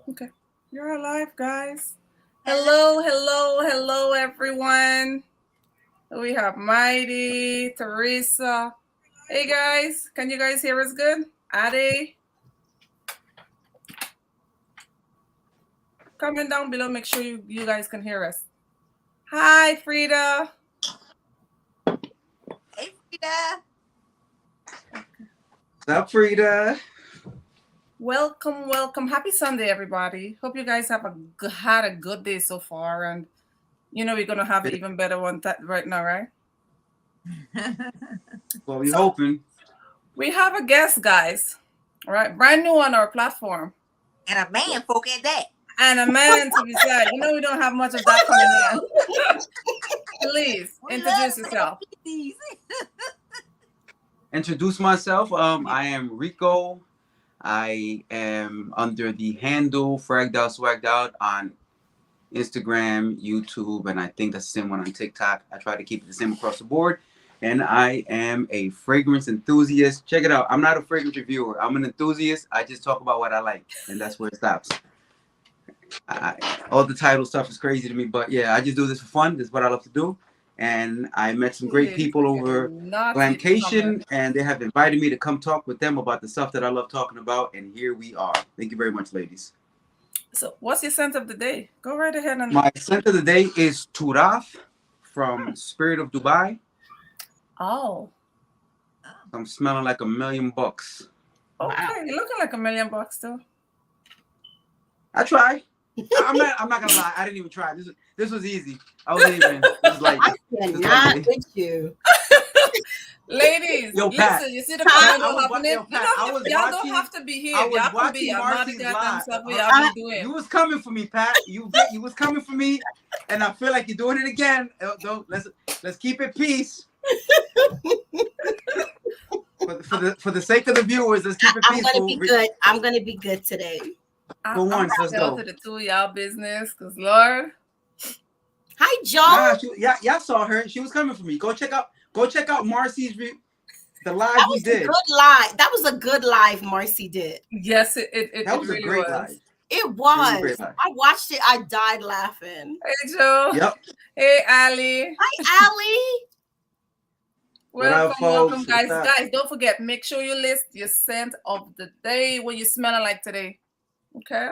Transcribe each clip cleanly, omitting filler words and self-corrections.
Okay. You're alive, guys. Hello, hello, hello, everyone. We have Mighty, Teresa. Hey, guys. Can you guys hear us good? Ade, comment down below. Make sure you guys can hear us. Hi, Frida. Hey, Frida. What's up, Frida? Welcome, welcome. Happy Sunday, everybody. Hope you guys have had a good day so far. And we're going to have an even better one right now, right? Well, we're hoping. We have a guest, guys. All right. Brand new on our platform. And a man folk at that. And a man to be said. We don't have much of that coming in. Please introduce yourself. Introduce myself. I am Rico. I am under the handle Fragged Out Swagged Out on Instagram, YouTube, and I think that's the same one on TikTok. I try to keep it the same across the board. And I am a fragrance enthusiast. Check it out. I'm not a fragrance reviewer. I'm an enthusiast. I just talk about what I like, and that's where it stops. All the title stuff is crazy to me, but yeah, I just do this for fun. This is what I love to do. And I met some great people over Glamcation, and they have invited me to come talk with them about the stuff that I love talking about. And here we are. Thank you very much, ladies. So what's your scent of the day? Go right ahead. My scent of the day is Turaf from Spirit of Dubai. Oh. I'm smelling like $1 million. Okay, wow. You're looking like $1 million too. I try. I'm not gonna lie. I didn't even try. This was easy. I wasn't even. This like, I cannot with you. Ladies, yo, Pat, listen, you see the comment happening? Y'all don't have to be here. I was y'all watching Marcy's live. You was coming for me, Pat. You was coming for me, and I feel like you're doing it again. Let's keep it peace. For the sake of the viewers, let's keep it peaceful. I'm gonna be good. I'm gonna be good today. For once, let's go to the two of y'all business, cause Lord. Hi, Joe. Y'all saw her. She was coming for me. Go check out Marcy's the live we did. Good live. That was a good live Marcy did. Yes, it was really a great was. Live. It was. I watched it. I died laughing. Hey, Joe. Yep. Hey, Ali. Hi, Ali. Welcome, guys. Guys, don't forget, make sure you list your scent of the day, what you smelling like today. Okay.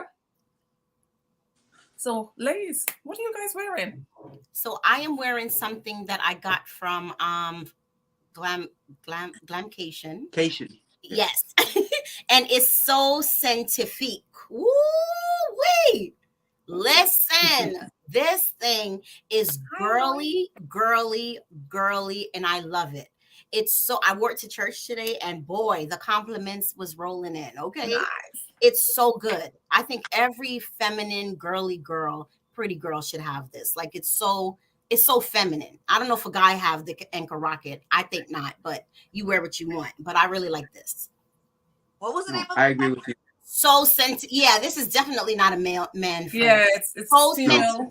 So, ladies, what are you guys wearing? So I am wearing something that I got from Glamcation. Yes. And it's so scientific. Woo wee. Listen, this thing is girly, and I love it. It's so, I worked to church today, and boy, the compliments was rolling in. Okay. Nice. It's so good. I think every feminine, girly girl, pretty girl should have this. Like it's so feminine. I don't know if a guy have the anchor rocket. I think not, but you wear what you want. But I really like this. What was the name of it? I agree with you. So yeah, this is definitely not a man friend. Yeah, it's so sensitive.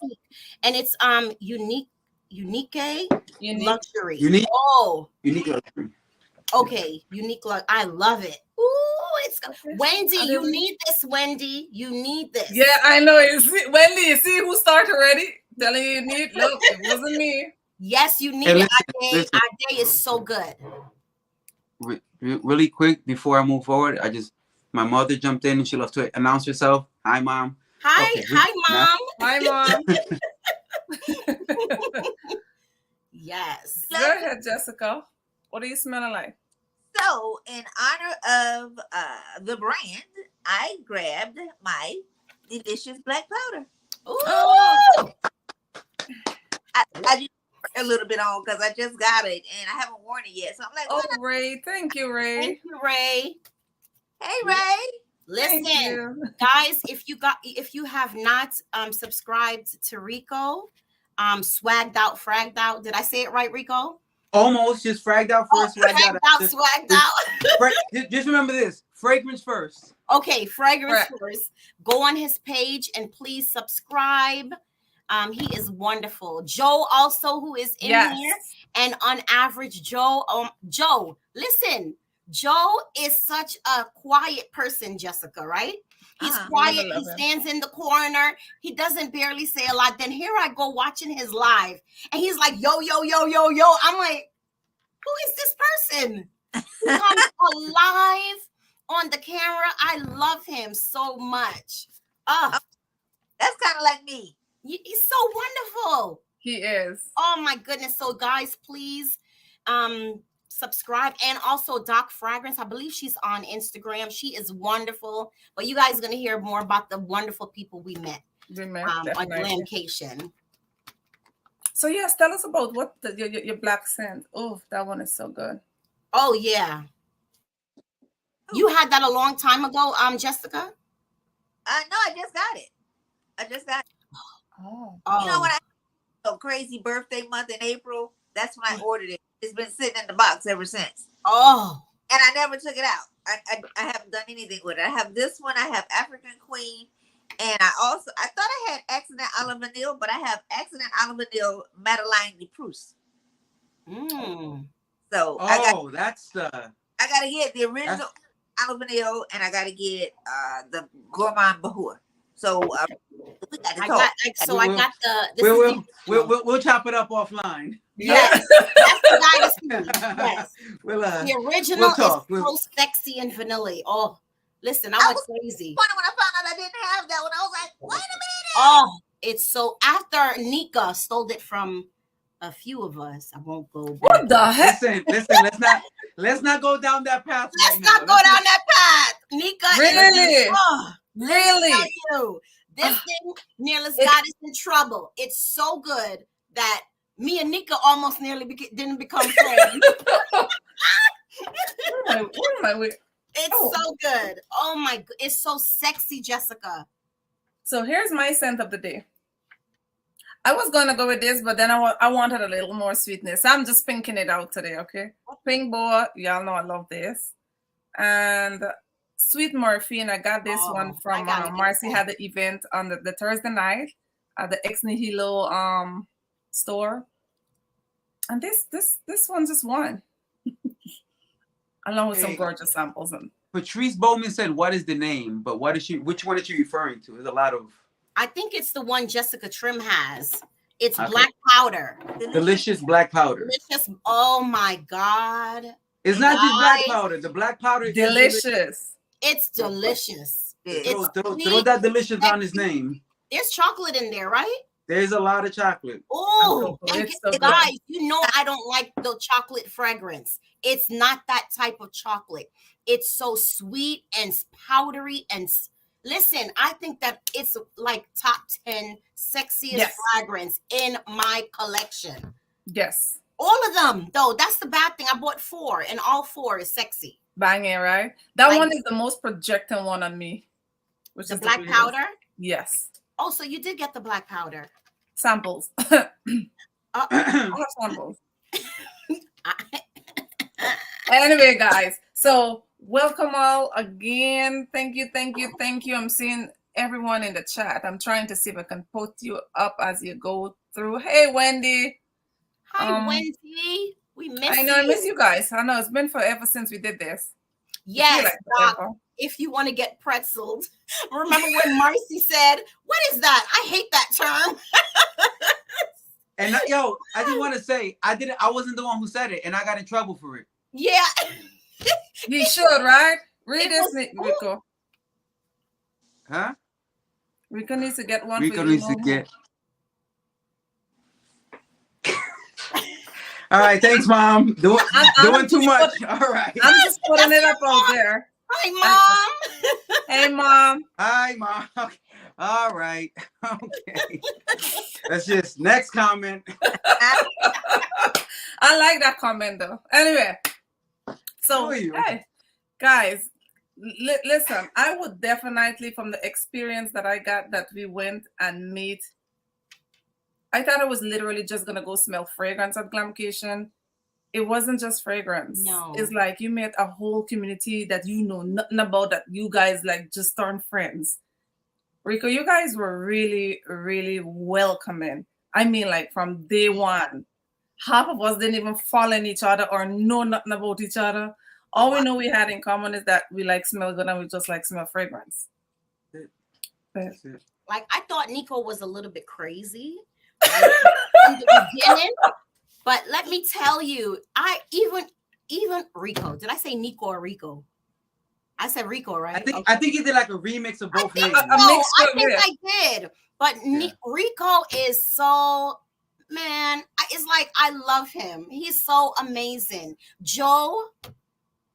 And it's unique luxury. Unique. Oh, unique luxury. Okay, unique luxury. I love it. Ooh, it's Wendy. You need this, Wendy. You need this. Yeah, I know. Wendy, you see who started already? Telling you need. Look, it wasn't me. Yes, you need it. Our day is so good. Really quick before I move forward, my mother jumped in and she loves to announce herself. Hi, Mom. Hi, okay. Hi, Mom. Hi, Mom. Yes. Go ahead, Jessica. What are you smelling like? So, in honor of the brand, I grabbed my delicious black powder. Ooh. I just a little bit on because I just got it and I haven't worn it yet. So I'm like, oh, Ray. Thank you, Ray. Thank you, Ray. Hey, Ray. Listen, guys, if you have not subscribed to Rico, swagged out, fragged out. Did I say it right, Rico? Almost. Just fragged out first. Swagged out. Just remember this. Fragrance first. Okay, fragrance first. Go on his page and please subscribe. He is wonderful. Joe also, who is in here. And on average, Joe, listen, Joe is such a quiet person, Jessica, right? He's Uh-huh. quiet. love He him. stands in the corner. He doesn't barely say a lot. Then here I go watching his live, and he's like, yo, yo, yo, yo, yo. I'm like, who is this person? He comes alive on the camera. I love him so much. Oh, That's kind of like me. he's so wonderful. He is. Oh my goodness. So guys, please subscribe, and also Doc Fragrance. I believe she's on Instagram. She is wonderful. But you guys are gonna hear more about the wonderful people we met on Definitely. Glamcation. So yes, tell us about what your black scent. Oh, that one is so good. Oh yeah. You had that a long time ago, Jessica? No, I just got it. Oh. You know when I had a crazy birthday month in April, that's when I ordered it. It's been sitting in the box ever since. Oh. And I never took it out. I haven't done anything with it. I have this one. I have African Queen. And I thought I had Accident a la Vanille, but I have Accident a la Vanille Madeleine de Proust. So that's the. I gotta get the original a la Vanille, and I gotta get the Gourmand Bahur. So we got to talk. I got the. We'll chop it up offline. Yes, that's the guy. Yes, the original is so sexy and vanilla. Oh, listen, I went crazy. Funny when I found out I didn't have that one. I was like, wait a minute. Oh, it's so after Nika stole it from a few of us. I won't go back. What the heck? Listen. Let's not go down that path. Let's not go down that path. Nika, really? Really? This thing nearly got us in trouble. It's so good that me and Nika almost nearly didn't become friends. It's so good. Oh my god, it's so sexy, Jessica. So here's my scent of the day. I was gonna go with this, but then I wanted a little more sweetness. I'm just pinking it out today, okay? Pink Boa, y'all know I love this. And Sweet Morphine, I got this one from Marcy. Had the event on the Thursday night at the Ex Nihilo store. And this one just won. Along with some gorgeous samples. And Patrice Bowman said, "What is the name?" But which one is she referring to? There's a lot of. I think it's the one Jessica Trim has. It's black powder. Delicious black powder. Delicious. Oh my God. It's not just black powder. The black powder is delicious. It's delicious. Throw that delicious on his name. There's chocolate in there, right? There's a lot of chocolate. Oh, guys, you know I don't like the chocolate fragrance. It's not that type of chocolate. It's so sweet and powdery. And listen, I think that it's like top 10 sexiest fragrance in my collection. Yes. All of them, though. That's the bad thing. I bought 4, and all 4 is sexy. Banging, right? That one is the most projecting one on me. Which is the black powder? Yes. Oh, so you did get the black powder. Samples. I have samples. Anyway, guys. So welcome all again. Thank you. I'm seeing everyone in the chat. I'm trying to see if I can put you up as you go through. Hey, Wendy. Hi, Wendy. We miss you. I know, I miss you guys. I know it's been forever since we did this. Yes, Doc, if you want to get pretzeled. Remember when Marcy said, "What is that? I hate that term." And I just want to say, I wasn't the one who said it, and I got in trouble for it. Yeah. You should, right? Read this, Rico. Huh? Rico needs to get one. Rico needs to get. All right, thanks, Mom. Doing too much. All right. I'm just putting it up out there. Hi, Mom. Hey, Mom. Hi, Mom. Okay. All right. Okay. That's just next comment. I like that comment, though. Anyway, so, hey, guys, listen, I would definitely, from the experience that I got, that we went and meet, I thought I was literally just going to go smell fragrance at Glamcation. It wasn't just fragrance. No. It's like you met a whole community that you know nothing about, that you guys like just turned friends. Rico, you guys were really, really welcoming. I mean, like from day one. Half of us didn't even follow each other or know nothing about each other All we know we had in common is that we like smell good and we just like smell fragrance. But Like, I thought Nico was a little bit crazy like, in the beginning, but let me tell you, I even Rico. Did I say Nico or Rico? I said Rico, right? I think he did like a remix of both names. I think I did. But Rico is so, man, it's like I love him. He's so amazing. Joe,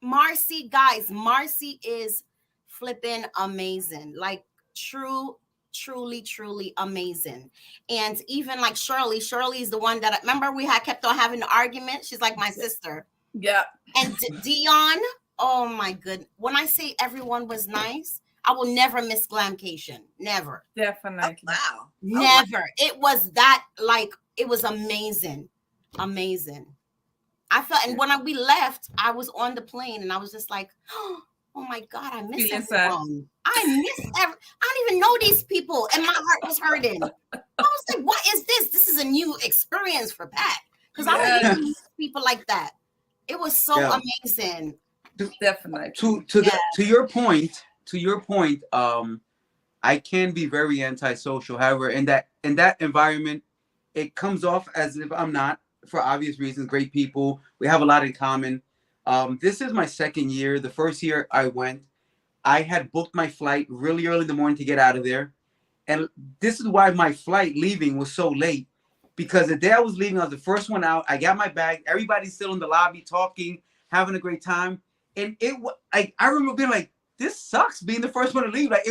Marcy, guys, Marcy is flipping amazing. Like truly amazing. And even like Shirley's the one that remember we had kept on having the argument. She's like my sister. Yeah. And Dion, oh my goodness. When I say everyone was nice, I will never miss Glamcation. Never. Definitely. Oh, wow. Never. It was that, like, it was amazing. Amazing. I felt, and when we left, I was on the plane and I was just like, oh my God, I miss everyone. I don't even know these people. And my heart was hurting. I was like, what is this? This is a new experience for Pat. Because I don't meet people like that. It was so amazing. Definitely. To your point, I can be very antisocial. However, in that environment, it comes off as if I'm not, for obvious reasons. Great people, we have a lot in common. This is my second year. The first year I went, I had booked my flight really early in the morning to get out of there, and this is why my flight leaving was so late. Because the day I was leaving, I was the first one out. I got my bag. Everybody's still in the lobby talking, having a great time. And I remember being like, this sucks being the first one to leave. Like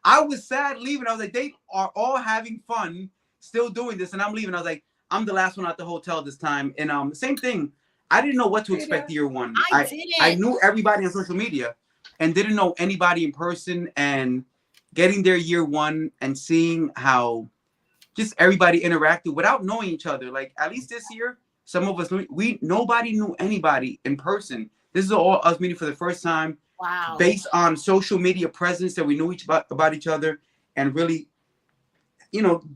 I was sad leaving. I was like, they are all having fun, still doing this, and I'm leaving. I was like, I'm the last one out the hotel this time. And same thing. I didn't know what to expect year one. I knew everybody on social media and didn't know anybody in person. And getting there year one and seeing how just everybody interacted without knowing each other. Like at least this year, some of us nobody knew anybody in person. This is all us meeting for the first time. Wow. Based on social media presence that we knew about each other and really,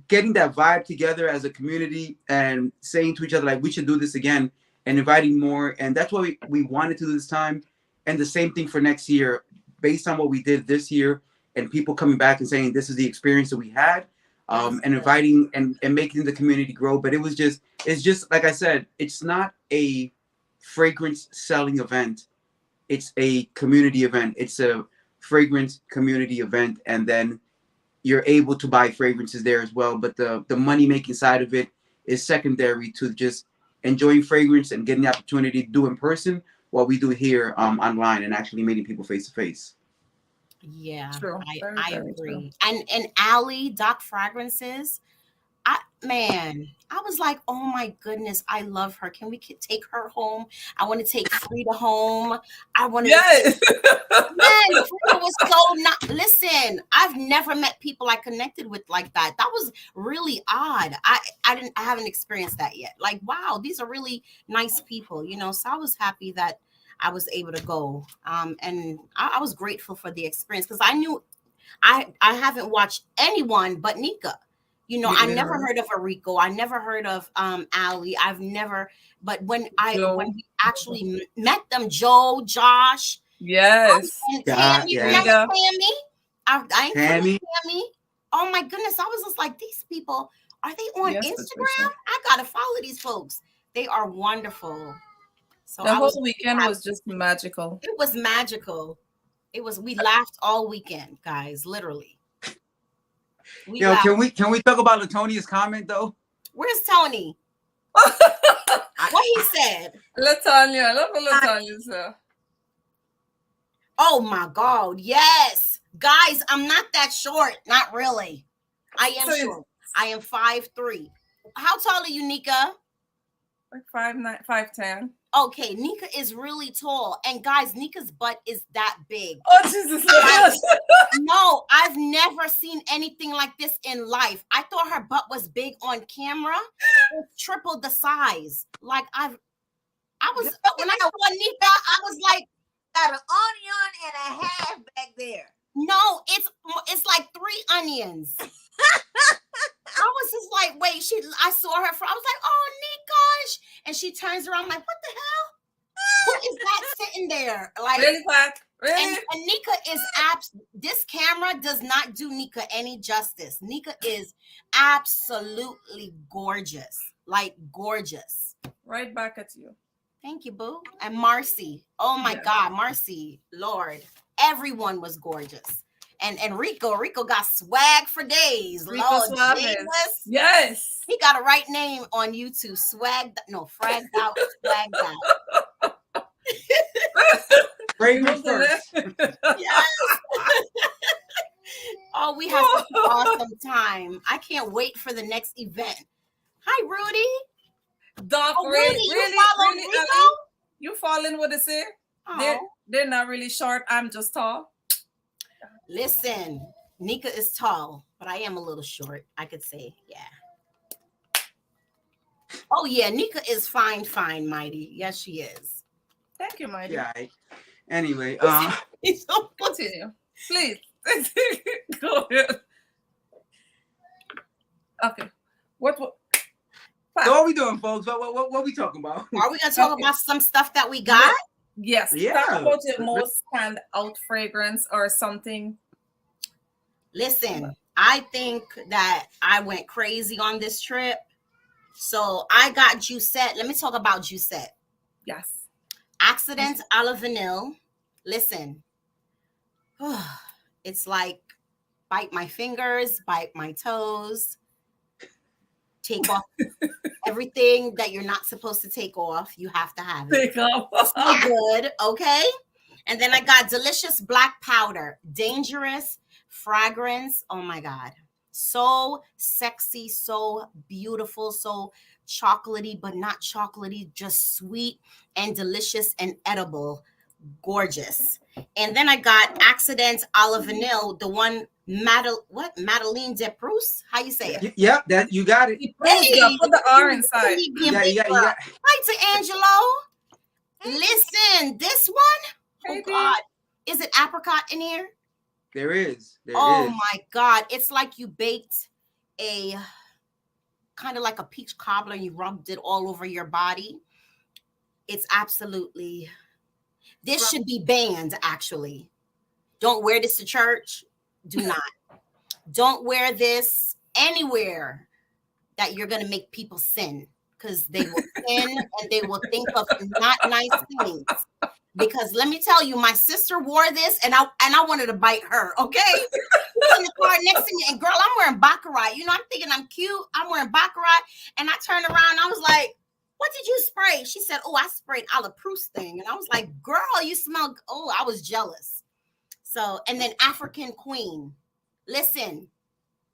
getting that vibe together as a community and saying to each other, like, we should do this again and inviting more. And that's what we wanted to do this time. And the same thing for next year, based on what we did this year and people coming back and saying, this is the experience that we had. And inviting and making the community grow. But it's just like I said, it's not a fragrance selling event. It's a community event. It's a fragrance community event. And then you're able to buy fragrances there as well. But the money making side of it is secondary to just enjoying fragrance and getting the opportunity to do in person what we do here online and actually meeting people face to face. Yeah, True. I agree. True. And Allie, Doc Fragrances, I was like, oh my goodness, I love her. Can we take her home? I want to take Frida home. I want to. Yes. Man, Frida was so not. Listen, I've never met people I connected with like that. That was really odd. I haven't experienced that yet. Like, wow, these are really nice people, So I was happy that I was able to go. And I was grateful for the experience because I knew I haven't watched anyone but Nika. I never heard of a Rico. I never heard of Ali. But when we actually met them, Joe, Josh. Yes. And Tammy. Remember Tammy? I Tammy. Tammy. Oh my goodness. I was just like, these people, are they on Instagram? I gotta follow these folks. They are wonderful. So the whole weekend was just magical. It was magical. We laughed all weekend, guys, literally. Can we talk about Latonia's comment though? Where's Tony? What he said? Latonia, I love Latonia, sir. Oh my God, yes. Guys, I'm not that short. Not really. I am short. I am 5'3". How tall are you, Nika? Like 5'9", 5'10". Okay, Nika is really tall. And guys, Nika's butt is that big. Oh, Jesus. No, I've never seen anything like this in life. I thought her butt was big on camera. It's triple the size. Like when I saw Nika, I was like, got an onion and a half back there. No, it's like 3 onions. I was just like, wait, I saw her I was like, oh, Nikosh. And she turns around like, what the hell? Who is that sitting there? Like, Really, Pat? Really? And Nika is this camera does not do Nika any justice. Nika is absolutely gorgeous. Like gorgeous. Right back at you. Thank you, boo. And Marcy. Oh my God, Marcy, Lord. Everyone was gorgeous. And Rico got swag for days. Rico Lord Jesus. Yes. He got a right name on YouTube. Fragged out, swagged out. Fragrance first. Yes. Oh, we have such an awesome time. I can't wait for the next event. Hi, Rudy. Doc, Rudy, really, you follow really, Rico? Ali, you following what they say? Oh. They're not really short. I'm just tall. Listen, Nika is tall, but I am a little short. I could say, yeah. Oh yeah, Nika is fine, Mighty. Yes, she is. Thank you, Mighty. Yeah. Anyway, continue, please. Go ahead. Okay. What? So what are we doing, folks? What are we talking about? Are we gonna talk about some stuff that we got? Yes. Yeah. Talk about your most standout fragrance or something. Listen, I think that I went crazy on this trip. So I got Juicette. Let me talk about Juicette. Yes. Accidents a la Vanille. Listen, it's like bite my fingers, bite my toes, take off everything that you're not supposed to take off. You have to have it. Take off. So good, okay? And then I got Delicious Black Powder, Dangerous Fragrance. Oh my God. So sexy, so beautiful, so chocolatey, but not chocolatey, just sweet and delicious and edible. Gorgeous. And then I got Accidents a la Vanille, the one Madeleine de Proust? How you say it? Yep, that you got it. Hey, put the R inside. Yeah. Hi to Angelo. Listen, this one, oh God, is it apricot in here? There is. Oh my God, it's like you baked a kind of like a peach cobbler. You rubbed it all over your body. It's absolutely. This should be banned, actually. Don't wear this to church. Do not. Don't wear this anywhere that you're going to make people sin, because they will sin and they will think of not nice things. Because let me tell you, my sister wore this and I wanted to bite her, okay? She's in the car next to me, and girl, I'm wearing baccarat. You know, I'm thinking I'm cute. I'm wearing baccarat. And I turned around and I was like, what did you spray? She said, oh, I sprayed a la Proust thing. And I was like, girl, you smell. Oh, I was jealous. So, and then African Queen. Listen,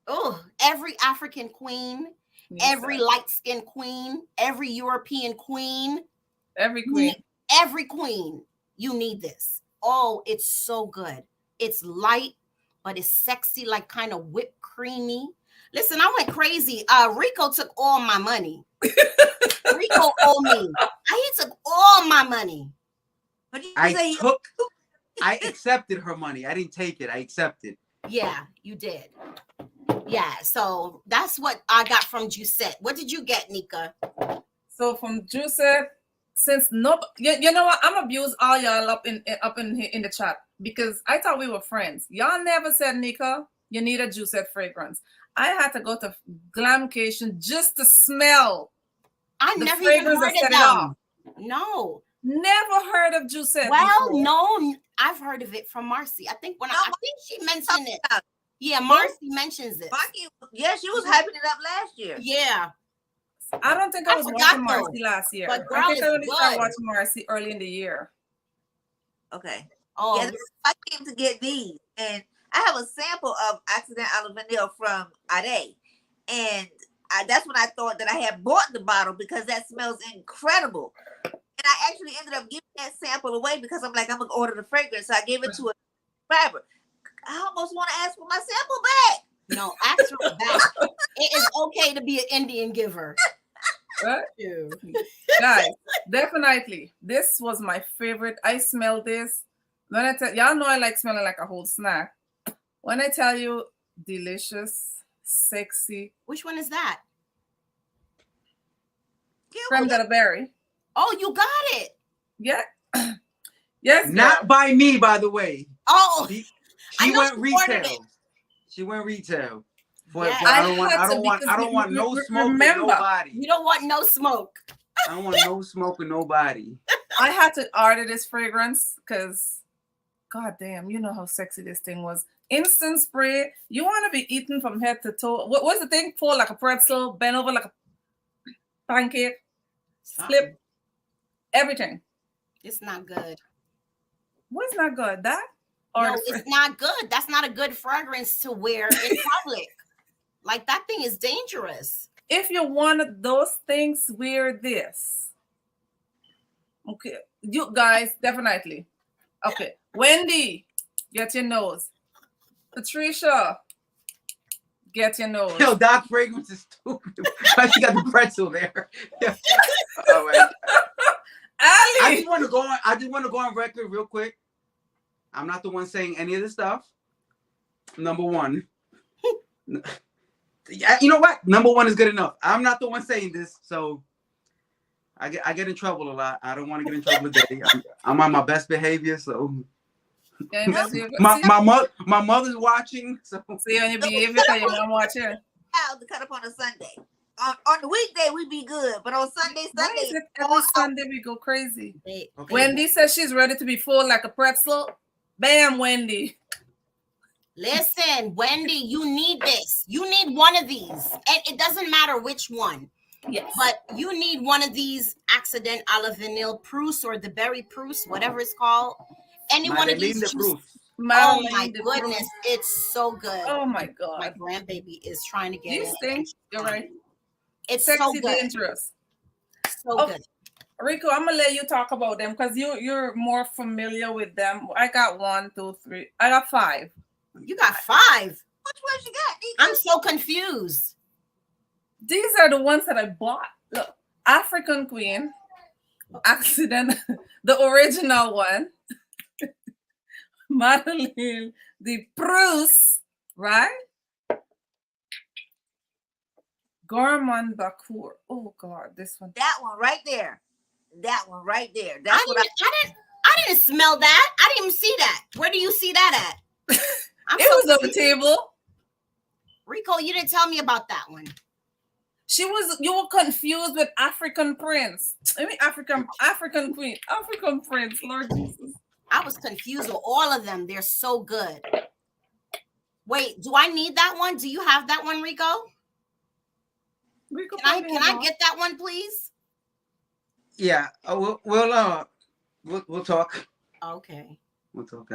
oh, every African queen, every light-skinned queen, every European queen. Every queen, you need this. Oh, it's so good. It's light, but it's sexy, like kind of whipped creamy. Listen, I went crazy. Rico took all my money. Rico owed me. He took all my money. I accepted her money. I didn't take it. I accepted. Yeah, you did. Yeah, so that's what I got from Juicette. What did you get, Nika? So from Juicette, since you know what, I'm abuse all y'all up in the chat because I thought we were friends. Y'all never said, Nika, you need a Juicette fragrance. I had to go to Glamcation just to smell. I never even heard of them. No. Never heard of Juicette. Well, before. No, I've heard of it from Marcy. I think she mentioned it. Yeah, Marcy mentions it. Yeah, she was hyping it up last year. Yeah. I don't think I was watching Marcy last year. But girl, I think I only started watching Marcy early in the year. Okay. Oh, yeah, I came to get these, and I have a sample of Accident a la Vanille from Ade, and that's when I thought that I had bought the bottle because that smells incredible. And I actually ended up giving that sample away because I'm like, I'm gonna order the fragrance, so I gave it to a subscriber. I almost want to ask for my sample back. No, ask for it back. It is okay to be an Indian giver. Right? Guys, definitely. This was my favorite. I smell this. When I tell y'all know I like smelling like a whole snack. When I tell you delicious, sexy. Which one is that? Creme de la berry. Oh, you got it. Yeah. Yes, Not girl. by me, by the way. Oh, She, I she know went she ordered it. retail. She went retail. For I Yes. had to because I don't want no smoke with remember, nobody. You don't want no smoke. I don't want no smoke with nobody. I had to order this fragrance because, god damn, you know how sexy this thing was. Instant spray. You want to be eaten from head to toe. What was the thing? Fall like a pretzel, bend over like a pancake, flip everything. It's not good. What's not good? That or No, it's not good. That's not a good fragrance to wear in public. Like that thing is dangerous. if you want those things, wear this. Okay, you guys definitely. Okay, Wendy, get your nose. Patricia, get your nose. Yo, Doc Fragrance is stupid. Why she got the pretzel there? All right. I Ali, just want to go on. I just want to go on record real quick. I'm not the one saying any of this stuff. Number one. You know what? Number one is good enough. I'm not the one saying this, so I get in trouble a lot. I don't want to get in trouble today. I'm on my best behavior, so my mother's watching. So see on your behavior because your mom watching. How to cut up on a Sunday. On the weekday we be good, but on Sunday, Why is it every Sunday we go crazy? Okay. Wendy says she's ready to be full like a pretzel. Bam, Wendy. Listen, Wendy, you need this. You need one of these. And it doesn't matter which one. Yes. But you need one of these Accident a la Vanille Prusse or the Berry Prusse, whatever it's called. Any one of these. Oh my goodness, it's so good. Oh my god. My grandbaby is trying to get these things. You're right. It's sexy, so good. Dangerous. So good. Rico, I'm gonna let you talk about them because you're more familiar with them. I got 1, 2, 3. I got 5. You got 5. Which ones you got? I'm so confused. These are the ones that I bought. Look, African Queen, Accident, the original one, Madeline, the Prusse, right? Gourmand Bakur. Oh God, this one. That one right there. That one right there. I didn't smell that. I didn't even see that. Where do you see that at? It was on the table. Rico, you didn't tell me about that one. You were confused with African Prince. I mean African Queen, African Prince, Lord Jesus. I was confused with all of them. They're so good. Wait, do I need that one? Do you have that one, Rico? Can I get that one, please? Yeah, we'll talk. Okay. We'll talk.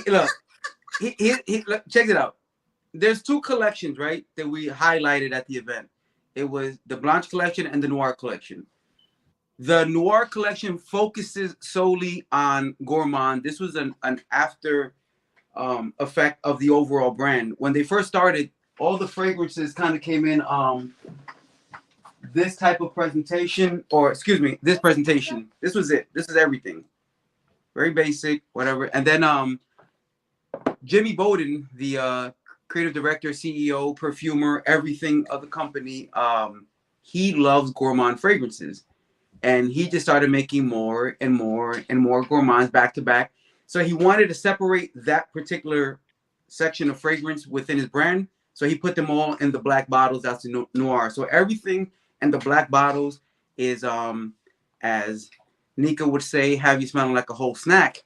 Look, check it out. There's 2 collections, right, that we highlighted at the event. It was the Blanche collection and the Noir collection. The Noir collection focuses solely on Gourmand. This was an after effect of the overall brand. When they first started, all the fragrances kind of came in this type of presentation, or excuse me, this presentation. This was it. This is everything. Very basic, whatever. And then Jimmy Bowden, the creative director, CEO, perfumer, everything of the company, he loves Gourmand fragrances. And he just started making more and more and more Gourmands back to back. So he wanted to separate that particular section of fragrance within his brand. So he put them all in the black bottles. That's the Noir. So everything in the black bottles is, as Nika would say, have you smelling like a whole snack.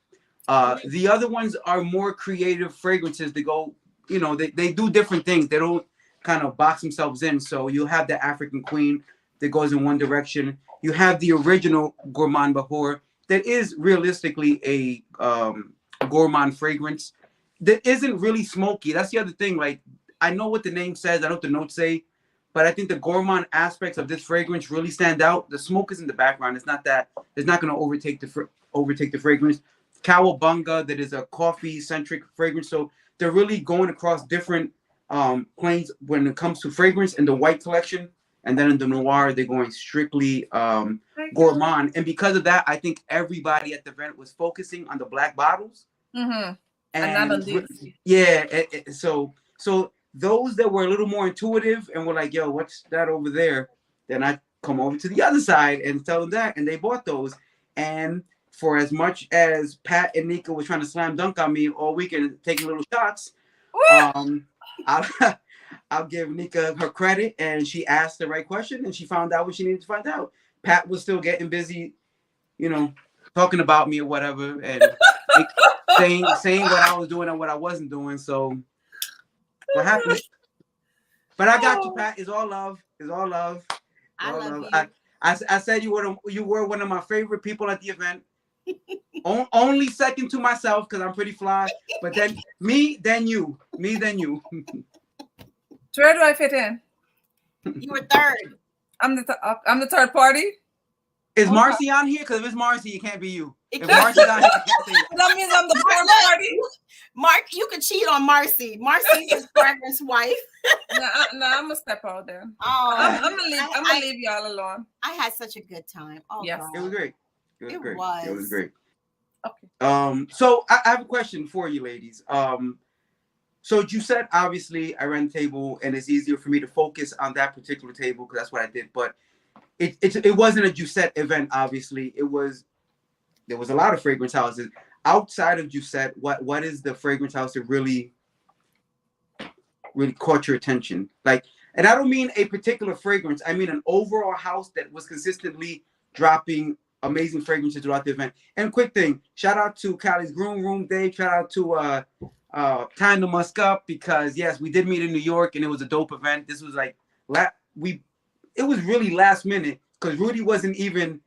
The other ones are more creative fragrances. They go, they do different things. They don't kind of box themselves in. So you have the African Queen that goes in one direction. You have the original Gourmand Bahour that is realistically a Gourmand fragrance that isn't really smoky. That's the other thing. Like, I know what the name says. I know what the notes say. But I think the Gourmand aspects of this fragrance really stand out. The smoke is in the background. It's not that. It's not going to overtake the fragrance. Cowabunga, that is a coffee-centric fragrance. So they're really going across different planes when it comes to fragrance in the white collection. And then in the Noir, they're going strictly Gourmand. And because of that, I think everybody at the event was focusing on the black bottles. Mm-hmm. And not on these. Yeah. So those that were a little more intuitive and were like, yo, what's that over there? Then I come over to the other side and tell them that. And they bought those. And for as much as Pat and Nika were trying to slam dunk on me all weekend, taking little shots, I'll, I'll give Nika her credit, and she asked the right question, and she found out what she needed to find out. Pat was still getting busy, talking about me or whatever, and saying what I was doing and what I wasn't doing. So what happened? But I got you, Pat. It's all love. It's all love. I love you. I said you were one of my favorite people at the event. Only second to myself because I'm pretty fly. But then then you. So where do I fit in? You were third. I'm the third party. Is Marcy on here? Because if it's Marcy, it can't be you. If Marcy's on here, I can't say it. That means I'm the fourth party. Mark, you could cheat on Marcy. Marcy is Fragrance wife. No, I'm gonna step out there. Oh, I'm gonna leave y'all alone. I had such a good time. Oh, yes, God. It was great. It was great. Okay. So I have a question for you, ladies. So Giuseppe, obviously, I ran the table, and it's easier for me to focus on that particular table because that's what I did. But it wasn't a Giuseppe event. Obviously, there was a lot of fragrance houses outside of Giuseppe. What is the fragrance house that really caught your attention? Like, and I don't mean a particular fragrance. I mean an overall house that was consistently dropping amazing fragrances throughout the event. And quick thing, shout out to Callie's Groom Room Day. Shout out to Time to Musk Up, because yes, we did meet in New York and it was a dope event. This was like it was really last minute because Rudy wasn't even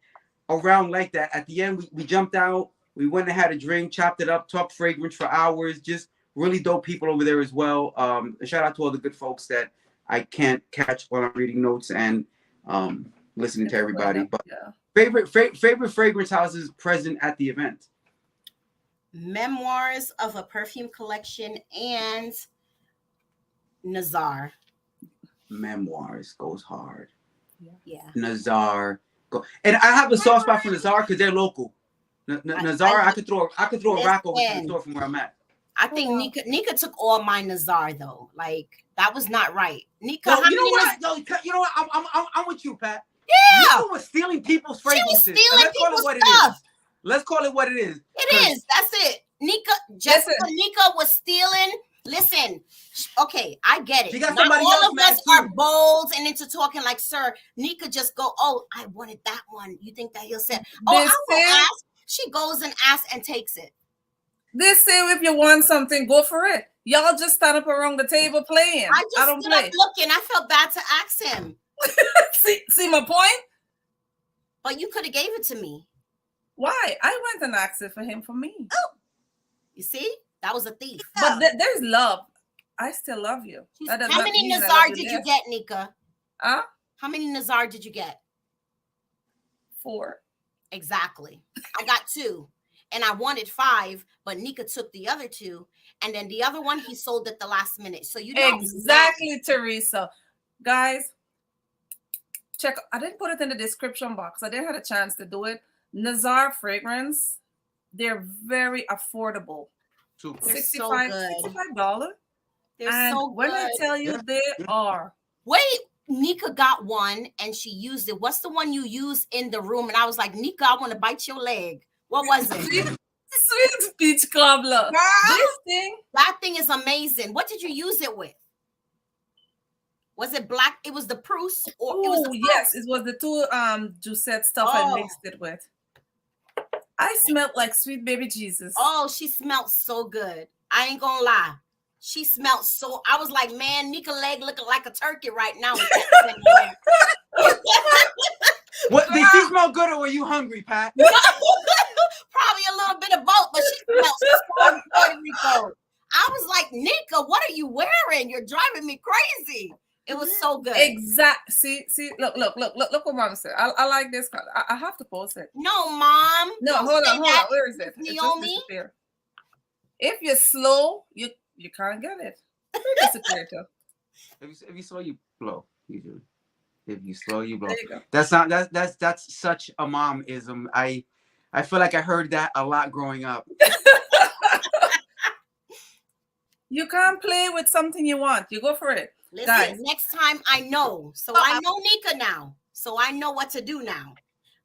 around like that. At the end, we jumped out, we went and had a drink, chopped it up, talked fragrance for hours. Just really dope people over there as well. Shout out to all the good folks that I can't catch while I'm reading notes and listening to everybody. But favorite fragrance houses present at the event? Memoirs of a Perfume Collection and Nazar. Memoirs goes hard. Yeah. Nazar and I have a soft spot for Nazar because they're local. Nazar, I could throw a rock over to the store from where I'm at. I think Nika took all my Nazar though. Like that was not right. Nika, you know what? I'm with you, Pat. Yeah. Nika was stealing people's fragrances. She was stealing people's stuff. Let's call it what it is. It is. That's it. Nika was stealing. Listen, okay, I get it. Not all of us are bold and into talking like, sir. Nika just go, oh, I wanted that one. You think that he'll say, oh, I will ask. She goes and asks and takes it. They say if you want something, go for it. Y'all just stand up around the table playing. I just stood up looking. I felt bad to ask him. see my point? But you could have gave it to me. Why? I went and asked it for him for me. Oh, you see? That was a thief. But there's love. I still love you. How many Nazar did you get, Nika? Huh? How many Nazar did you get? 4. Exactly. I got 2. And I wanted 5, but Nika took the other 2. And then the other one, he sold at the last minute. So you know. Exactly, Teresa. Guys, check. I didn't put it in the description box. I didn't have a chance to do it. Nazar fragrance. They're very affordable. They're $65. They're so good. When I tell you they are. Wait, Nika got one and she used it. What's the one you use in the room? And I was like, Nika, I want to bite your leg. What was it? Sweet speech cobbler. That thing is amazing. What did you use it with? Was it black? It was the Prusse, or it was the yes, it was the 2 Giuseppe stuff I mixed it with. I smelled like sweet baby Jesus. Oh, she smelled so good. I ain't gonna lie. She smelled so. I was like, man, Nika leg looking like a turkey right now. What did she smell good, or were you hungry, Pat? Probably a little bit of both, but she smelled so good, Rico. I was like, Nika, what are you wearing? You're driving me crazy. It was so good. Exact. See, look what Mom said. I like this color. I have to post it. No, Mom. No, hold on. Where is it? Naomi. If you're slow, you can't get it. It disappeared too. If you slow, you blow. Usually, if you slow, you blow. There you go. That's such a momism. I feel like I heard that a lot growing up. You can't play with something you want. You go for it. Listen, guys. Next time I know. So I know Nika now. So I know what to do now.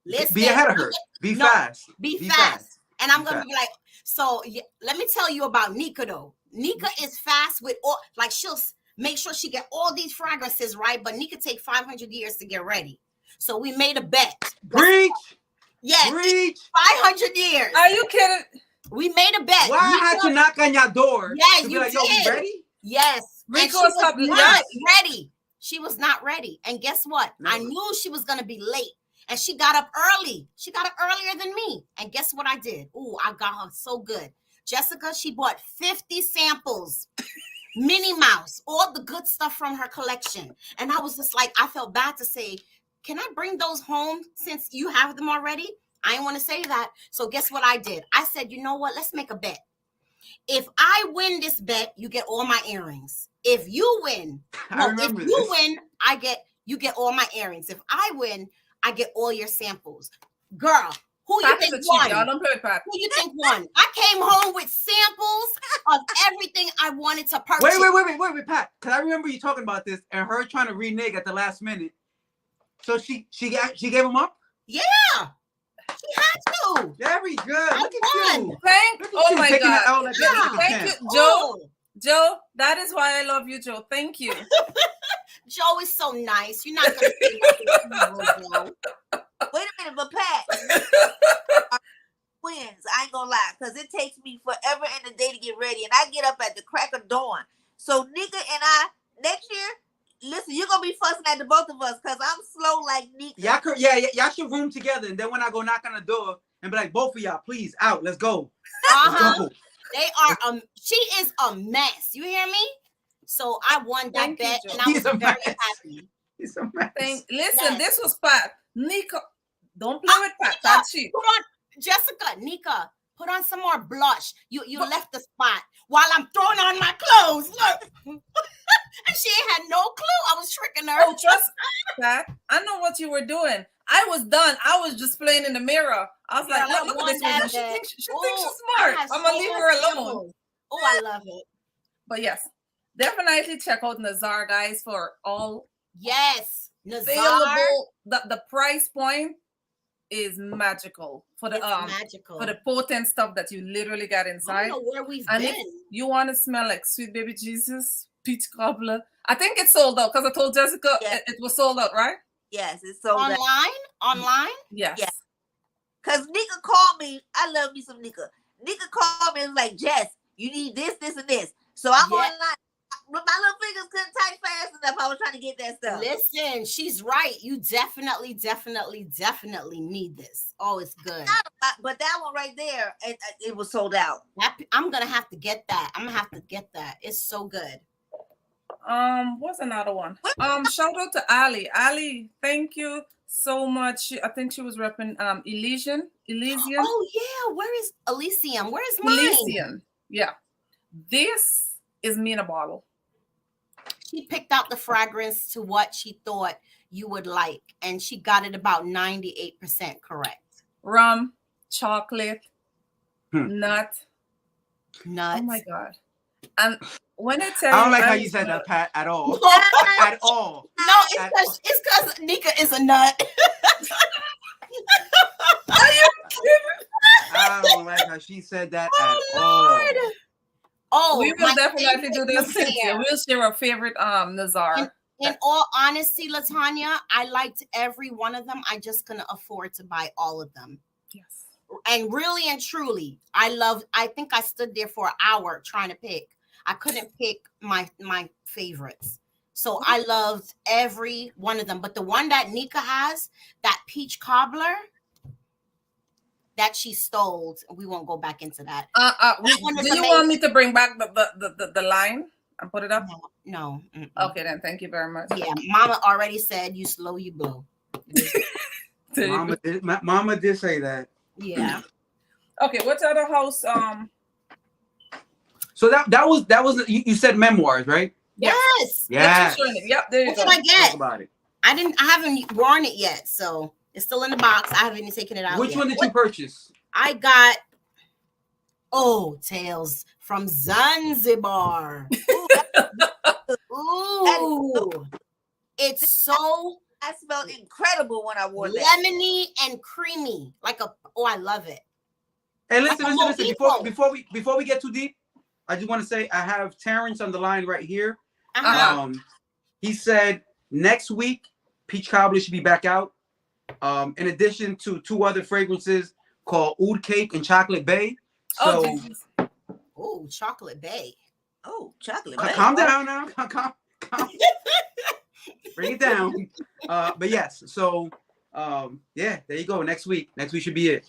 Listen, be ahead of her. Be fast. Be fast. And I'm going to fast. be like, so let me tell you about Nika though. Nika is fast with all, like she'll make sure she get all these fragrances right, but Nika take 500 years to get ready. So we made a bet. Breach. Yeah. Breach. 500 years. Are you kidding? We made a bet. Why I had to knock on your door? Yeah, to be you like, yo, did. we ready? Yes. Rico and she was stopped- not yes. ready. She was not ready. And guess what? No. I knew she was going to be late. And she got up early. She got up earlier than me. And guess what I did? Ooh, I got her so good. Jessica, she bought 50 samples. Minnie Mouse, all the good stuff from her collection. And I was just like, I felt bad to say, can I bring those home since you have them already? I didn't want to say that. So guess what I did? I said, you know what? Let's make a bet. If I win this bet, you get all my earrings. If you win, win, you get all my earrings. If I win, I get all your samples. Girl, who you think won? Don't play with Pat. Who you think won? I came home with samples of everything I wanted to purchase. Wait, Pat. Because I remember you talking about this and her trying to renege at the last minute. So she gave him up? Yeah. She had to. Very good. I Look at won. you. Oh my God. Thank you, Joe. Joe, that is why I love you, Joe. Thank you. Joe is so nice. You're not going to say nothing, Joe. Wait a minute, but Pat, twins, I ain't gonna lie, because it takes me forever in the day to get ready, and I get up at the crack of dawn. So Nika and I, next year, listen, you're gonna be fussing at the both of us, because I'm slow like Nika. Y'all should room together, and then when I go knock on the door and be like, both of y'all, please, out, let's go. Uh-huh. Let's go. They are, she is a mess. You hear me? So I won that bet, and I was very happy. He's a mess. Listen, this was Pat. Nika, don't play with Pat. That's cheap. Put on, Jessica, Nika, put on some more blush. You left the spot while I'm throwing on my clothes. Look. And she ain't had no clue I was tricking her. Oh, trust Pat. I know what you were doing. I was done. I was just playing in the mirror. I was like, look at this woman. She thinks she's smart. I'm going to leave her alone. Oh, I love it. But yes, definitely check out Nazar, guys, for all Nazar. Available. The price point is magical for the for the potent stuff that you literally got inside. I don't know where we've and been. If you want to smell like sweet baby Jesus, peach cobbler. I think it's sold out because I told Jessica it was sold out, right? Yes, it's sold out. Online? Yes. Yeah. Because Nika called me. I love me some Nika. Nika called me and was like, Jess, you need this, this, and this. So I'm online. My little fingers couldn't type fast enough. I was trying to get that stuff. Listen, she's right. You definitely need this. Oh, it's good. But that one right there, it was sold out. I'm gonna have to get that. It's so good. What's another one? Shout out to Ali. Ali, thank you so much. I think she was repping Elysian. Oh yeah, where is Elysium? Where is mine? Elysian. Yeah. This is me in a bottle. She picked out the fragrance to what she thought you would like, and she got it about 98% correct. Rum, chocolate, nut. Nuts. Oh my God. And when I tell I don't like how you said that, Pat, at all. At all. No, it's because Nika is a nut. Are you kidding? I don't like how she said that at all. Oh, we will definitely do this. We'll share our favorite Nazar. In all honesty, Latanya, I liked every one of them. I just couldn't afford to buy all of them. Yes. And really and truly, I think I stood there for an hour trying to pick. I couldn't pick my favorites. So I loved every one of them. But the one that Nika has, that peach cobbler, that she stole, we won't go back into that. Do you want me to bring back the line and put it up? No. Okay, then. Thank you very much. Yeah, Mama already said you slow, you blow. Mama did say that. Yeah. Okay, what's other house? So that was you said memoirs, right? Yes. Yes. Yep. There you what go. did I get? Talk about it. I haven't worn it yet, so it's still in the box. I haven't even taken it out. Which yet. one did you purchase? I got Tales from Zanzibar. Ooh. It's so I smelled incredible when I wore that. Lemony and creamy. I love it. Hey, listen. mojito. Before we get too deep, I just want to say I have Terrence on the line right here. He said next week peach cobbler should be back out. In addition to 2 other fragrances called Oud Cake and Chocolate Bay. So, Chocolate Bay. Oh, Chocolate Bay. Calm down now. Calm. Bring it down. But yes, so yeah, there you go. Next week should be it.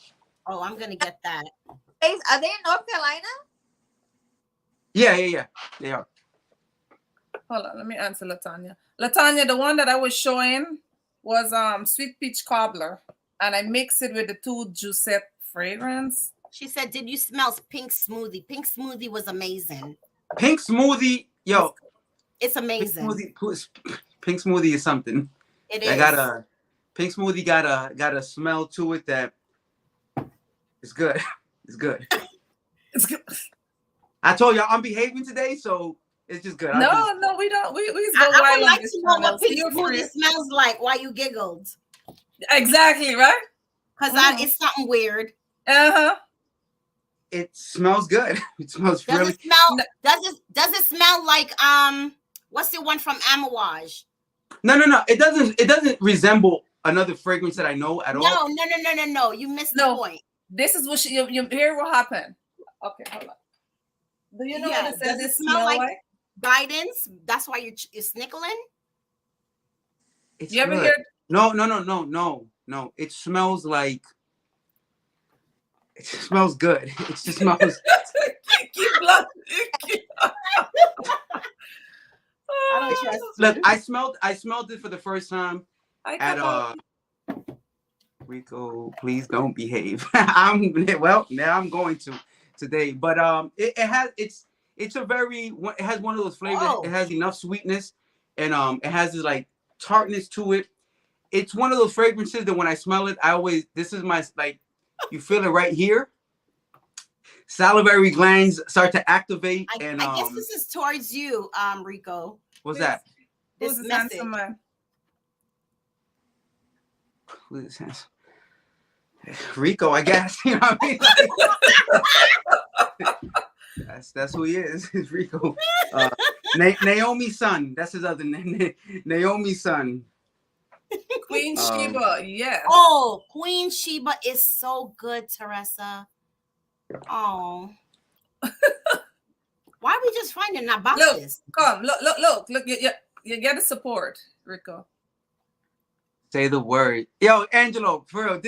Oh, I'm gonna get that. Are they in North Carolina? Yeah. They are. Hold on, let me answer Latanya. Latanya, the one that I was showing was sweet peach cobbler, and I mixed it with the 2 Juicette fragrance. She said, "Did you smell pink smoothie? Pink smoothie was amazing. Pink smoothie, yo, it's amazing. Pink smoothie is something. It is. Pink smoothie got a smell to it that is good. It's good. It's good. I told y'all I'm behaving today, so it's just good. No, we don't. We I would like to know what pink smoothie smells like. Why you giggled? Exactly, right? Because it's something weird. It smells good. It smells Does it smell like what's the one from Amouage? No. It doesn't resemble another fragrance that I know at all. No. You missed the point. This is what you hear what happened. Okay, hold on. Do you know what it says? Does it smell like guidance? That's why you're snickling? You ever hear? No. It smells like. It smells good. It just smells. Keep blushing. I don't trust you. Look, I smelled it for the first time at Rico, please don't behave. Now I'm going to today. But it has one of those flavors. Oh. It has enough sweetness and it has this like tartness to it. It's one of those fragrances that when I smell it, this is my you feel it right here. Salivary glands start to activate. I guess this is towards you, Rico. What's that? Who's this handsome man? Who's this handsome? Rico, I guess. You know what I mean? That's who he is. It's Rico. Naomi's son. That's his other name. Naomi's son. Queen Sheba, yes. Oh, Queen Sheba is so good, Teresa. Oh. Why are we just finding our boxes? Look. You get the support, Rico. Say the word. Yo, Angelo, for real.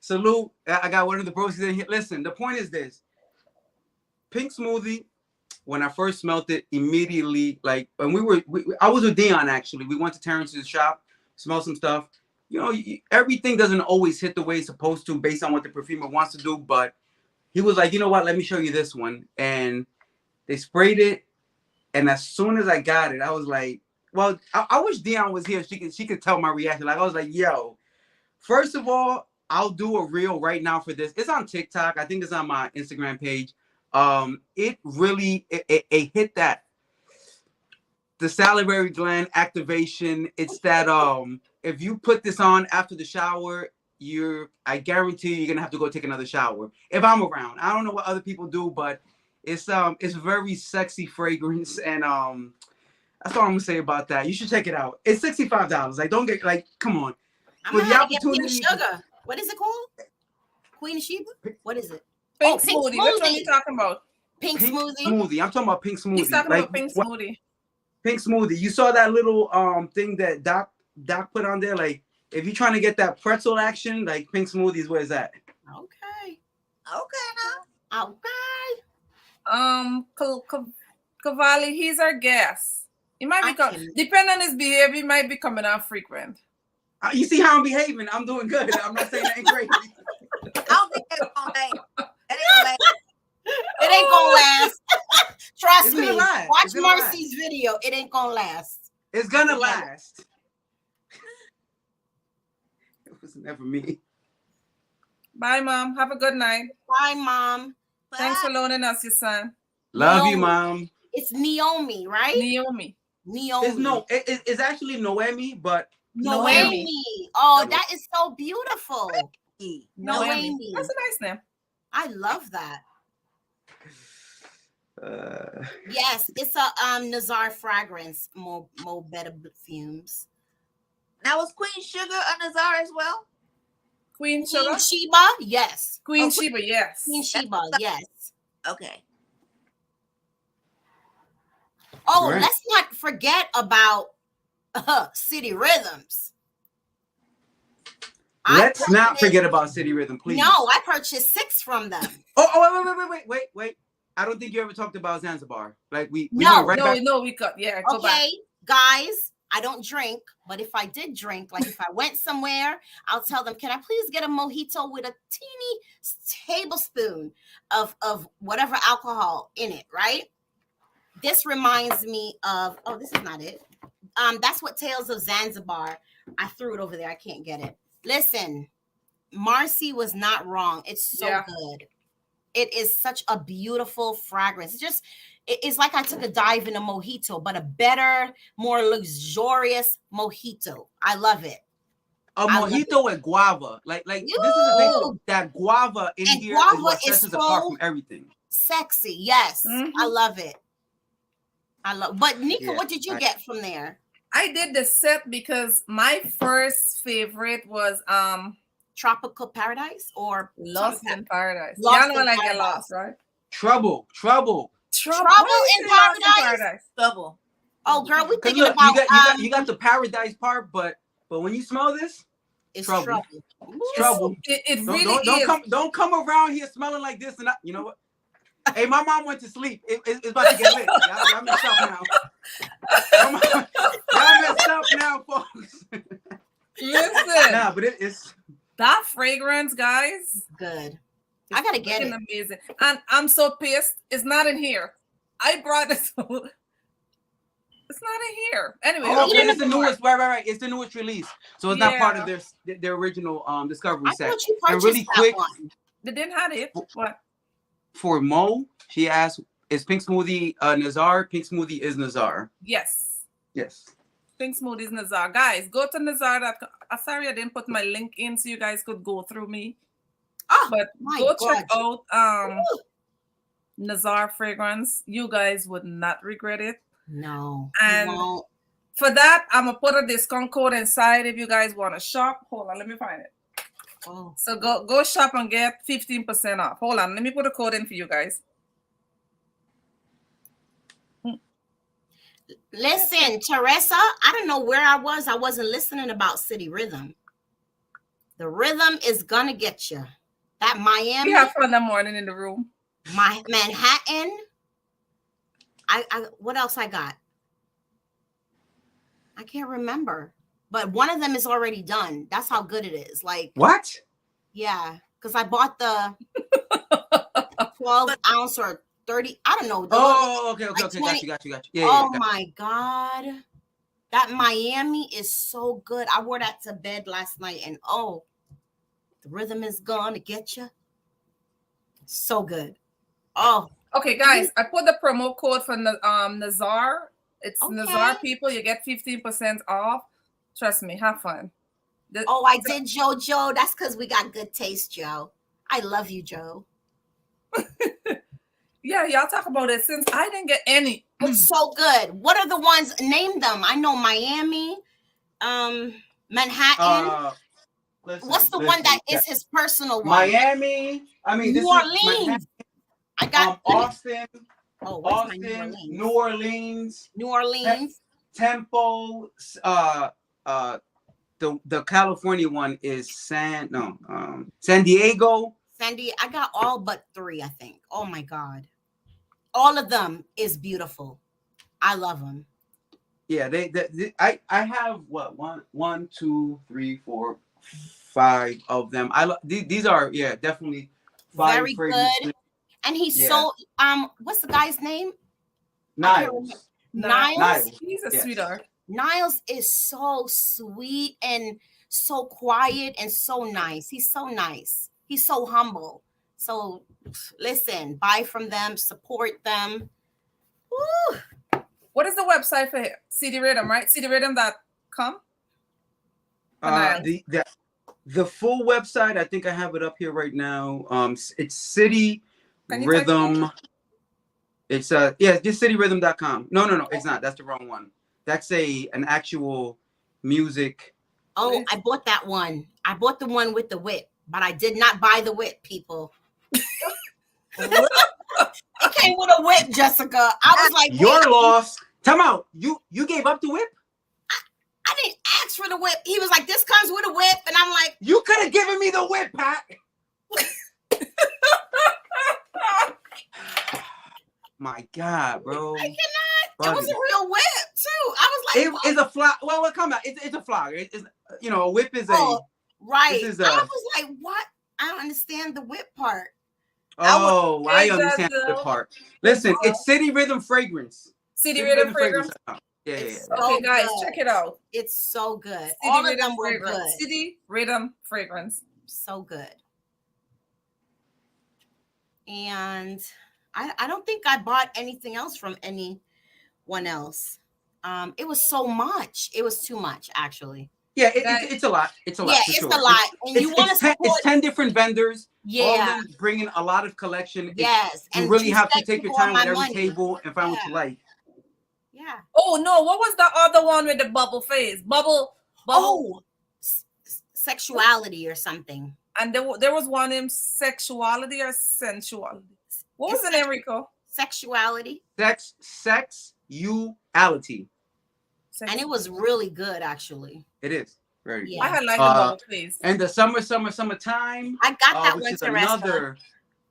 Salute. I got one of the bros in here. Listen, the point is this. Pink smoothie, when I first smelled it, immediately, like, when I was with Dion, actually. We went to Terrence's shop, smelled some stuff. You know, everything doesn't always hit the way it's supposed to based on what the perfumer wants to do, but he was like, you know what, let me show you this one. And they sprayed it, and as soon as I got it, I was like, well, I wish Dion was here. She could tell my reaction. Like, I was like, yo, first of all, I'll do a reel right now for this. It's on TikTok. I think it's on my Instagram page. It really it hit that the salivary gland activation. It's that if you put this on after the shower, I guarantee you're gonna have to go take another shower. If I'm around, I don't know what other people do, but it's very sexy fragrance, and that's all I'm gonna say about that. You should check it out. It's $65. Like, don't get come on. I'm gonna have to get Queen Sugar. What is it called? Queen Sheba? What is it? Pink smoothie. Which one are you talking about? Pink smoothie. I'm talking about pink smoothie. He's talking about pink smoothie. Pink smoothie. You saw that little thing that Doc put on there? Like, if you're trying to get that pretzel action, like, pink smoothie is where it's at. Okay. Okay, now. Okay. Cavalli, he's our guest. He might be depending on his behavior, he might be coming out frequent. You see how I'm behaving? I'm doing good. I'm not saying anything crazy. I don't think that's gonna last. It ain't gonna last. Trust me. Last. Watch Marcy's video. It ain't gonna last. It's gonna last. It was never me. Bye, Mom. Have a good night. Bye, Mom. Thanks for loaning us your son. Love you, Mom. It's Naomi, right? Naomi. It's actually Noemi, but Noemi. Oh, that is so beautiful. Noemi. Noemi. That's a nice name. I love that. Uh, Yes, it's a Nazar fragrance, more better fumes. Now was Queen Sugar a Nazar as well? Queen Queen Sugar. Sheba, yes. Queen Sheba, yes. Queen Sheba, yes. Okay. Oh, Right. let's not forget about City Rhythms. Let's not forget about City Rhythm, please. No, I purchased 6 from them. Wait. I don't think you ever talked about Zanzibar. Like we No, went right back. No, we cut. Yeah, go back. Okay, guys, I don't drink, but if I did drink, like if I went somewhere, I'll tell them, can I please get a mojito with a teeny tablespoon of whatever alcohol in it, right? This reminds me of, oh, this is not it. That's what Tales of Zanzibar. I threw it over there. I can't get it. Listen, Marcy was not wrong. It's so good. It is such a beautiful fragrance. It's like I took a dive in a mojito, but a better, more luxurious mojito. I love it. A mojito with guava. Like this is the thing. That guava in here is what sets us apart from everything. Sexy, yes. I love it. But Nika, what did you get from there? I did the set because my first favorite was Tropical Paradise or Lost in Paradise. Lost know when I get lost, right? Trouble in Paradise. Trouble. Oh, girl, we thinking about you got the paradise part, but when you smell this, it's trouble. It's trouble. It really is. Don't come around here smelling like this, and you know what? Hey, my mom went to sleep. It's about to get lit. Y'all messed up now. Y'all messed up now, folks. Listen. Nah, but it's that fragrance, guys. Good. I gotta get it. Amazing. And I'm so pissed. It's not in here. I brought it. It's not in here. Anyway. Okay, it's the newest. Right. It's the newest release, so it's not part of their original discovery set. Thought you and really quick, one. They didn't have it. What? For Mo, she asked, "Is Pink Smoothie Nazar? Pink Smoothie is Nazar." Yes. Yes. Pink Smoothie is Nazar. Guys, go to Nazar.com. Sorry, I didn't put my link in so you guys could go through me. But go check out Nazar fragrance. You guys would not regret it. No. And for that, I'm gonna put a discount code inside if you guys want to shop. Hold on, let me find it. Oh. So go shop and get 15% off. Hold on, let me put a code in for you guys. Listen, Teresa, I don't know where I was. I wasn't listening about City Rhythm. The rhythm is gonna get you. That Miami. We have fun that morning in the room. My Manhattan. I what else I got? I can't remember. But one of them is already done. That's how good it is. Like what? Yeah, because I bought the 12-ounce or 30. I don't know. Okay. Got you. Yeah, my God. That Miami is so good. I wore that to bed last night and the rhythm is gonna get you. So good. Oh. Okay, guys, I put the promo code for Nazar. It's Nazar people. You get 15% off. Trust me, have fun. I did, Joe. That's because we got good taste, Joe. I love you, Joe. Yeah, y'all talk about it since I didn't get any. It's so good. What are the ones? Name them. I know Miami, Manhattan. What's the one that is his personal one? Miami. I mean, New Orleans. I got Austin. Austin. New Orleans. Tempo. The California one is San Diego. I got all but 3, I think. Oh my God. All of them is beautiful. I love them. Yeah, I have what 1, 2, 3, 4, 5 of them. These are definitely very good. And he's so what's the guy's name? Niles. He's a sweetheart. Niles is so sweet and so quiet and so nice. He's so nice. He's so humble. So listen, buy from them, support them. Woo. What is the website for City Rhythm, right? CityRhythm.com? The full website, I think I have it up here right now. It's City Can you type it Rhythm. It's just cityrhythm.com. No, it's not. That's the wrong one. That's an actual music. Oh, I bought that one. I bought the one with the whip, but I did not buy the whip, people. It came with a whip, Jessica. I was like, "Your loss." Time out. You gave up the whip? I didn't ask for the whip. He was like, "This comes with a whip," and I'm like, "You could have given me the whip, Pat." My God, bro! I cannot. It was a real whip too. I was like, "It's a fly." Well, come on. It's a flogger. It's a whip is a right. I was like, "What?" I don't understand the whip part. Oh, I understand the part. Listen, it's City Rhythm Fragrance. City Rhythm Fragrance. Yeah. Okay, guys, check it out. It's so good. City All Rhythm of them were Fragrance. good. City Rhythm Fragrance. So good. And I don't think I bought anything else from anyone else. It was so much. It was too much, actually. Yeah, it's a lot. It's a lot. Yeah, it's a lot. And you want to support. It's 10 different vendors. Yeah. All of them bringing a lot of collection. Yes. You really have to take your time with every table and find what you like. Yeah. Oh, no. What was the other one with the bubble face? Bubble. Oh, sexuality or something. And there was one named Sexuality or Sensuality. What was the name, Rico? Sexuality. Sexuality. And it was really good, actually. It is very good. I had like the bubble face. And the summertime. I got that which one is to another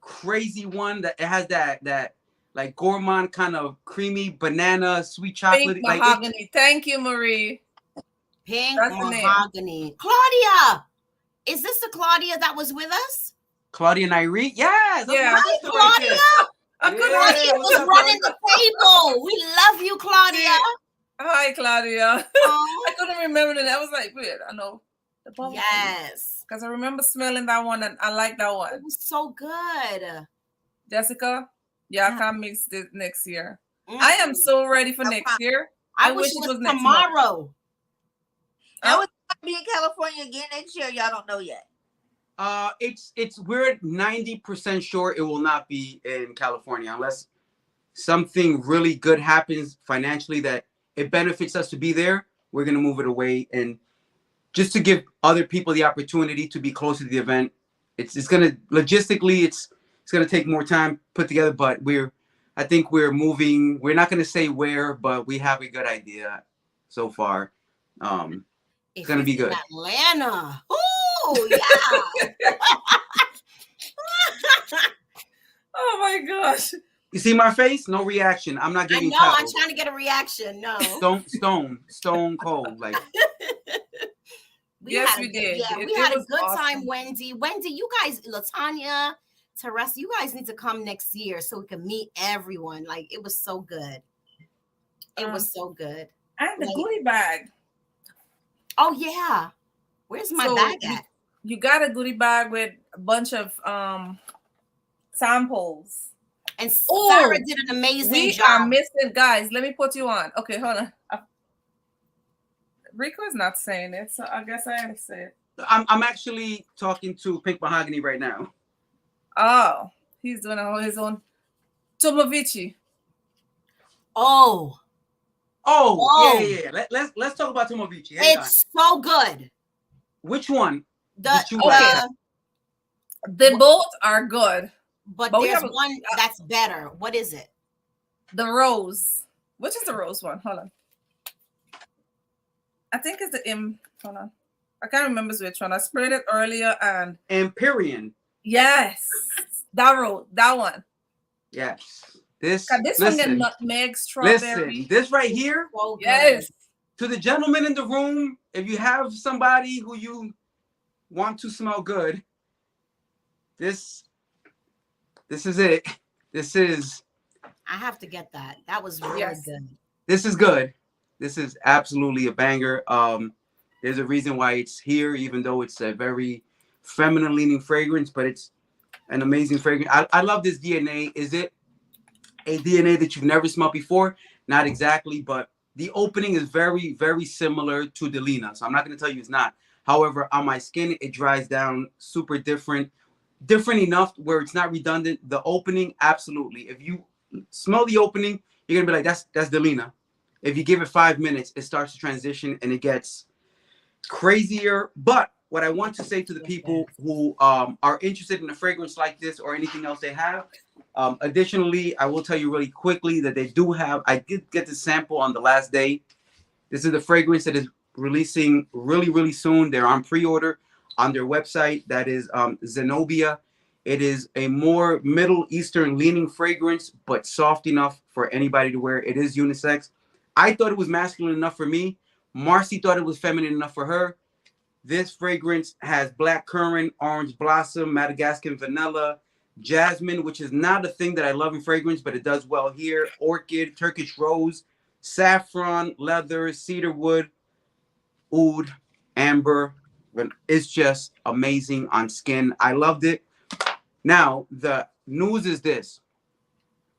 crazy one that it has that like gourmand kind of creamy banana sweet chocolate. Pink mahogany. Thank you, Marie. Pink mahogany. Claudia, is this the Claudia that was with us? Claudia and Irene? Yes. Yeah. Hi, Claudia. Claudia was running the table. We love you, Claudia. Hi, Claudia. I couldn't remember that. I was like, weird. I know. Yes. Because I remember smelling that one and I like that one. It was so good. Jessica, I can't mix this next year. I am so ready for next year. I wish it was tomorrow. I was going to be in California again next year. Y'all don't know yet. We're 90% sure it will not be in California unless something really good happens financially that it benefits us to be there. We're going to move it away, and just to give other people the opportunity to be closer to the event. It's going to logistically it's going to take more time put together, but I think we're moving. We're not going to say where, but we have a good idea so far. It's going to be good. Atlanta. Oh yeah. Oh my gosh. You see my face? No reaction. I'm not giving. I know. I'm trying to get a reaction. No. Stone cold. Like. We did. Yeah, we had a good time, Wendy. Wendy, you guys, Latanya, Teresa, you guys need to come next year so we can meet everyone. Like, it was so good. It was so good. And the goodie bag. Oh yeah. Where's my bag at? You got a goodie bag with a bunch of samples. And Sarah did an amazing job. We are missing, guys. Let me put you on. Okay, hold on. Rico is not saying it, so I guess I have to say it. I'm actually talking to Pink Mahogany right now. Oh, he's doing his own Tomovici. Oh, yeah. Let's talk about Tomovici. It's so good. Which one? They both are good. But there's one that's better. What is it? The rose. Which is the rose one? Hold on. I think it's the hold on. I can't remember which one. I sprayed it earlier and Empyrean. Yes. that one. Yes. This one get nutmeg, strawberry. Listen, this right here. So yes. To the gentleman in the room, if you have somebody who you want to smell good, this is it. I have to get that. That was really good. This is good. This is absolutely a banger. There's a reason why it's here, even though it's a very feminine leaning fragrance, but it's an amazing fragrance. I love this DNA. Is it a DNA that you've never smelled before? Not exactly, but the opening is very, very similar to Delina. So I'm not going to tell you it's not. However, on my skin, it dries down super different enough where it's not redundant. The opening, absolutely. If you smell the opening, you're gonna be like, that's Delina. If you give it 5 minutes, it starts to transition and it gets crazier. But what I want to say to the people who are interested in a fragrance like this or anything else they have, additionally, I will tell you really quickly that they do have, I did get the sample on the last day. This is the fragrance that is releasing really, really soon. They're on pre-order on their website. That is Zenobia. It is a more Middle Eastern leaning fragrance, but soft enough for anybody to wear. It is unisex. I thought it was masculine enough for me. Marcy thought it was feminine enough for her. This fragrance has black currant, orange blossom, Madagascar vanilla, jasmine, which is not a thing that I love in fragrance, but it does well here. Orchid, Turkish rose, saffron, leather, cedar wood, oud, amber. It's just amazing on skin. I loved it. Now, the news is this.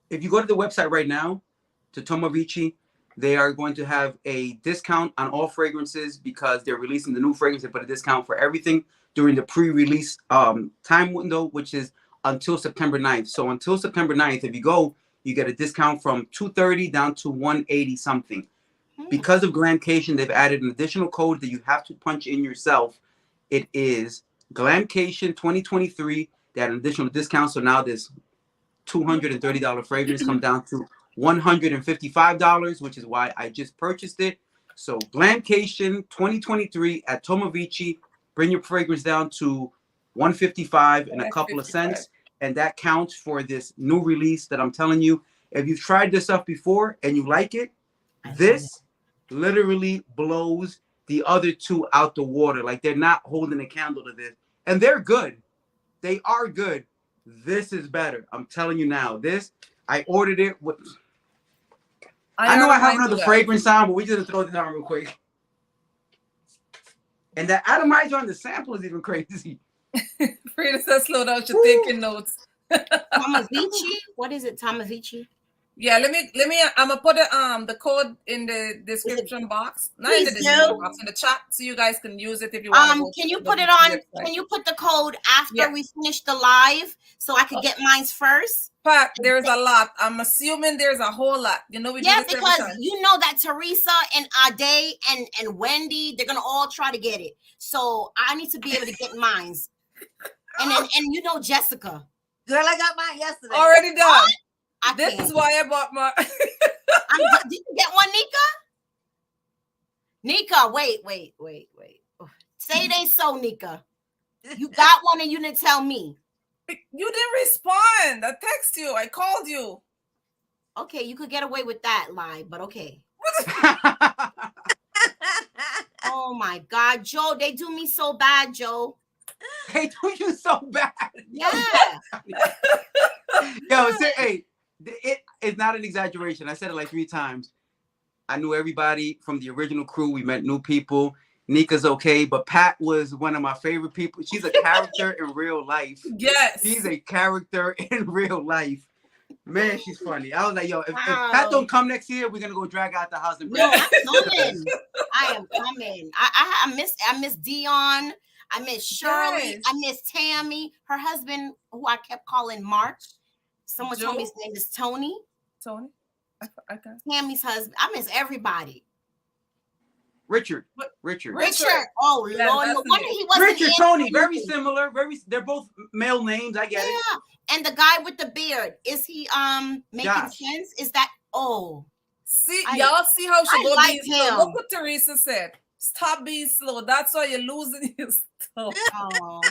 If you go to the website right now, to Tomovici, they are going to have a discount on all fragrances because they're releasing the new fragrance. They put a discount for everything during the pre-release time window, which is until September 9th. So until September 9th, if you go, you get a discount from $230 down to $180 something. Because of Glamcation, they've added an additional code that you have to punch in yourself. It is Glamcation 2023. They had an additional discount, so now this $230 fragrance come down to $155, which is why I just purchased it. So Glamcation 2023 at Tomovici, bring your fragrance down to $155 and a couple of cents, and that counts for this new release that I'm telling you. If you've tried this stuff before and you like it, this literally blows the other two out the water. Like, they're not holding a candle to this, and they're good. They are good. This is better. I'm telling you now. This, I ordered it with. I know I have another fragrance on, but we just throw this on real quick. And that atomizer on the sample is even crazy. Frida says, slow down. You're taking notes. Tomovici? What is it, Tomovici? Yeah, let me. I'm gonna put the code in the description box, not in the description box, in the chat, so you guys can use it if you want. Can you put it on? Can you put the code after we finish the live so I could get mine first? Pat, there's a lot. I'm assuming there's a whole lot. You know, we do this because you know that Teresa and Ade and Wendy, they're gonna all try to get it. So I need to be able to get mine. And then you know Jessica. Girl, I got mine yesterday. Already done. This can't. Is why I bought my. Did you get one, Nika? Nika, wait. Say it ain't so, Nika. You got one and you didn't tell me. You didn't respond. I text you. I called you. Okay, you could get away with that lie, but okay. Oh my God, Joe, they do me so bad, Joe. They do you so bad. Yeah. Yo, hey. It is not an exaggeration. I said it like 3 times. I knew everybody from the original crew. We met new people. Nika's okay, but Pat was one of my favorite people. She's a character in real life. Yes. She's a character in real life. Man, she's funny. I was like, yo, if Pat don't come next year, we're gonna go drag out the house and bring I'm coming. I am coming. I miss Dion. I miss Shirley. Yes. I miss Tammy. Her husband, who I kept calling March. Someone told me his name is Tony. Tony? Okay. Tammy's husband. I miss everybody. Richard. Oh, Lord. No wonder he wasn't Richard, Tony, very similar. They're both male names. I get it. And the guy with the beard, is he making sense? Is that See, y'all see how she go like being slow. Look what Teresa said. Stop being slow. That's why you're losing your stuff. Oh,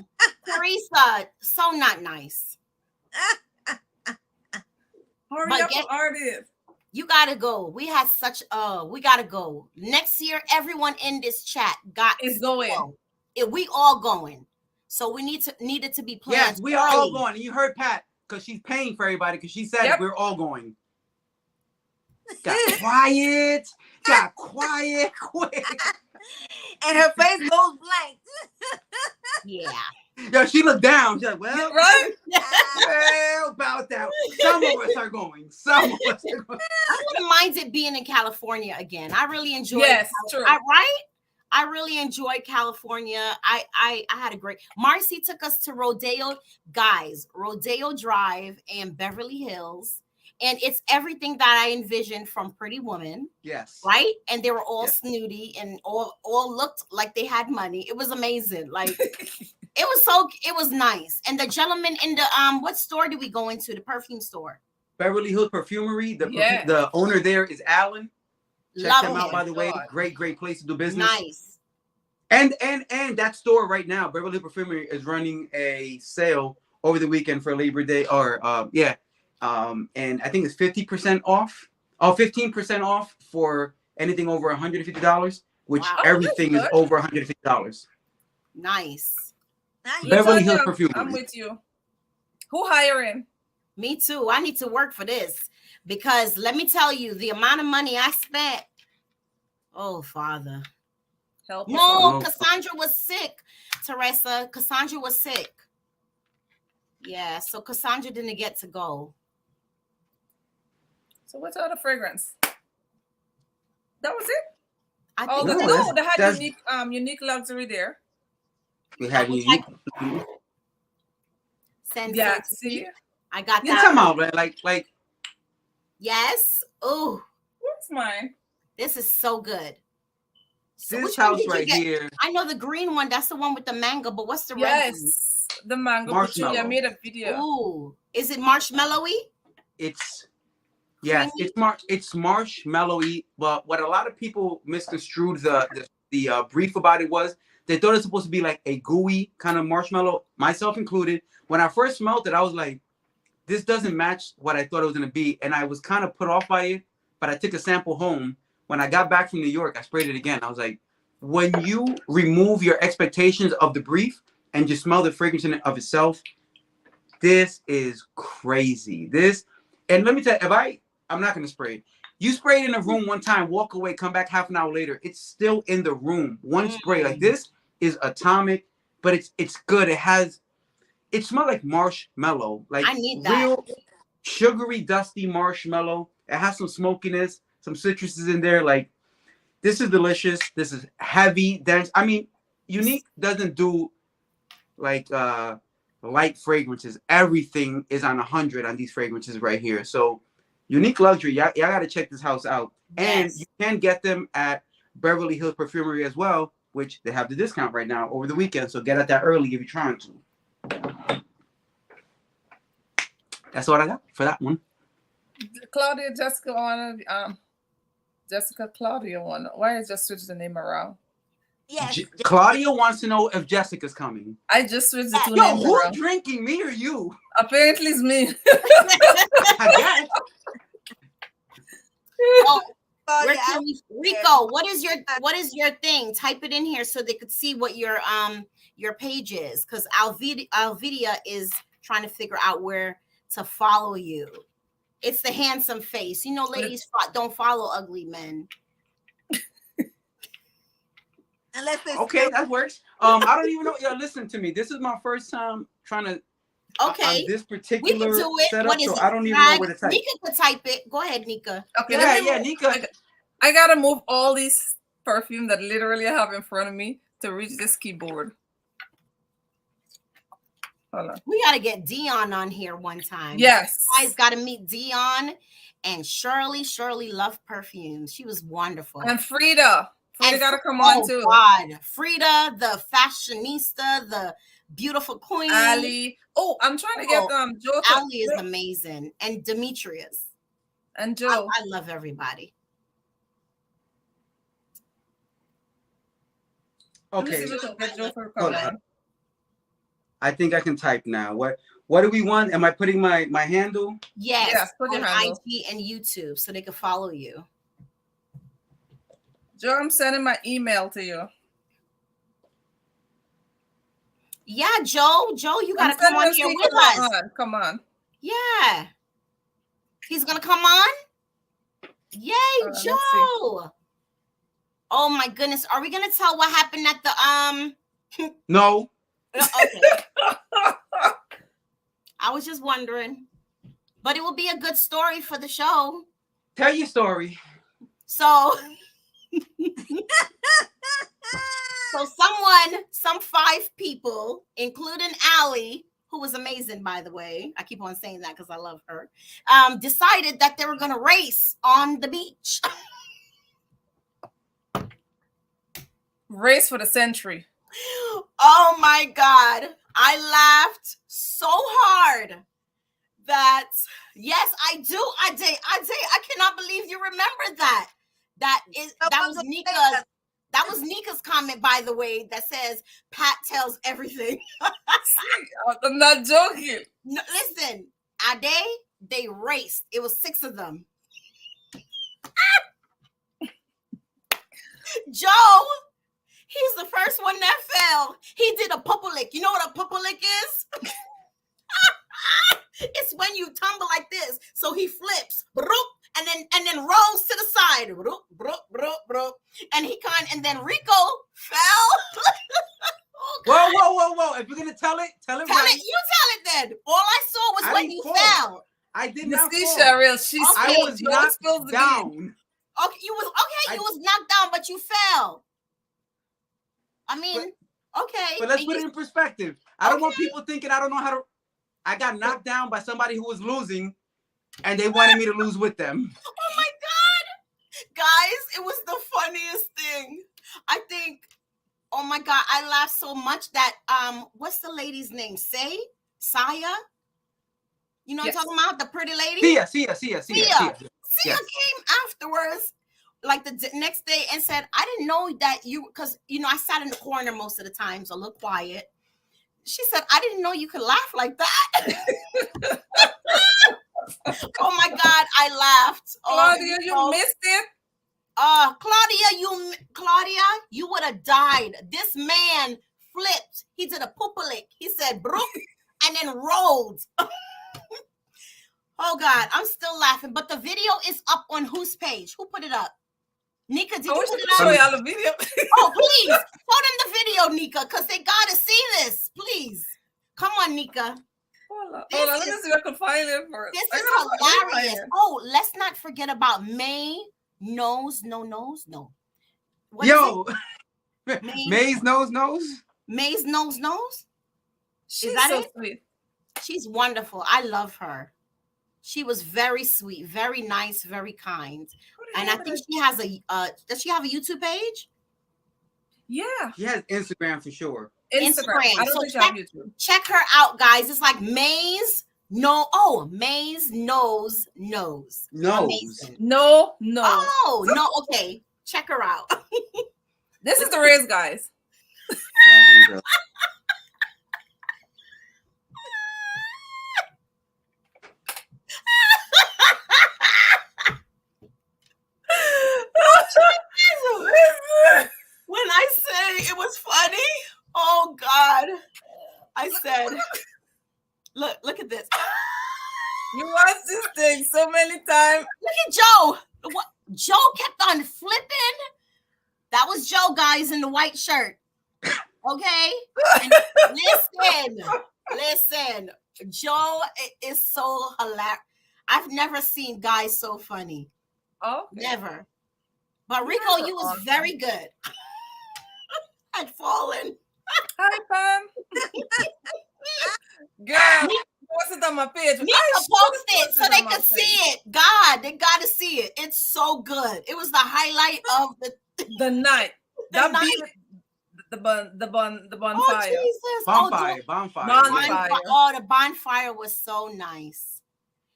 Teresa, so not nice. Hurry up, artist. You gotta go. We had such we gotta go. Next year, everyone in this chat is going. We all going. So we needed to be planned. Yes, we are all going. And you heard Pat, because she's paying for everybody, because she said we're all going. Got quiet. Got quiet quick. And her face goes blank. Yeah. Yo, she looked down. She's like, well, right? Well, about that. Some of us are going. I wouldn't mind it being in California again. I really enjoy it. Yes, true. Right? I really enjoyed California. I had a great. Marcy took us to Rodeo, guys. Rodeo Drive and Beverly Hills, and it's everything that I envisioned from Pretty Woman. Yes. Right, and they were all Yes. snooty and all looked like they had money. It was amazing. Like it was nice. And the gentleman in the what store did we go into? The perfume store. Beverly Hills Perfumery. Yeah. The owner there is Alan. Check Love them out, him. by the way. God. Great place to do business. Nice. And that store right now, Beverly Hills Perfumery, is running a sale over the weekend for Labor Day, or and I think it's 50% off, 15% off for anything over $150, which Wow. everything is good. over $150. Nice. Nice. Beverly Hills Latanya, Perfumery. I'm with you. Who hiring? Me too. I need to work for this because let me tell you, the amount of money I spent. Oh, Father. Help us No, out. Cassandra was sick, Teresa. Cassandra was sick. Yeah, so Cassandra didn't get to go. So what's the other fragrance? That was it? I Oh, think No, they had that's- unique luxury there. We had unique. Sense. Yeah, see? I got You that. come out, man. Like Yes. Oh, What's mine? this is so good. So this which one house did you right get? here. I know the green one. That's the one with the mango. But what's the red one? Yes. The mango Marshmallow. patchouli. I made a video. Ooh, is it marshmallowy? It's yes, Creamy? it's marshmallowy. But what a lot of people misconstrued the brief about it was they thought it's supposed to be like a gooey kind of marshmallow, myself included. When I first smelled it, I was like, this doesn't match what I thought it was gonna be, and I was kind of put off by it. But I took a sample home. When I got back from New York, I sprayed it again. I was like, when you remove your expectations of the brief and just smell the fragrance in it of itself, this is crazy. And let me tell you, I'm not gonna spray it. You spray it in a room one time, walk away, come back half an hour later, it's still in the room. One spray. Like, this is atomic, but it's good. It smells like marshmallow, like I need that. real sugary, dusty marshmallow. It has some smokiness, some citruses in there. Like, this is delicious. This is heavy, dense. I mean, Unique doesn't do like light fragrances. Everything is on 100 on these fragrances right here. So Unique Luxury, y'all got to check this house out. And Yes. you can get them at Beverly Hills Perfumery as well, which they have the discount right now over the weekend. So get at that early if you're trying to. That's what I got for that one. Claudia, Jessica wanted Jessica Claudia one. Why I just switched the name around? Yes. Claudia wants to know if Jessica's coming. I just switched the two Yo, names who's around. drinking, me or you? Apparently it's me. I guess. Oh, Oh, where yeah, can we, Rico, what is your thing? Type it in here so they could see what your page is, because Alvidia is trying to figure out where to follow you. It's the handsome face. You know, ladies don't follow ugly men. unless they Okay, that works. I don't even know. Yo, listen to me. This is my first time trying to Okay, on this we particular can do it. setup, What is so it? I don't even know where to type. Nika could type it. Go ahead, Nika. Okay, Yeah, Nika. I gotta move all these perfume that literally I have in front of me to reach this keyboard. Hold on. We got to get Dion on here one time. Yes. You guys got to meet Dion and Shirley. Shirley loved perfumes. She was wonderful. And Frida. Frida gotta come on too. God. Frida, the fashionista, the beautiful queen. Ali. Oh, I'm trying to get Joe. Ali is amazing. And Demetrius. And Joe. I love everybody. Okay. Get Joe for Hold come on. on. I think I can type now. What do we want? Am I putting my handle? Yes, put your on handle. IG and YouTube so they can follow you. Joe, I'm sending my email to you. Yeah, Joe, you got to come on here with us. Come on. Yeah. He's going to come on? Yay, Joe. Oh my goodness. Are we going to tell what happened at the No. Okay. I was just wondering. But it will be a good story for the show. Tell your story. So So some 5 people, including Allie, who was amazing, by the way. I keep on saying that because I love her. Decided that they were going to race on the beach. Race for the century. Oh my God. I laughed so hard that, yes, I do. I cannot believe you remember that. That was Nika's comment, by the way, that says Pat tells everything. I'm not joking. No, listen, they raced. It was 6 of them. Joe, he's the first one that fell. He did a pupulik. You know what a pupulik is? It's when you tumble like this. So he flips, and then rolls to the side, and then Rico fell. Whoa! If you're gonna tell it right. You tell it then. All I saw was when he fell. I did not fall. Cheryl, I was knocked down. Okay, you was knocked down, but you fell. I mean, okay. But let's put it in perspective. I don't want people thinking I don't know how to. I got knocked down by somebody who was losing, and they wanted me to lose with them. Oh my God, guys! It was the funniest thing. I think. Oh my God, I laughed so much that what's the lady's name? Saya? You know what I'm talking about? The pretty lady? Sia. Came afterwards, like the next day, and said, I didn't know that you, because, I sat in the corner most of the time, so a little quiet. She said, I didn't know you could laugh like that. Oh my God, I laughed. Claudia, you missed it. Claudia, you would have died. This man flipped. He did a pupulik. He said, brook, and then rolled. Oh God, I'm still laughing. But the video is up on whose page? Who put it up? Nika, did you put it up? Show y'all the video. Oh, please. Show them the video, Nika, because they got to see this. Please. Come on, Nika. Hold on. Let me see if I can find it first. This is hilarious. Oh, let's not forget about May Nose. What Yo. May's nose. May's nose. She's that so it? sweet. She's wonderful. I love her. She was very sweet, very nice, very kind. And I think she has does she have a YouTube page? Yeah. She has Instagram for sure. Instagram. I don't think she has YouTube. Check her out, guys. It's like May's Nose. Amazing. No. Oh, no. Okay. Check her out. This is the race, guys. Here you go. When I say it was funny, oh God, I said, look at this. You watched this thing so many times. Look at Joe. Joe kept on flipping. That was Joe, guys, in the white shirt. Okay? And listen. Joe is so hilarious. I've never seen guys so funny. Oh, never. But Rico, you was very good. I'd fallen. Hi, Pam. Girl, post it on my page. Need to post it so they could see it. God, they got to see it. It's so good. It was the highlight of the night. The bonfire. Oh, Jesus. Bonfire. Oh, the bonfire was so nice.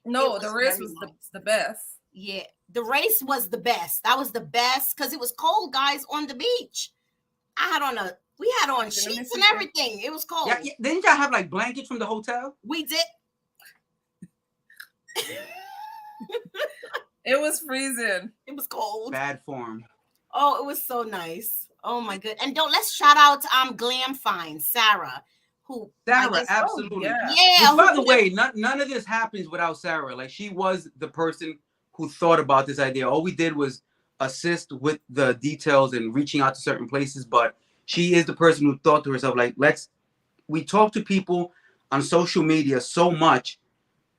No, the race was the best. Yeah, the race was the best. That was the best because it was cold, guys, on the beach. We had on sheets and everything. It was cold. Yeah, didn't y'all have like blankets from the hotel? We did. It was freezing. It was cold. Bad form. Oh, it was so nice. Oh my good. And let's shout out Glam Fine, Sarah. Sarah, absolutely. Yeah. By the way, none of this happens without Sarah. Like, she was the person who thought about this idea. All we did was assist with the details and reaching out to certain places, but she is the person who thought to herself, like, we talk to people on social media so much.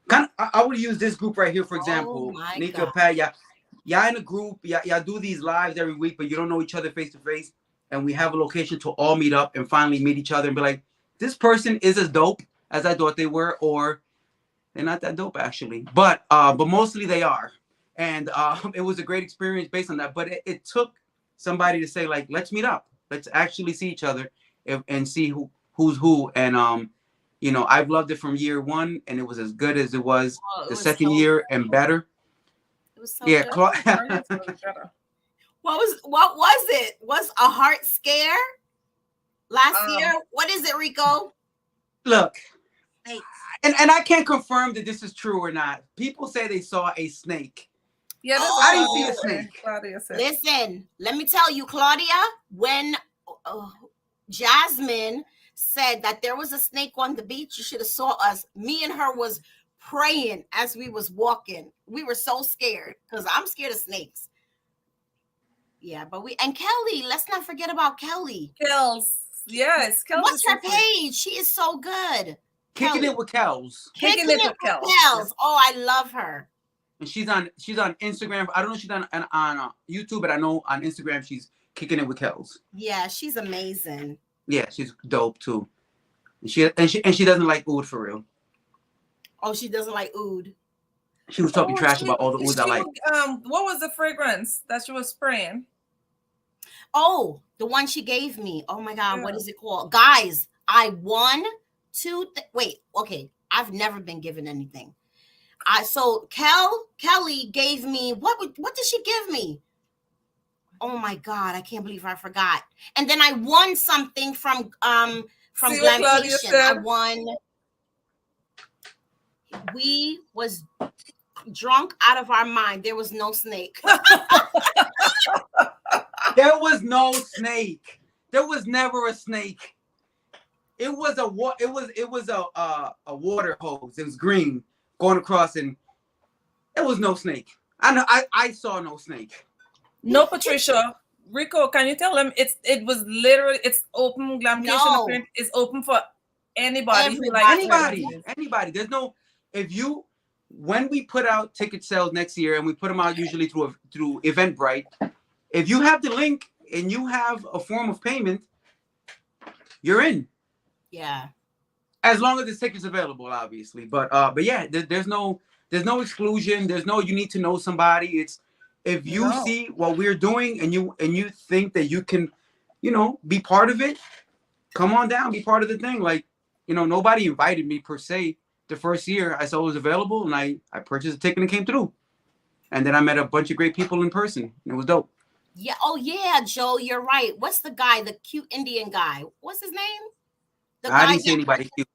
I would use this group right here, for example. Nika, Pat, y'all in a group, y'all do these lives every week, but you don't know each other face to face. and we have a location to all meet up and finally meet each other and be like, this person is as dope as I thought they were, or they're not that dope actually. But mostly they are. And it was a great experience based on that. But it took somebody to say, like, let's meet up. Let's actually see each other and see who's who. And you know, I've loved it from year one, and it was as good as it was the second year and better. It was so Yeah, good. What was it? Was a heart scare last year? What is it, Rico? Look, and I can't confirm that this is true or not. People say they saw a snake. Yeah, I didn't see a snake. Listen, let me tell you, Claudia, when Jasmine said that there was a snake on the beach, you should have saw us. Me and her was praying as we was walking. We were so scared because I'm scared of snakes. Yeah, but and Kelly, let's not forget about Kelly. Yes. What's her page? She is so good. Kicking It with Kels. Kicking It with Kels. Oh, I love her. And she's on Instagram. I don't know if she's on YouTube, but I know on Instagram she's Kicking It with Kels. Yeah, she's amazing. Yeah, she's dope too. And she doesn't like oud for real. Oh, she doesn't like oud. She was talking trash about all the ouds I like. What was the fragrance that she was spraying? Oh, the one she gave me. Oh my God, what is it called? Guys, I won wait, okay. I've never been given anything. So Kelly gave me what did she give me? Oh my God, I can't believe I forgot. And then I won something from Glamcation. I won. We was drunk out of our mind. There was no snake. There was no snake. There was never a snake. It was a water hose. It was green going across, and there was no snake. I saw no snake. No, Patricia. Rico, can you tell them it was literally open. Glamcation is open for anybody. Anybody. There's no, when we put out ticket sales next year, and we put them out usually through Eventbrite, if you have the link and you have a form of payment, you're in. Yeah. As long as the ticket's available, obviously. But yeah, there's no exclusion. There's no you need to know somebody. It's if you see what we're doing and you think that you can, be part of it, come on down, be part of the thing. Like, nobody invited me per se. The first year I saw it was available, and I purchased a ticket and it came through. And then I met a bunch of great people in person, and it was dope. Yeah. Oh yeah, Joe, you're right. What's the guy, the cute Indian guy? What's his name? I didn't see anybody cute.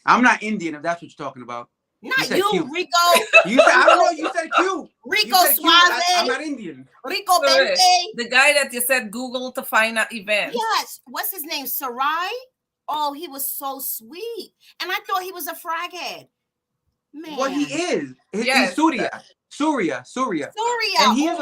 I'm not Indian, if that's what you're talking about. Not you, cute. Rico. You said, I don't know. You said cute. Rico Suave. I'm not Indian. Rico Bente. The guy that you said Google to find that event. Yes. What's his name? Sarai? Oh, he was so sweet. And I thought he was a fraghead. Man. Well, he is. He's Surya. And he is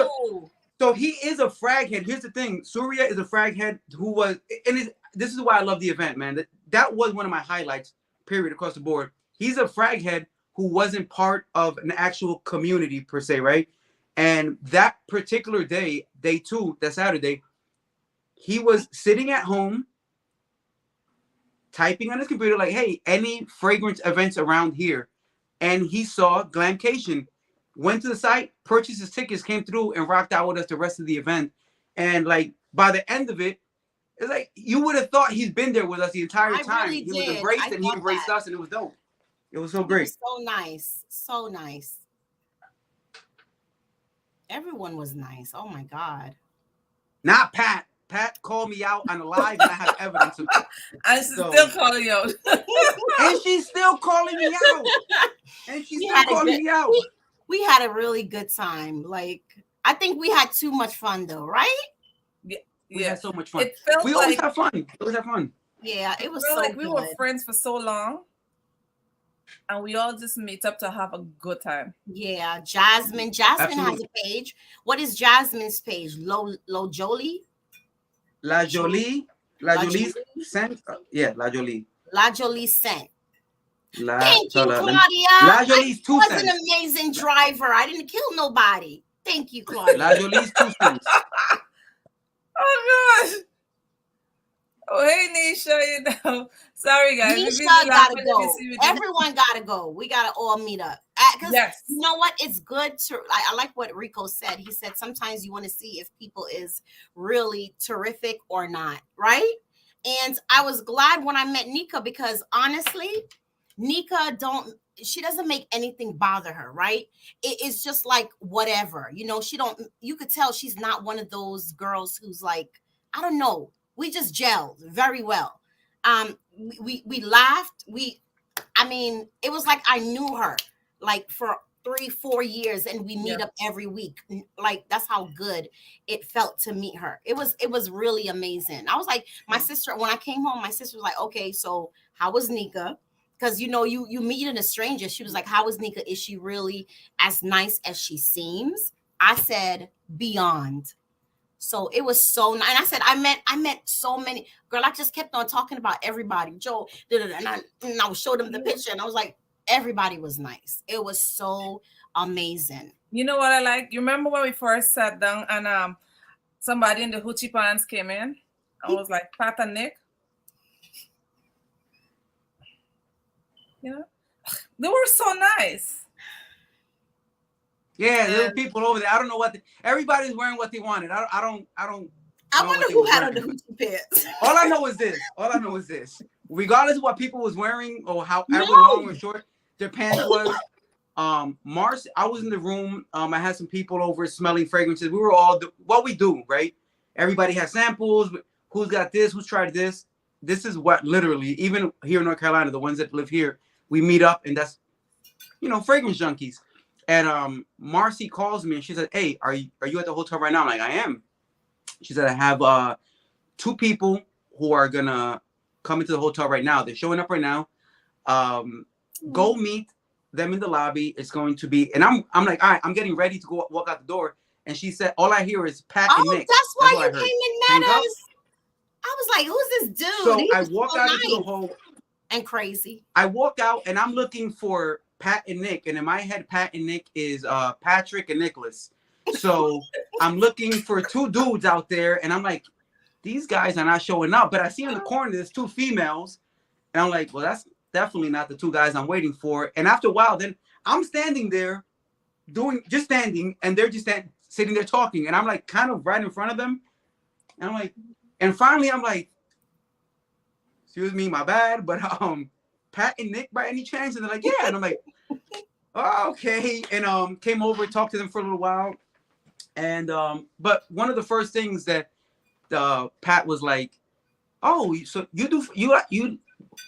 so he is a fraghead. Here's the thing. Surya is a fraghead who was, and this is why I love the event, man. That was one of my highlights, period, across the board. He's a fraghead who wasn't part of an actual community per se, right? And that particular day 2, that Saturday, he was sitting at home, typing on his computer like, hey, any fragrance events around here? And he saw Glamcation, went to the site, purchased his tickets, came through and rocked out with us the rest of the event. And like by the end of it, it's like you would have thought he's been there with us the entire time. Really he was embraced and he embraced us, and it was dope. It was so great. So nice. So nice. Everyone was nice. Oh my God. Not Pat. Pat called me out on the live, and I have evidence of it. And she's still calling you out. And she's still calling me out. We had a really good time. Like, I think we had too much fun though, right? We had so much fun. We always have fun. Yeah, it was so like we were friends for so long, and we all just meet up to have a good time. Yeah, Jasmine Absolutely. Has a page. What is Jasmine's page? Lo Jolie? La Jolie Scent. Yeah, La Jolie. La Jolie Scent. Thank you, Claudia. La Jolie's 2 cents. I was an amazing driver. I didn't kill nobody. Thank you, Claudia. La Jolie's 2 cents. Oh gosh. Oh hey Nisha, you know. Sorry guys, we busy Nisha gotta laughing if you go. see me. Everyone gotta go. We gotta all meet up. Because Yes. you know what? It's good to. I like what Rico said. He said sometimes you want to see if people is really terrific or not, right? And I was glad when I met Nika because honestly, Nika don't. She doesn't make anything bother her, right? It's just like whatever, you know. She don't. You could tell she's not one of those girls who's like, I don't know. We just gelled very well. We laughed. I mean, it was like I knew her like for 3-4 years, and we Yeah. meet up every week. Like that's how good it felt to meet her. It was really amazing. I was like, my sister when I came home, my sister was like, okay, so how was Nika? Because you know, you meeting a stranger. She was like, how is Nika? Is she really as nice as she seems? I said, beyond. So it was so nice. And I said, I met so many. Girl, I just kept on talking about everybody. Joe, and I would show them the picture, and I was like, everybody was nice. It was so amazing. You know what I like? You remember when we first sat down and somebody in the hoochie pants came in? I was like, Pat and Nick. You know? They were so nice. Yeah, there were people over there. I don't know what everybody's wearing what they wanted. I don't I know wonder what they who were had on wearing. the hoochie pants. All I know is this. Regardless of what people was wearing or however No. long or short their pants was, Mars, I was in the room. I had some people over smelling fragrances. We were all what we do, right? Everybody has samples. Who's got this? Who's tried this? This is what literally, even here in North Carolina, the ones that live here, we meet up, and that's fragrance junkies. And Marcy calls me and she said, "Hey, are you at the hotel right now?" I'm like, "I am." She said, "I have two people who are gonna come into the hotel right now. They're showing up right now. Go meet them in the lobby. It's going to be." And I'm like, "All right, I'm getting ready to go walk out the door." And she said, "All I hear is Pat and Nick." That's why what you I heard. came and Hang met up. us. I was like, who's this dude? So He I was walk so out nice into the hall. and crazy. I walk out and I'm looking for Pat and Nick, and in my head, Pat and Nick is Patrick and Nicholas. So I'm looking for two dudes out there, and I'm like, these guys are not showing up. But I see in the corner there's two females, and I'm like, well, that's definitely not the two guys I'm waiting for. And after a while, then I'm standing there, just standing, and they're just sitting there talking, and I'm like, kind of right in front of them, and I'm like, and finally I'm like, excuse me, my bad, but Pat and Nick by any chance? And they're like, yeah. And I'm like, oh, okay. And came over, talked to them for a little while. And but one of the first things that Pat was like, oh, so you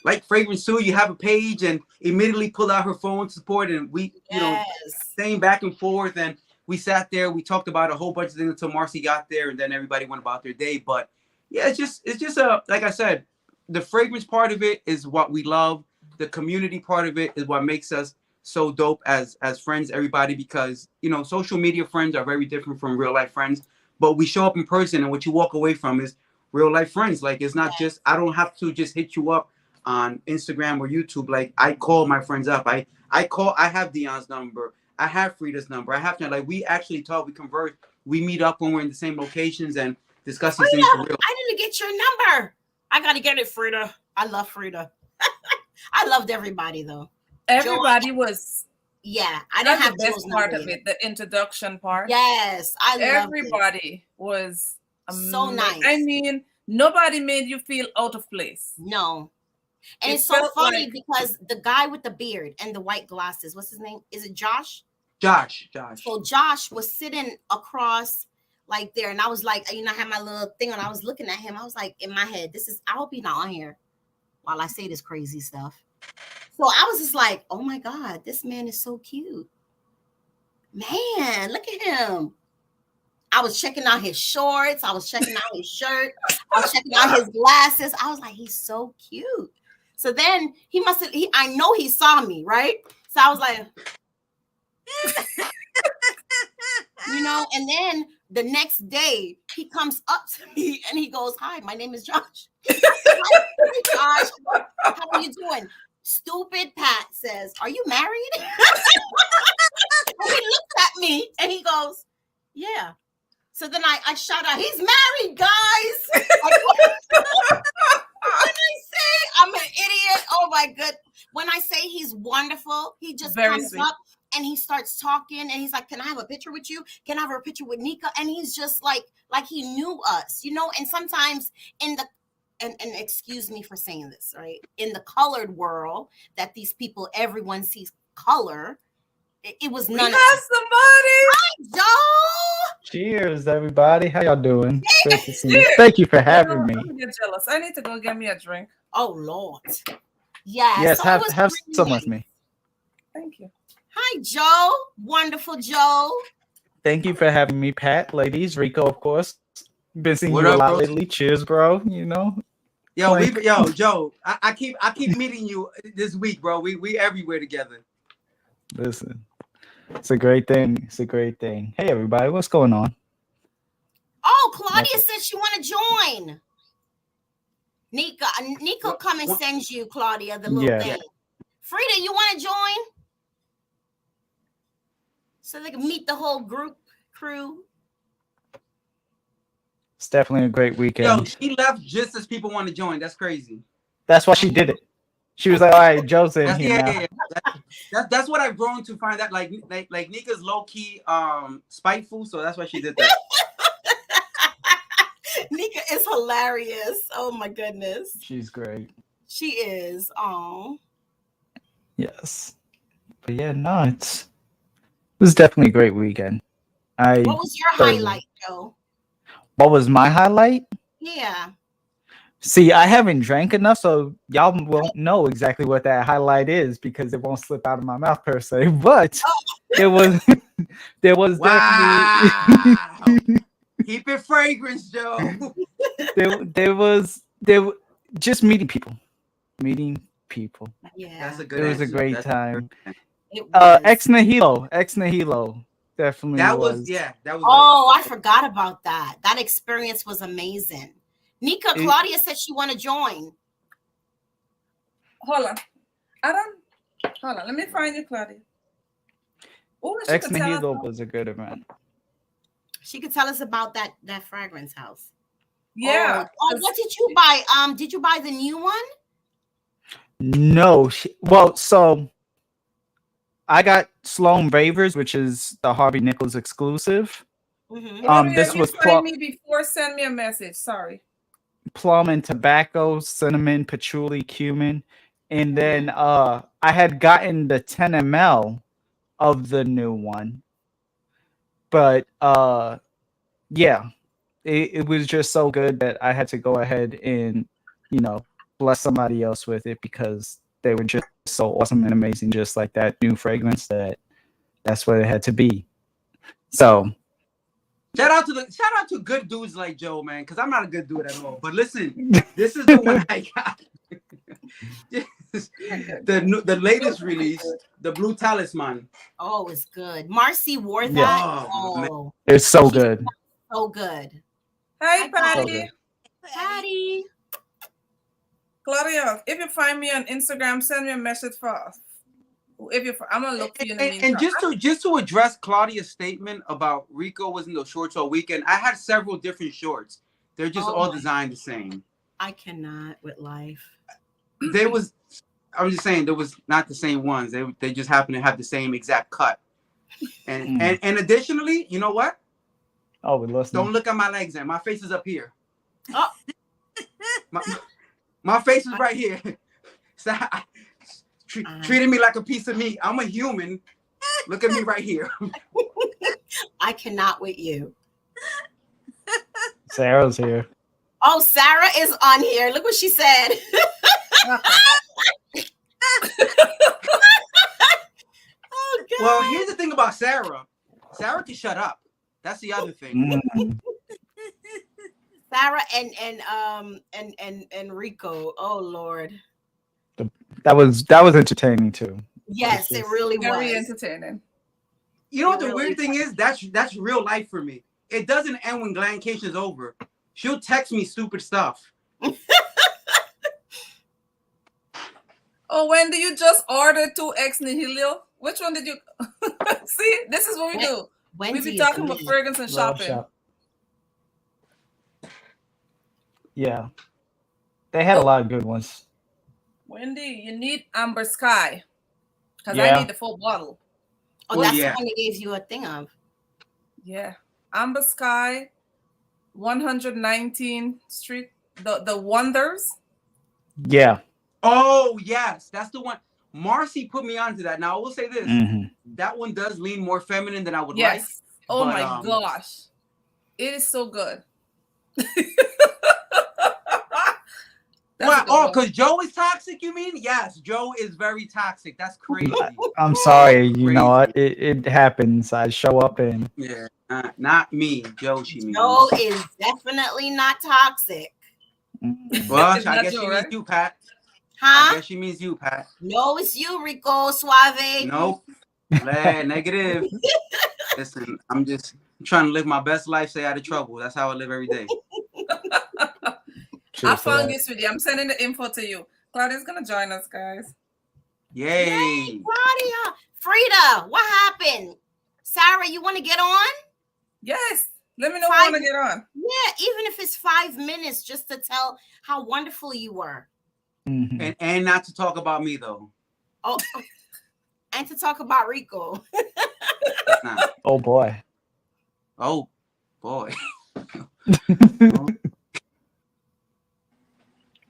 like fragrance too? You have a page, and immediately pulled out her phone support, and we staying back and forth, and we sat there, we talked about a whole bunch of things until Marcy got there, and then everybody went about their day. But yeah, it's just like I said, the fragrance part of it is what we love. The community part of it is what makes us so dope as friends, everybody, because social media friends are very different from real life friends. But we show up in person, and what you walk away from is real life friends. Like, it's not just, I don't have to just hit you up on Instagram or YouTube. Like, I call my friends up. I have Dion's number. I have Frida's number. I have to, like, we actually talk, we converse, we meet up when we're in the same locations and discuss these things for real. I didn't get your number. I gotta get it, Frida. I love Frida. I loved everybody though. Everybody was. Yeah, I didn't have the best part of it, the introduction part. Yes, I loved everybody was so nice. I mean, nobody made you feel out of place. No. And it's so funny because the guy with the beard and the white glasses, what's his name? Is it Josh? Josh. So Josh was sitting across like there, and I was like, I had my little thing on. I was looking at him. I was like, in my head, I hope he's not on here while I say this crazy stuff. So I was just like, oh my God, this man is so cute. Man, look at him. I was checking out his shorts. I was checking out his shirt. I was checking out his glasses. I was like, he's so cute. So then I know he saw me, right? So I was like, and then the next day he comes up to me and he goes, hi, my name is Josh. Hi, Josh, how are you doing? Stupid Pat says, are you married? And he looks at me and he goes, yeah. So then I shout out, he's married, guys. When I say I'm an idiot, oh my good. When I say he's wonderful, he just comes up and he starts talking and he's like, can I have a picture with you? Can I have a picture with Nika? And he's just like he knew us, and sometimes in the and excuse me for saying this, right? In the colored world that these people, everyone sees color. It was none of have somebody. Hi, Joe. Cheers, everybody. How y'all doing? Great to see you. Thank you for having me. I'm getting jealous. I need to go get me a drink. Oh Lord. Yeah. Yes, so have really some nice. with me. Thank you. Hi, Joe. Wonderful Joe. Thank you for having me, Pat. Ladies, Rico, of course. Been seeing What you up, a lot bro? lately. Cheers, bro. Yo, Joe. I keep meeting you this week, bro. We everywhere together. Listen, it's a great thing. It's a great thing. Hey, everybody, what's going on? Oh, Claudia said she want to join. Nico come and send you, Claudia, the little thing. Frida, you want to join? So they can meet the whole crew. It's definitely a great weekend. Yo, she left just as people want to join. That's crazy. That's why she did it. She was like, all right, Joe's in here now. Yeah. That's what I've grown to find that like Nika's low key spiteful, so that's why she did that. Nika is hilarious. Oh my goodness. She's great. She is. Oh. Yes. But yeah, no, it was definitely a great weekend. What was your highlight, Joe? What was my highlight? Yeah. See, I haven't drank enough, so y'all won't know exactly what that highlight is because it won't slip out of my mouth per se. But there was definitely keep it fragrance, Joe. there was just meeting people. Yeah, that's a good. It was a great time. It was. Ex Nihilo, definitely. That was. Oh, I forgot about that. That experience was amazing. Nika, Claudia said she want to join. Hold on. Hold on. Let me find you, Claudia. Ex Nihilo was a good event. She could tell us about that fragrance house. Yeah. Oh, what did you buy? Did you buy the new one? No. So I got Sloan Ravers, which is the Harvey Nichols exclusive. Mm-hmm. This was find me before. Send me a message. Sorry. Plum and tobacco, cinnamon, patchouli, cumin, and then I had gotten the 10 ml of the new one, but yeah, it was just so good that I had to go ahead and bless somebody else with it because they were just so awesome and amazing, just like that new fragrance. That's what it had to be. So. Shout out to good dudes like Joe, man, because I'm not a good dude at all. But listen, this is the one I got. the latest release, the Blue Talisman. Oh, it's good. Marcy wore that. Oh, it's so good. So good. Hi, Patty. Patty. Claudia, if you find me on Instagram, send me a message first. I'm gonna look for you in the meantime. And just to address Claudia's statement about Rico wasn't the shorts all weekend, I had several different shorts. They're just all designed the same. I cannot with life. I'm just saying there was not the same ones. They just happen to have the same exact cut. And additionally, you know what? Oh, we're listening. Don't look at my legs, and my face is up here. Oh. my face is right here. So treating me like a piece of meat. I'm a human. Look at me right here. I cannot with you. Sarah's here. Oh, Sarah is on here. Look what she said. Oh, God. Well, here's the thing about Sarah. Sarah can shut up. That's the other thing. Sarah and Rico. Oh Lord. That was entertaining too. Yes, it really was. Very entertaining. You know what the weird thing is? That's real life for me. It doesn't end when Glamcation is over. She'll text me stupid stuff. Oh, Wendy, you just ordered 2 Ex Nihilo. Which one did you see? This is what we do. Wendy We be talking about fragrance and shopping. Yeah, they had a Oh, lot of good ones. Wendy, you need Amber Sky because I need Yeah, the full bottle. Oh, Oh that's the yeah. one they gave you a thing of. Yeah, Amber Sky, 119th Street, the Wonders. yeah. Oh yes, that's the one. Marcy put me onto that. Now I will say this: Hmm. that one does lean more feminine than I would like, Yes. Oh but my gosh, it is so good. That's a What? good Oh, one. because Joe is toxic, you mean? Yes, Joe is very toxic. That's crazy. I'm sorry. You know Crazy. what? It happens. I show up and Yeah. Not me, Joe, she Joe means. is definitely not toxic. Well, It's I not guess she Joe, means right? you, Pat. I Huh? guess she means you, Pat. No, it's you, Rico Suave. Nope. Negative. Listen, I'm just trying to live my best life, stay out of trouble. That's how I live every day. I cheers to found that. this video. I'm sending the info to you. Claudia's gonna join us, guys. Yay. Claudia. Frida, what happened? Sarah, you want to get on? Yes. Let me know who 5 want to get on. Yeah, even if it's 5 minutes just to tell how wonderful you were. Mhm. And not to talk about me though. Oh, and to talk about Rico. Nah. Oh boy. Oh boy.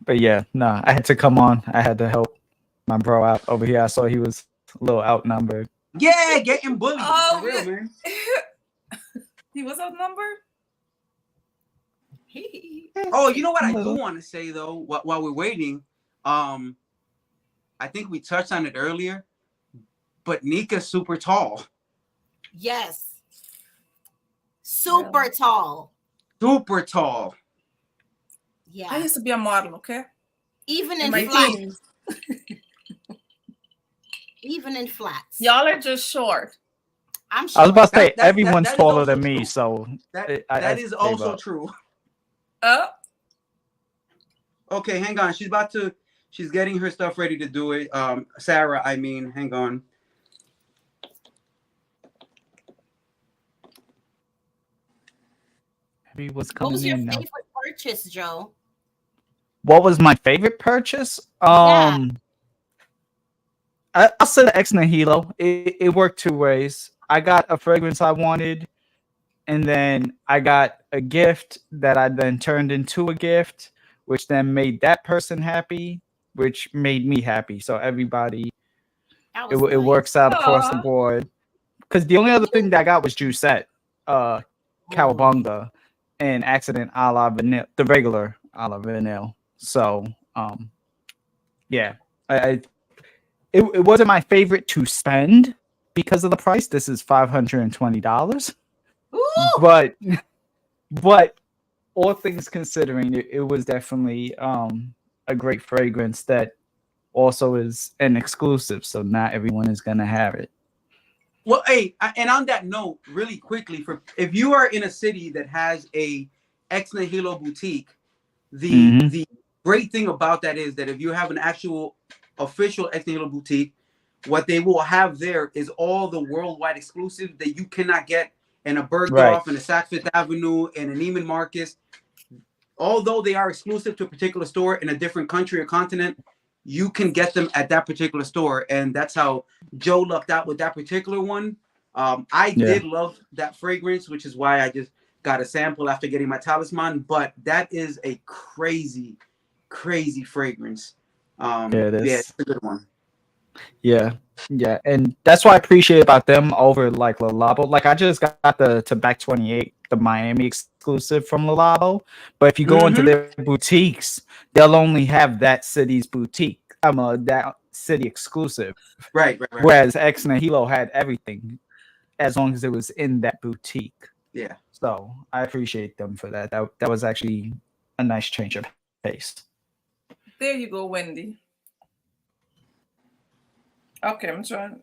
But yeah, no, I had to come on. I had to help my bro out over here. I saw he was a little outnumbered. Yeah, getting bullied. For Oh, real, man. he was outnumbered. Oh, you know what I do want to say though, while we're waiting, I think we touched on it earlier, but Nika's super tall. Yes. Super tall. Super tall. Yeah. I used to be a model, okay? Even In in my flats. teens. Even in flats. Y'all are just short. I'm I was short. about to say That everyone's is taller also than me, true. so That I is gave also up. true. Oh, Okay, hang on. She's getting her stuff ready to do it. Sarah, I mean, hang on. Maybe what's What was coming your in now? favorite purchase, Joe? What was my favorite purchase? Yeah. I'll say the Ex Nihilo. It worked two ways. I got a fragrance I wanted, and then I got a gift that I then turned into a gift, which then made that person happy, which made me happy. So everybody, That it was nice. works out across the aw. board. Because the only other thing that I got was Juicette, Oh. Cowabunga, and Accident a la Vanille, the regular a la Vanille. So, yeah, it wasn't my favorite to spend because of the price. This is $520, Ooh. but all things considering, it was definitely a great fragrance that also is an exclusive, so not everyone is gonna have it. Well, hey, and on that note, really quickly, for if you are in a city that has a Ex Nihilo boutique, Mm-hmm. the great thing about that is that if you have an actual official Ex Nihilo boutique, what they will have there is all the worldwide exclusive that you cannot get in a Right. Bergdorf, in a Saks Fifth Avenue, in a Neiman Marcus. Although they are exclusive to a particular store in a different country or continent, you can get them at that particular store. And that's how Joe lucked out with that particular one. I Yeah. did love that fragrance, which is why I just got a sample after getting my talisman. But that is a crazy, crazy fragrance. Yeah, it Yeah, is. it's a good one. Yeah, yeah, and that's what I appreciate about them over like Le Labo. Like I just got the Tobacco 28, the Miami exclusive from Le Labo. But if you go into Mm-hmm. their boutiques, they'll only have that city's boutique. That city exclusive. Right. Whereas X Nihilo had everything as long as it was in that boutique. Yeah. So I appreciate them for that. That was actually a nice change of pace. There you go, Wendy. Okay, I'm trying.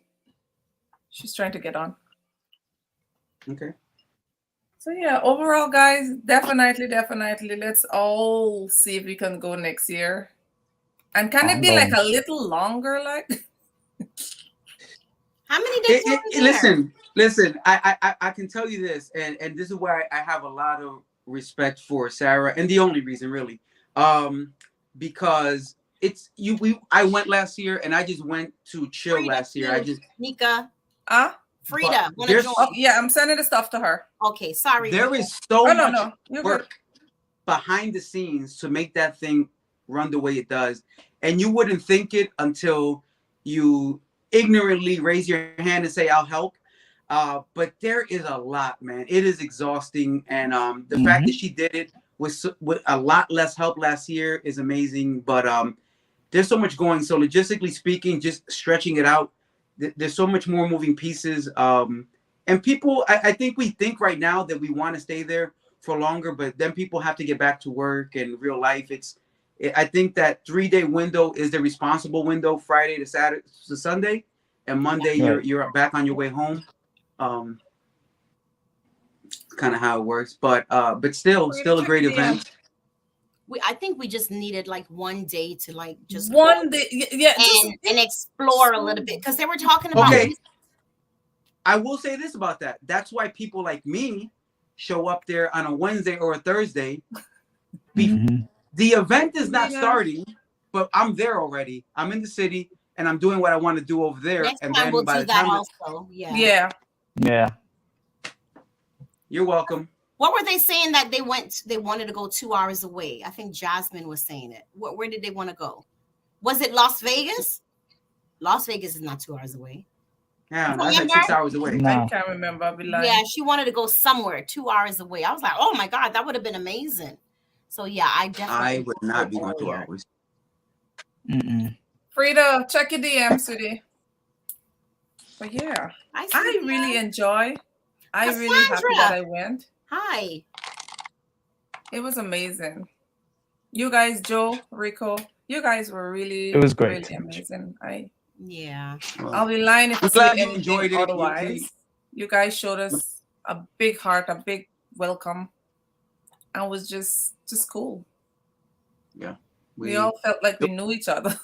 She's trying to get on. Okay. So yeah, overall, guys, definitely. Let's all see if we can go next year. And can it I'm be like going. a little longer? Like, How many days are we there? Listen. I can tell you this, and this is where I have a lot of respect for Sarah, and the only reason really, because it's you. I went last year, and I just went to chill Frida last year. I too. just Nika, Huh? but Frida, want to there's join? Oh, yeah, I'm sending the stuff to her. Okay, sorry, there Rico. is so Oh, no, much no. You're good. work behind the scenes to make that thing run the way it does, and you wouldn't think it until you ignorantly raise your hand and say I'll help. But there is a lot, man. It is exhausting, and the fact that she did it with a lot less help last year is amazing. But there's so much going. So logistically speaking, just stretching it out, there's so much more moving pieces. And people, I think we think right now that we want to stay there for longer, but then people have to get back to work and real life. I think that 3-day window is the responsible window, Friday to Saturday to Sunday, and Monday you're back on your way home. Kind of how it works, but still a great event. I think we just needed like one day to like just one day, yeah, and explore a little bit because they were talking about. Okay, I will say this about that. That's why people like me show up there on a Wednesday or a Thursday. The event is not starting, but I'm there already. I'm in the city and I'm doing what I want to do over there. Next and time then we'll by do the that time also. Yeah. You're welcome. What were they saying that they wanted to go 2 hours away? I think Jasmine was saying it. Where did they want to go? Was it Las Vegas? Las Vegas is not 2 hours away. Yeah, that's like 6 hours away. No. I can't remember. I'll be lying. Yeah, she wanted to go somewhere 2 hours away. I was like, oh my God, that would have been amazing. So yeah, I would not be going 2 hours. Frida, check your DM, sweetie. But yeah, I really enjoy. I'm really happy that I went. Hi. It was amazing. You guys, Joe, Rico, you guys were really, it was great. Really amazing. Well, I'll be lying if I glad say you enjoyed it. Otherwise, you guys showed us a big heart, a big welcome, and it was just cool. Yeah. We all felt like we knew each other.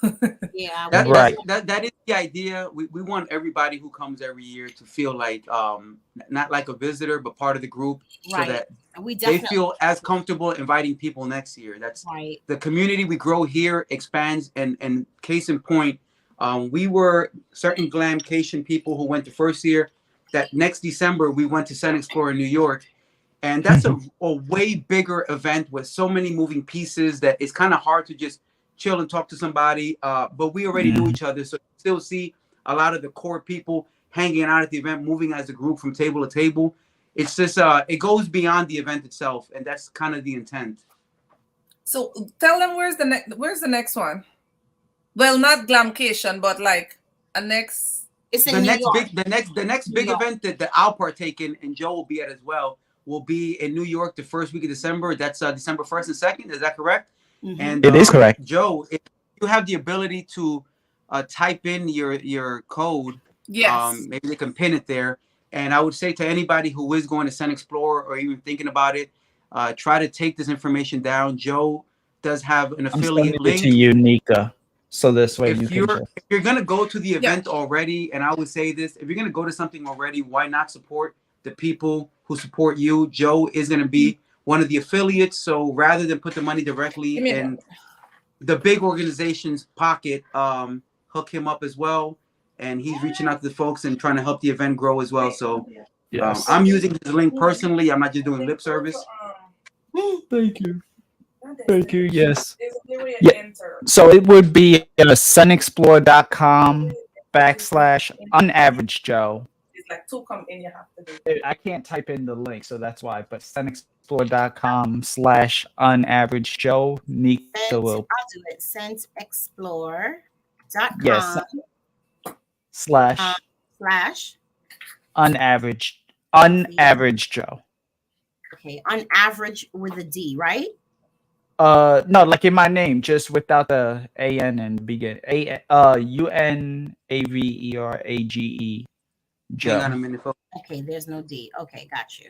Yeah, that is the idea. We want everybody who comes every year to feel like not like a visitor, but part of the group, so that they feel as comfortable inviting people next year. That's the community we grow here expands. And case in point, we were certain Glamcation people who went the first year. That next December we went to Sun Explorer in New York. And that's a way bigger event with so many moving pieces that it's kind of hard to just chill and talk to somebody. But we already knew each other. So you still see a lot of the core people hanging out at the event, moving as a group from table to table. It's just, it goes beyond the event itself. And that's kind of the intent. So tell them where's the next one? Well, not Glamcation, but like a next. It's in New York. The next big event that I'll partake in, and Joe will be at as well, will be in New York the first week of December. That's December 1st and 2nd. Is that correct? And it is correct. Joe, if you have the ability to type in your code, maybe they can pin it there. And I would say to anybody who is going to Sun Explorer or even thinking about it, try to take this information down. Joe does have an affiliate link to you, Nika. So this way if you're gonna go to the event already, and I would say this, if you're gonna go to something already, why not support the people who support you? Joe is gonna be one of the affiliates, so rather than put the money directly in the big organization's pocket, hook him up as well, and he's reaching out to the folks and trying to help the event grow as well. So I'm using his link personally. I'm not just doing lip service. Thank you. Thank you. Yes. Yeah. So it would be sunexplore.com/unaverage-joe. It's like two come in, you have to do. I can't type in the link, so that's why. But sunexplore.com/unaverage-joe. Nika will. I'll do it. sunexplore.com. Yes. /unaverage-Joe. Okay, on average with a D, right? No, like in my name, just without the AN in the beginning. UNAVERAGE. Joe. Hang on a minute, folks. Okay, there's no D. Okay, got you.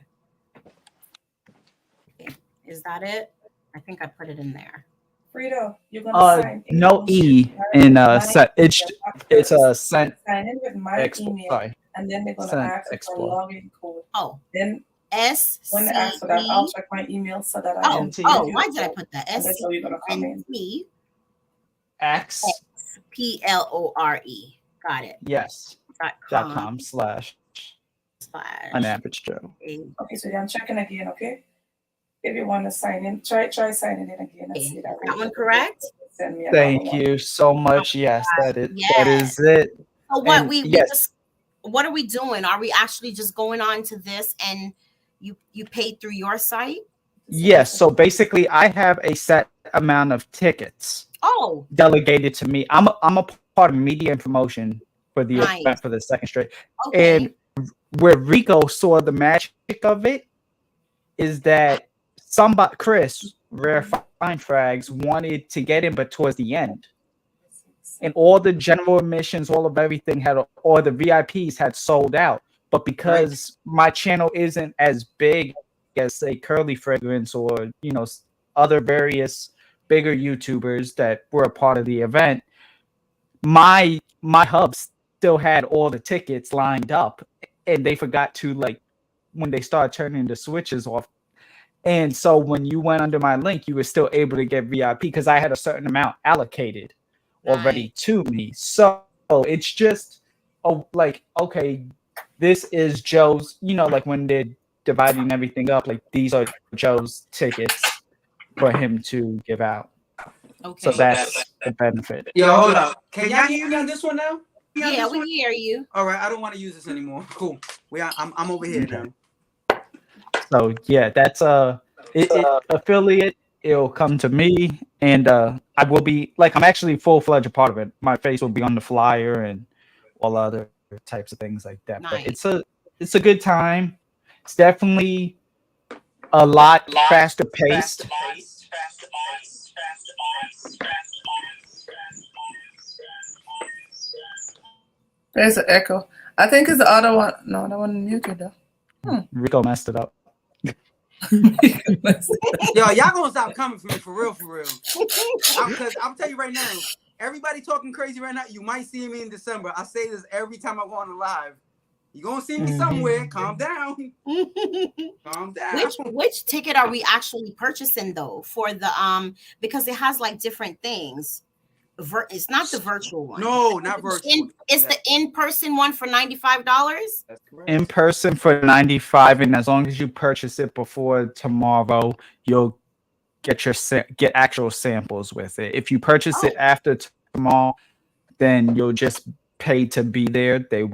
Okay, is that it? I think I put it in there. Frida, you're gonna sign in. No E in it's a sent. Sign in with my email, sorry. and then they're gonna ask for a login code. Oh, then When they ask for that, I'll check my email so that I can. Why did I put that? And that's how you're gonna come in. X PLORE. Got it. Yes. .com / an average Joe. Okay, so I'm checking again. Okay, if you want to sign in, try signing in again and see that. That one correct? Send me Thank you so much. Yes, that is it. So what what are we doing? Are we actually just going on to this and you paid through your site? Yes. So basically, I have a set amount of tickets. Delegated to me. I'm a part of media and promotion for the event for the second straight. And where Rico saw the magic of it is that Chris, Rare Fine Frags, wanted to get in, but towards the end. And all the general admissions, all of everything or the VIPs had sold out. But because my channel isn't as big as, say, Curly Fragrance or, other various bigger YouTubers that were a part of the event, my hub still had all the tickets lined up, and they forgot to, when they started turning the switches off. And so when you went under my link, you were still able to get VIP because I had a certain amount allocated already to me. So it's just okay, this is Joe's, when they're dividing everything up, these are Joe's tickets for him to give out. Okay. So that's the benefit. Yo, hold up. Can y'all hear me on this one now? Yeah, we hear you. All right, I don't want to use this anymore. Cool. I'm over here now. So yeah, that's affiliate. It'll come to me, and I will be I'm actually full-fledged a part of it. My face will be on the flyer and all other types of things like that. Nice. But it's a good time. It's definitely a lot faster paced. There's an echo. I think it's the other one. No, that one muted though. Rico messed it up. Yo, y'all gonna stop coming for me for real. Because I'm telling you right now, everybody talking crazy right now. You might see me in December. I say this every time I go on a live. You gonna see me somewhere. Calm down. Calm down. Which ticket are we actually purchasing though for the because it has different things. It's not the virtual one. No, not virtual. It's the in-person one for $95. That's correct. In person for $95, and as long as you purchase it before tomorrow, you'll get actual samples with it. If you purchase it after tomorrow, then you'll just pay to be there. You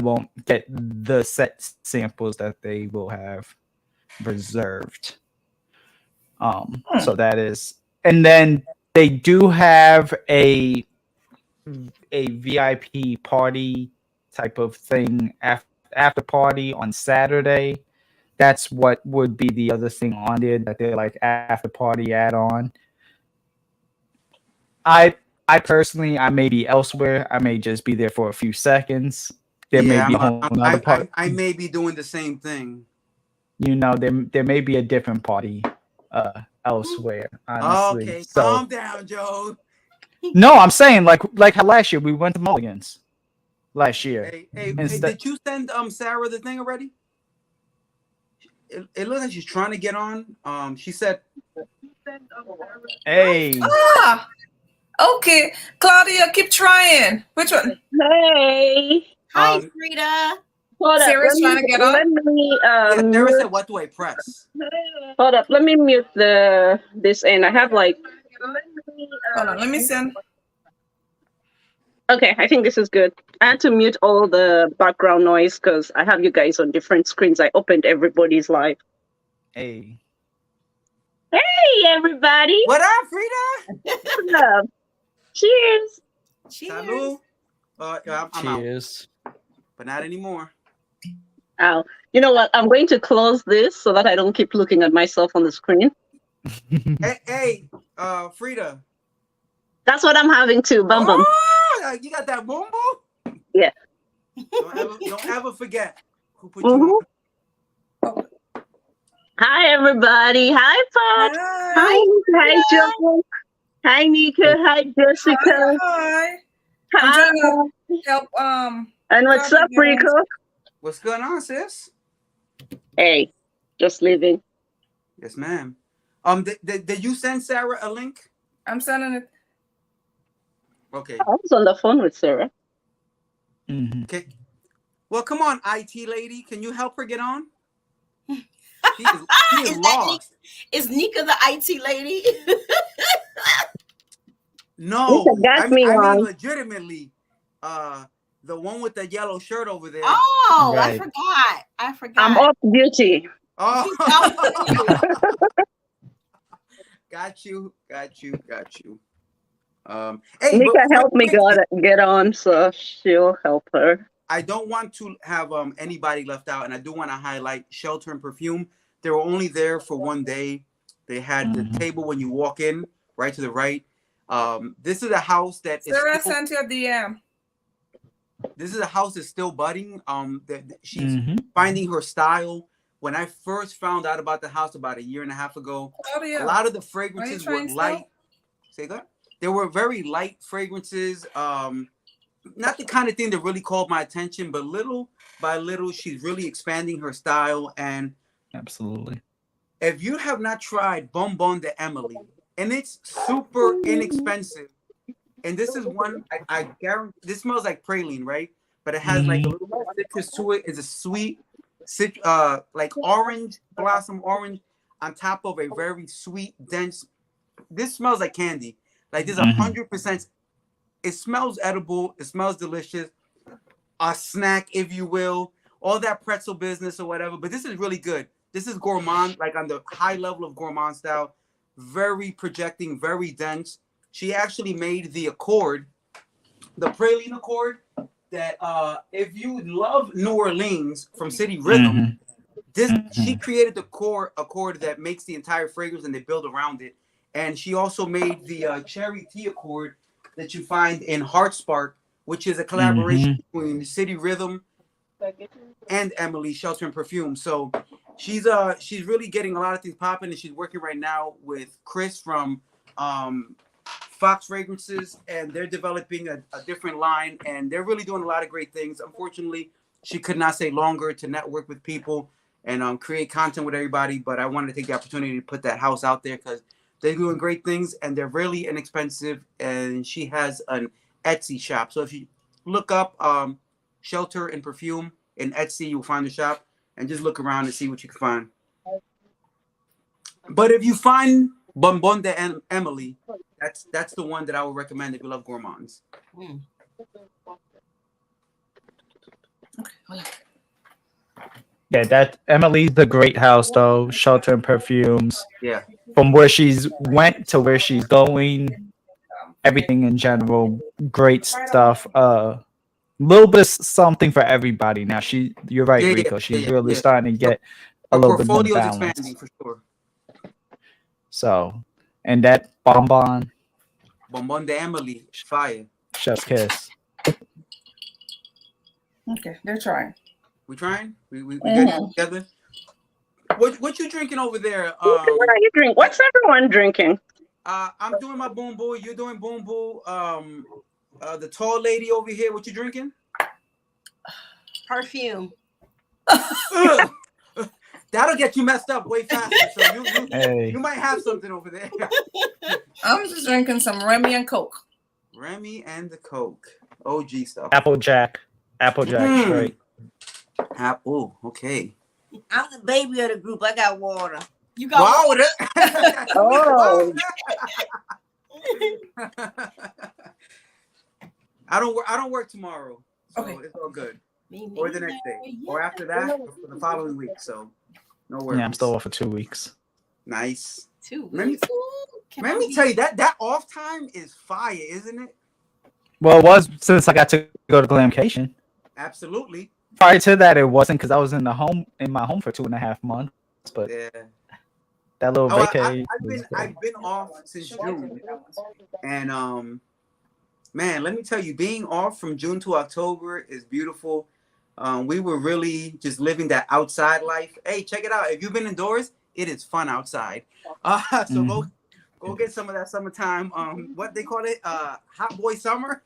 won't get the set samples that they will have reserved. So that is, and then they do have a VIP party type of thing after party on Saturday. That's what would be the other thing on there that they're after party add on. I personally, I may be elsewhere. I may just be there for a few seconds. There may be another party. I may be doing the same thing. There may be a different party elsewhere. Honestly. Okay, calm down, Joe. No, I'm saying like how last year we went to Mulligan's. Last year. Hey, did you send Sarah the thing already? It looks like she's trying to get on. She said. Hey. Okay, Claudia, keep trying. Which one? Hey. Hi, Frida. Sarah's trying to get on. Let me Sarah said, "What do I press?" Hold up. Let me mute this end. I have Hold on. Let me send. Okay, I think this is good. I had to mute all the background noise because I have you guys on different screens. I opened everybody's live. Hey. Hey, everybody. What up, Frida? What's up? Cheers. Salud. I'm Cheers. out. But not anymore. Oh, you know what? I'm going to close this so that I don't keep looking at myself on the screen. hey, Frida. That's what I'm having too. Bum bum. Oh, you got that boom boom? Yeah. Don't ever forget who put you on. Hi, everybody. Hi, Pop. Hi, Joe. Hi, Nika. Hi, Jessica. Hi. Hi. I'm trying to help. And what's up, Rico? What's going on, sis? Hey, just leaving. Yes, ma'am. Did you send Sarah a link? I'm sending it. Okay. I was on the phone with Sarah. Okay. Well, come on, IT lady. Can you help her get on? She is lost. Is Nika the IT lady? No, got me I mean on. legitimately. The one with the yellow shirt over there. Oh, Right. I forgot. I'm off duty. Oh. got you. Hey, Nika but real helped me quickly, get on, so she'll help her. I don't want to have anybody left out, and I do want to highlight Shelter and Perfume. They were only there for one day. They had the table when you walk in, right to the right. This is a house that is Sarah still, sent you a DM. this is a house that's still budding. She's finding her style. When I first found out about the house about a year and a half ago, Claudia, a lot of the are you fragrances were trying light. still? Say that. They were very light fragrances. Not the kind of thing that really called my attention, but little by little, she's really expanding her style. And Absolutely. if you have not tried Bonbon de Emily, and it's super inexpensive, and this is one I guarantee this smells like praline, right? But it has like a little bit of citrus to it. It's a sweet, like orange blossom orange on top of a very sweet, dense. This smells like candy. Like this 100%. It smells edible. It smells delicious. A snack, if you will. All that pretzel business or whatever. But this is really good. This is gourmand, like on the high level of gourmand style. Very projecting, very dense. She actually made the accord, the praline accord, that if you love New Orleans from City Rhythm, she created the core accord that makes the entire fragrance and they build around it. And she also made the cherry tea accord that you find in Heart Spark, which is a collaboration between City Rhythm and Emily Shelter and Perfume. So she's really getting a lot of things popping, and she's working right now with Chris from Fox Fragrances, and they're developing a different line, and they're really doing a lot of great things. Unfortunately, she could not stay longer to network with people and create content with everybody, but I wanted to take the opportunity to put that house out there because they're doing great things and they're really inexpensive, and she has an Etsy shop. So if you look up Shelter and Perfume in Etsy, you'll find the shop, and just look around and see what you can find. But if you find Bonbon de Emily, that's the one that I would recommend if you love gourmands. Yeah, that Emily's the great house though. Shelter and Perfumes. Yeah. From where she's went to where she's going, everything in general, great stuff. Little bit something for everybody. Now you're right, Rico. She's really starting to get a little bit more balance. Expanding for sure. So, and that Bonbon de Emily, fire. Chef's kiss. Okay, they're trying. We trying? We get it together. What you drinking over there? What are you drinking? What's everyone drinking? I'm doing my boom boo. You're doing boom boo. The tall lady over here. What you drinking? Perfume. That'll get you messed up way faster. So you might have something over there. I'm just drinking some Remy and Coke. Remy and the Coke. OG stuff. Applejack straight. Apple. Okay. I'm the baby of the group. I got water. You got water. Oh. I don't work tomorrow, so Okay. it's all good. Or the next day, or after that, or for the following week. So no worries. Yeah, I'm still off for 2 weeks. Nice. 2 Let weeks. me tell you that off time is fire, isn't it? Well, it was since I got to go to Glamcation. Absolutely. Prior to that, it wasn't because I was in my home for 2.5 months. But yeah, that little vacation. I've been off since June, and man, let me tell you, being off from June to October is beautiful. We were really just living that outside life. Hey, check it out. If you've been indoors, it is fun outside. So go get some of that summertime. What they call it? Hot boy summer.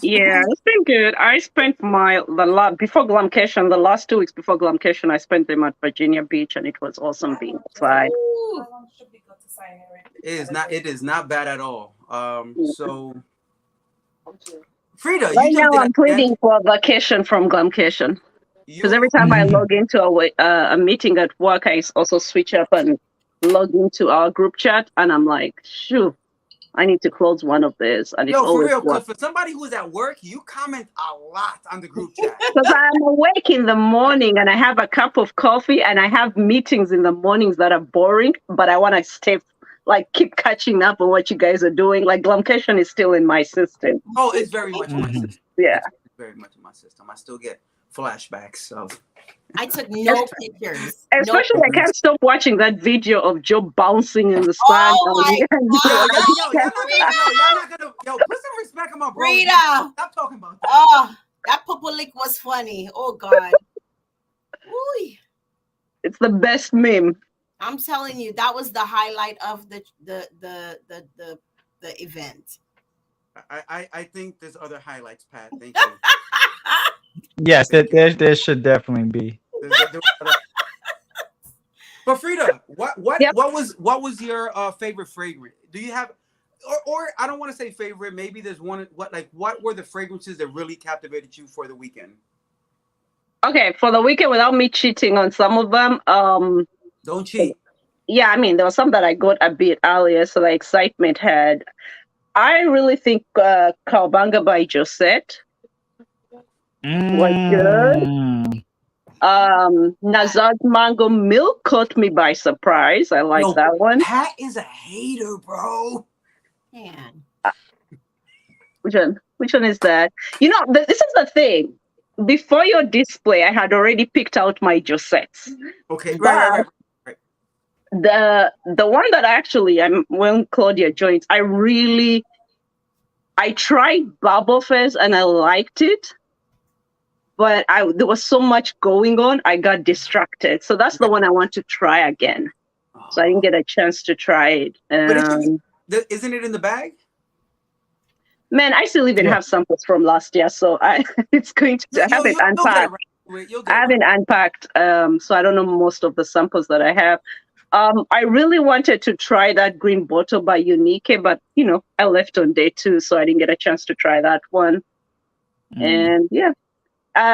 Yeah, it's been good. I spent before Glamcation, the last 2 weeks before Glamcation, I spent them at Virginia Beach, and it was awesome being outside. Ooh. It is not bad at all. Yeah. So Frida, Right you now, jumped in I'm at the pleading end. for a vacation from Glamcation because every time I log into a meeting at work, I also switch up and log into our group chat, and I'm like, shoo, I need to close one of these, and it's Yo, for always real, work. because for somebody who's at work, you comment a lot on the group chat. Because I'm awake in the morning and I have a cup of coffee and I have meetings in the mornings that are boring, but I want to keep catching up on what you guys are doing. Like Glamcation is still in my system. Oh, it's very much in my system. Yeah. It's very much in my system. I still get flashbacks of. I took no pictures. Especially, I can't stop watching that video of Joe bouncing in the sun. Oh my God. Y'all not gonna put some respect on my bro. Rita. Stop talking about that. Oh, that purple lick was funny. Oh God. Ooh. It's the best meme. I'm telling you, that was the highlight of the event. I think there's other highlights, Pat. Thank you. Yes, there should definitely be. But Frida, what Yep. what was your favorite fragrance? Do you have, or I don't want to say favorite. Maybe there's one. What were the fragrances that really captivated you for the weekend? Okay, for the weekend, without me cheating on some of them, Don't cheat. yeah, I mean, there was some that I got a bit earlier, so the excitement had. I really think Cowabunga by Josette was good. Nazad Mango Milk caught me by surprise. I like that one. Pat is a hater, bro. Man. Which one is that? You know, this is the thing. Before your display, I had already picked out my Josettes. Okay, right. The one that when Claudia joins, I tried Bubble Fizz and I liked it, but there was so much going on, I got distracted. So that's the one I want to try again. So I didn't get a chance to try it. But isn't it in the bag? Man, I still even have samples from last year, so it's going to. I haven't unpacked. I haven't unpacked, so I don't know most of the samples that I have. I really wanted to try that green bottle by Unique, but I left on day 2, so I didn't get a chance to try that one. And yeah,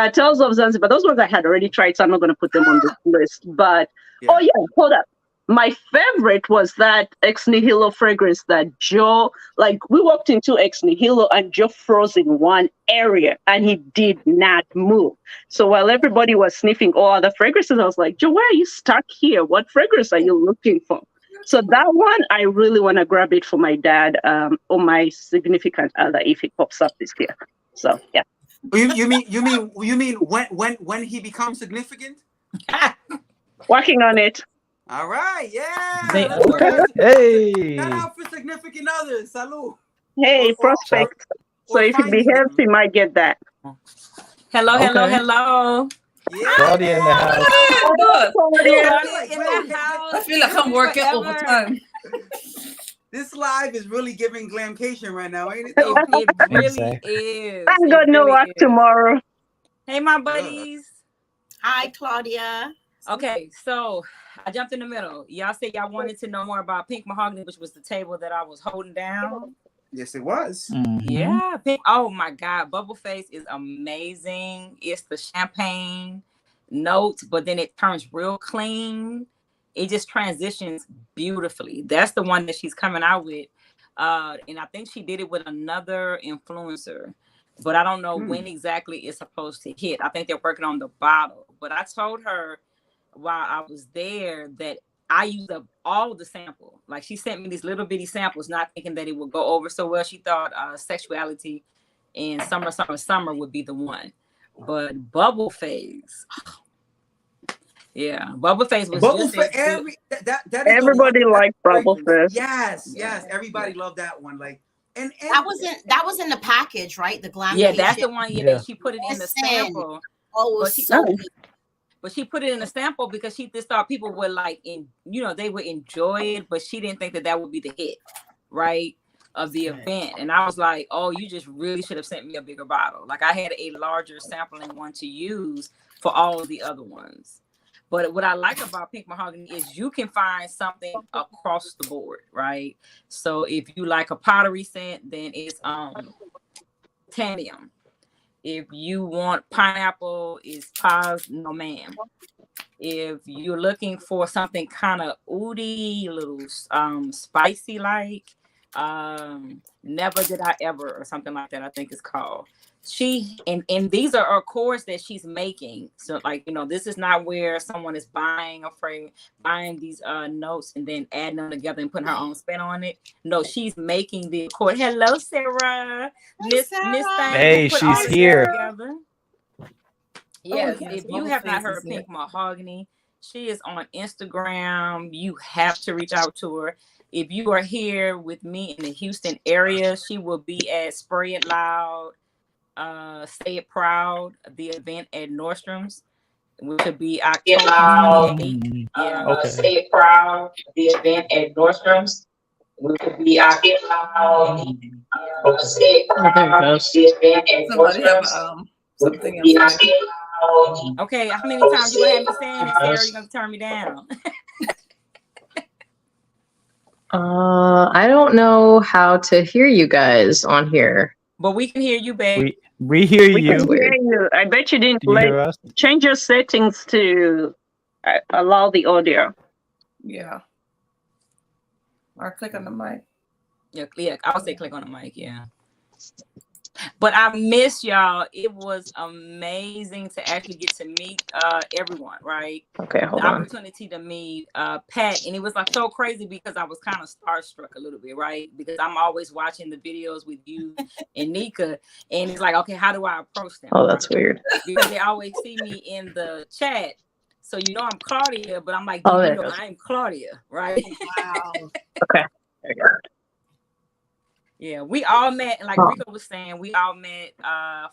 Tales of Zanzibar. Those ones I had already tried, so I'm not going to put them on this list. But hold up. My favorite was that Ex Nihilo fragrance that Joe, we walked into Ex Nihilo and Joe froze in one area and he did not move. So while everybody was sniffing all other fragrances, I was like, Joe, why are you stuck here? What fragrance are you looking for? So that one, I really want to grab it for my dad or my significant other if it pops up this year. So yeah. You mean when he becomes significant? Working on it. All right, yeah. Hey. Shout out for significant others. Salud. Hey, prospect. So if you behave, you might get that. Hello. Yeah. Claudia in the house. I feel like I'm working overtime. This live is really giving Glamcation right now, ain't it? It really is. I'm going to work tomorrow. Hey, my buddies. Hi, Claudia. Okay, so I jumped in the middle. Y'all said y'all wanted to know more about Pink Mahogany, which was the table that I was holding down. Yes, it was. Yeah, Pink. Oh my God, Bubble Face is amazing. It's the champagne notes, but then it turns real clean. It just transitions beautifully. That's the one that she's coming out with, and I think she did it with another influencer. But I don't know when exactly it's supposed to hit. I think they're working on the bottle. But I told her while I was there that I used up all the sample. Like she sent me these little bitty samples, not thinking that it would go over so well. She thought Sexuality and Summer would be the one. But Bubble Phase. Yeah, Bubble Phase was everybody liked Bubble Phase. Yes. Everybody loved that one. And that was in the package, right? The Glamcation. Yeah, that's the one. Yeah, she put it in the sample. Oh, it was so good. But she put it in a sample because she just thought people would they would enjoy it, but she didn't think that would be the hit, right? of the event. And I was like, oh, you just really should have sent me a bigger bottle. Like I had a larger sampling one to use for all the other ones. But what I like about pink mahogany is you can find something across the board, right? So if you like a pottery scent, then it's Tanium. If you want pineapple, it's Paz No Ma'am. If you're looking for something kind of oody, a little spicy like, Never Did I Ever or something like that, I think it's called. She and these are accords that she's making. So like, you know, this is not where someone is buying these notes and then adding them together and putting her own spin on it. No, she's making the accord. Hello, Sarah. Miss Thing. Hey, she's here. Together. Yes, if you have not heard of Pink Mahogany, she is on Instagram. You have to reach out to her. If you are here with me in the Houston area, she will be at Spray It Loud, Say It Proud, the event at Nordstrom's, which will be October 28th. Okay. Say It Proud, the event at Nordstrom's, which will be October 28th. Say It Proud, the event at Nordstrom's. Something else. Okay, how many times you gonna have me saying it, Sarah? You're gonna turn me down. I don't know how to hear you guys on here. But we can hear you, babe. We hear you. We can hear you. I bet you didn't change your settings to allow the audio. Yeah. Or click on the mic. Yeah, I would say click on the mic, yeah. But I miss y'all. It was amazing to actually get to meet everyone, right? Okay, hold the on. Opportunity to meet Pat, and it was like so crazy because I was kind of starstruck a little bit, right? Because I'm always watching the videos with you and Nika, and it's like, okay, how do I approach them? Oh, that's weird. Because they always see me in the chat, so you know I'm Claudia, but I'm like, I'm Claudia, right? Wow. Okay, there you go. Yeah, we all met, and like Rico was saying, we all met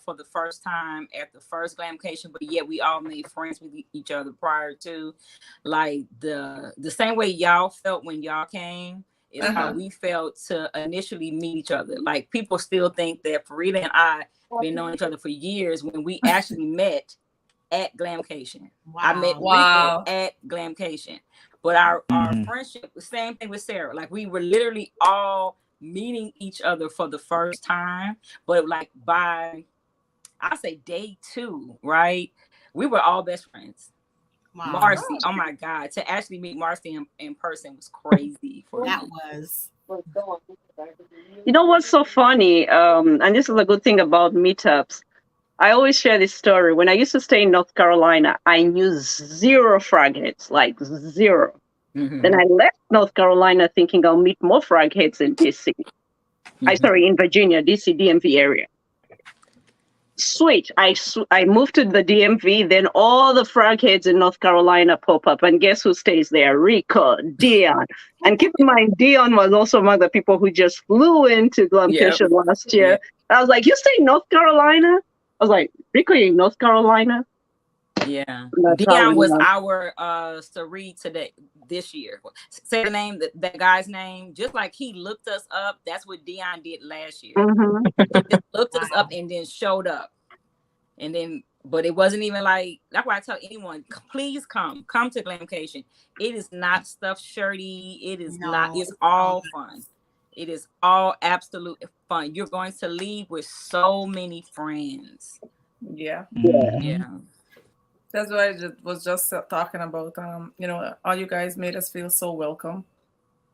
for the first time at the first Glamcation, but yet we all made friends with each other prior to. Like the same way y'all felt when y'all came is how we felt to initially meet each other. Like people still think that Farida and I been knowing each other for years when we actually met at Glamcation. Wow. I met Rico at Glamcation. But our friendship, the same thing with Sarah. Like we were literally all meeting each other for the first time, but like by I say day 2, right? We were all best friends. Wow. Marcy, oh my God, to actually meet Marcy in person was crazy for me. That was. You know what's so funny? And this is a good thing about meetups. I always share this story. When I used to stay in North Carolina, I knew 0 frog heads, like 0. Then I left North Carolina thinking I'll meet more frog heads in DC. In Virginia, DC, DMV area. Sweet. I moved to the DMV, then all the frog heads in North Carolina pop up. And guess who stays there? Rico, Dion. And keep in mind, Dion was also among the people who just flew into Glamcation last year. Yep. I was like, you stay in North Carolina? I was like, Rico, you in North Carolina? Yeah. Dion was our Sari today this year. Say the name, that guy's name. Just like he looked us up, that's what Dion did last year. He just looked us up and then showed up. And then, but it wasn't even like, that's why I tell anyone, please come to Glamcation. It is not stuffed shirty. It is not, it's all fun. It is all absolute fun. You're going to leave with so many friends. Yeah. Yeah. That's what I was just talking about. You know, all you guys made us feel so welcome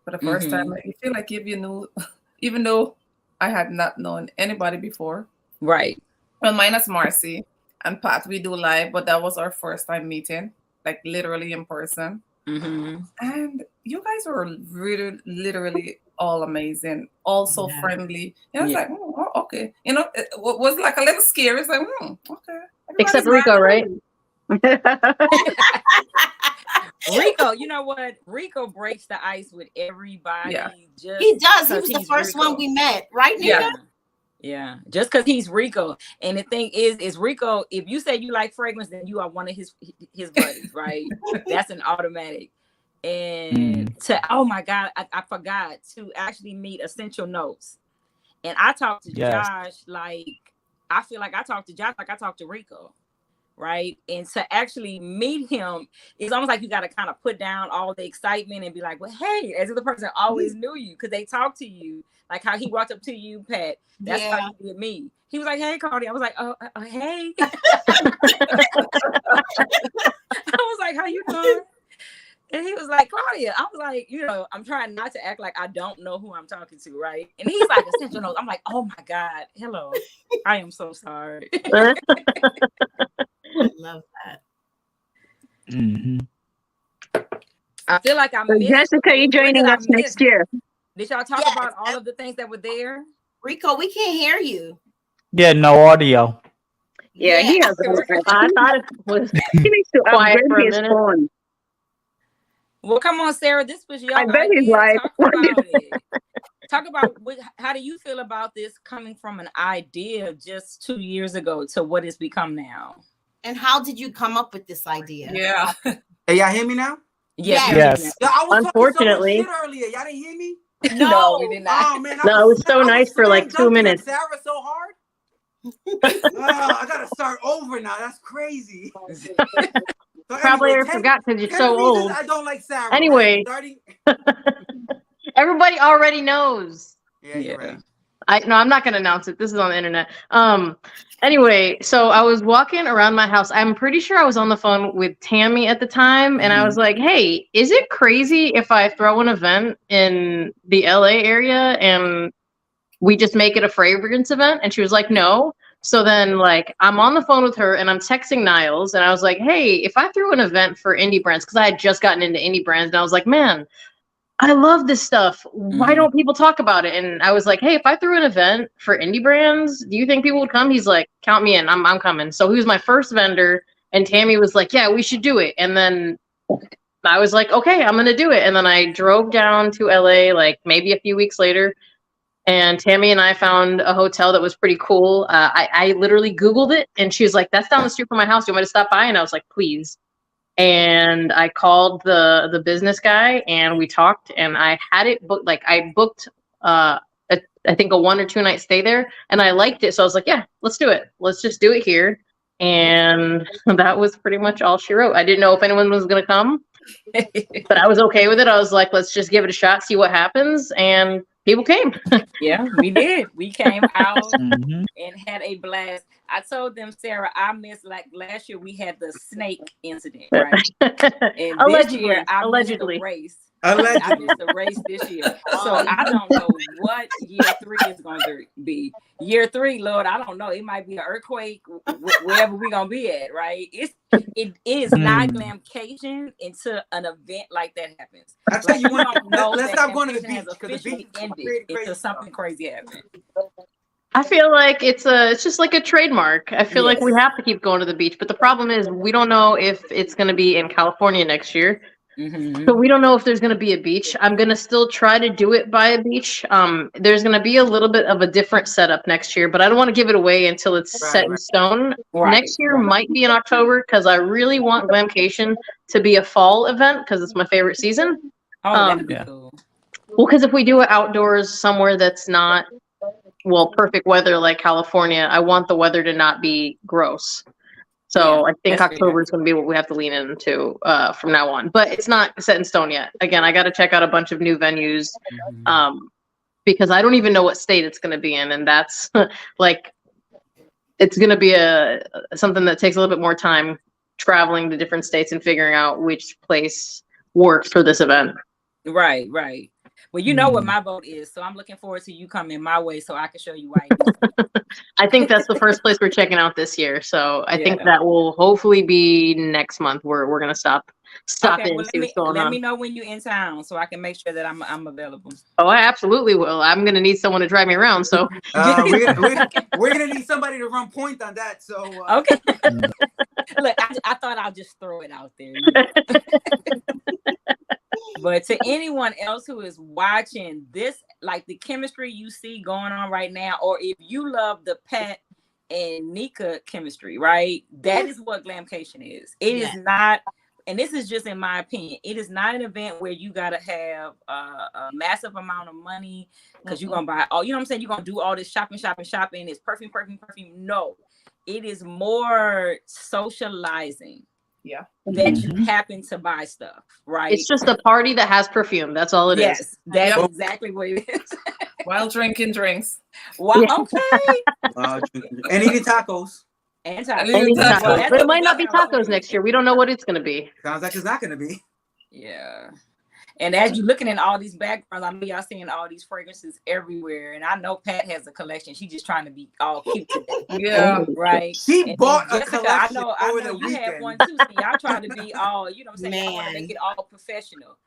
for the first time. You feel like if you knew, even though I had not known anybody before. Right. Well, minus Marcy and Pat, we do live, but that was our first time meeting, like literally in person. And you guys were really, literally all amazing, also friendly. And I was like, oh, okay. You know, it was like a little scary. It's like, okay. Except Rico, right? Rico, you know what? Rico breaks the ice with everybody. Yeah. He does. He was the first one we met, right, Nika? Yeah. Just because he's Rico. And the thing is Rico, if you say you like fragrance, then you are one of his buddies, right? That's an automatic. and oh my God, I forgot to actually meet Essential Notes. And I talked to Josh like I feel like I talked to Josh like I talked to Rico. Right. And to actually meet him, it's almost like you got to kind of put down all the excitement and be like, well, hey, as if the person always knew you because they talked to you, like how he walked up to you, Pat. That's how he did me. He was like, hey, Cardi. I was like, oh, hey. I was like, how you doing? And he was like, Claudia. I was like, I'm trying not to act like I don't know who I'm talking to, right? And he's like, Essential Notes. I'm like, oh my God, hello. I am so sorry. Love that. I feel like I missed. Jessica, you joining us next year? Did y'all talk about all of the things that were there? Rico, we can't hear you. Yeah, no audio. Yeah, he has. I thought it was He needs to quiet upgrade for a his minute. phone. Well, come on, Sarah. This was your I bet idea. he's like, Talk about it. Talk about how do you feel about this coming from an idea just 2 years ago to what it's become now? And how did you come up with this idea? Yeah. Hey, y'all hear me now? Yes. Yeah, I was Unfortunately. talking so much shit earlier. Y'all didn't hear me? No, we did not. Oh man, No, it was so nice for like 2 minutes. Sarah so hard. I gotta start over now. That's crazy. So Probably anyway, forgot because you're 10 so reasons old. I don't like Sarah. Anyway. Right? Everybody already knows. Yeah, you're right. I'm not gonna announce it. This is on the internet. Anyway, so I was walking around my house. I'm pretty sure I was on the phone with Tammy at the time, and I was like, "Hey, is it crazy if I throw an event in the LA area and we just make it a fragrance event?" And she was like, "No." So then, like, I'm on the phone with her and I'm texting Niles, and I was like, "Hey, if I threw an event for indie brands," because I had just gotten into indie brands, and I was like, "Man, I love this stuff. Why don't people talk about it?" And I was like, "Hey, if I threw an event for indie brands, do you think people would come?" He's like, "Count me in. I'm coming." So he was my first vendor, and Tammy was like, "Yeah, we should do it." And then I was like, "Okay, I'm gonna do it." And then I drove down to LA like maybe a few weeks later, and Tammy and I found a hotel that was pretty cool. I literally Googled it, and she was like, "That's down the street from my house. Do you want me to stop by?" And I was like, "Please." And I called the business guy, and we talked, and I had it booked. Like, I booked I think a 1 or 2 night stay there, and I liked it, so I was like, yeah, let's do it. Let's just do it here. And that was pretty much all she wrote. I didn't know if anyone was gonna come, but I was okay with it. I was like, let's just give it a shot, see what happens. And people came. Yeah, we did. We came out and had a blast. I told them, Sarah, I missed, like last year we had the snake incident, right? And this year I missed the race. I missed the race this year. So I don't know what year 3 is going to be. Year 3, Lord, I don't know. It might be an earthquake, wherever we're going to be at, right? It is not Glamcation until an event like that happens. I tell you what, let's stop going to the beach because the beach ended until something crazy happened. I feel like it's just like a trademark. I feel like we have to keep going to the beach, but the problem is we don't know if it's going to be in California next year. So we don't know if there's going to be a beach. I'm going to still try to do it by a beach. There's going to be a little bit of a different setup next year, but I don't want to give it away until it's set in stone. Next year might be in October because I really want Glamcation to be a fall event because it's my favorite season. That'd be cool. Well, because if we do it outdoors somewhere that's not perfect weather like California, I want the weather to not be gross. So I think October is going to be what we have to lean into from now on. But it's not set in stone yet. Again, I got to check out a bunch of new venues because I don't even know what state it's going to be in. And that's like, it's going to be something that takes a little bit more time traveling to different states and figuring out which place works for this event. Right. Well, you know what my vote is, so I'm looking forward to you coming my way so I can show you why. I think that's the first place we're checking out this year, so I think that will hopefully be next month. We're gonna stop in and see what's going on. Let me know when you're in town so I can make sure that I'm available. Oh, I absolutely will. I'm gonna need someone to drive me around. So we're gonna need somebody to run point on that. So okay. Look, I thought I'll just throw it out there. But to anyone else who is watching this, like the chemistry you see going on right now, or if you love the Pat and Nika chemistry, right? That is what Glamcation is. It is not and this is just in my opinion, it is not an event where you gotta have a massive amount of money because you're gonna buy all, you know what I'm saying, you're gonna do all this shopping, it's perfume. No, it is more socializing. Yeah. That you happen to buy stuff, right? It's just a party that has perfume. That's all it is. Yes, that's exactly what it is. While drinking drinks. Well, okay. And eating tacos. And But it might not be tacos next year. We don't know what it's going to be. Sounds like it's not going to be. Yeah. And as you're looking at all these backgrounds, I know y'all seeing all these fragrances everywhere. And I know Pat has a collection. She's just trying to be all cute today. Yeah. Right. She bought a Jessica, collection I over know the you weekend. had one too. So y'all trying to be all, you know what I'm saying? Y'all want to make it all professional.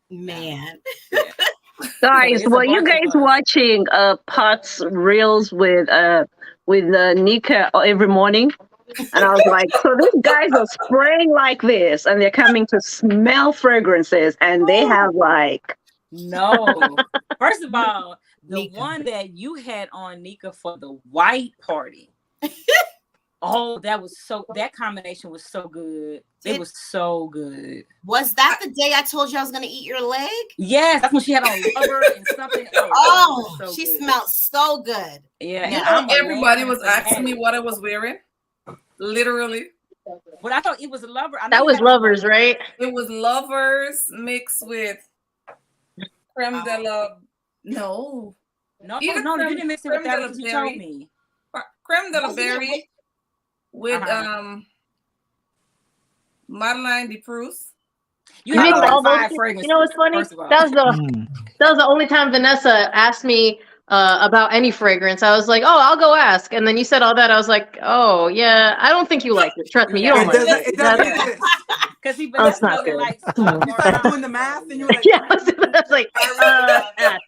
Man. Guys, were you guys watching Pat's reels with Nika every morning? And I was like, so these guys are spraying like this, and they're coming to smell fragrances, and they have like no. First of all, the one that you had on, Nika, for the white party. Oh, that combination was so good. It was so good. Was that the day I told you I was going to eat your leg? Yes, that's when she had on rubber and something else. Oh, so she good. smelled so good. Yeah. You know, everybody was asking me what I was wearing. Literally. But I thought it was Lover. That was Lovers, right? It was Lovers mixed with creme de la. No, you didn't mix it with that. What you told me. Creme de la berry with Madeleine de Proust. You have like all 5 those. fragrances. You know what's funny? That was the only time Vanessa asked me about any fragrance. I was like, oh, I'll go ask. And then you said all that. I was like, oh, yeah, I don't think you like it. Trust me, you don't like it. It doesn't exist. Because he that's not good. Like, you start doing the math and you're like, yeah, that's like,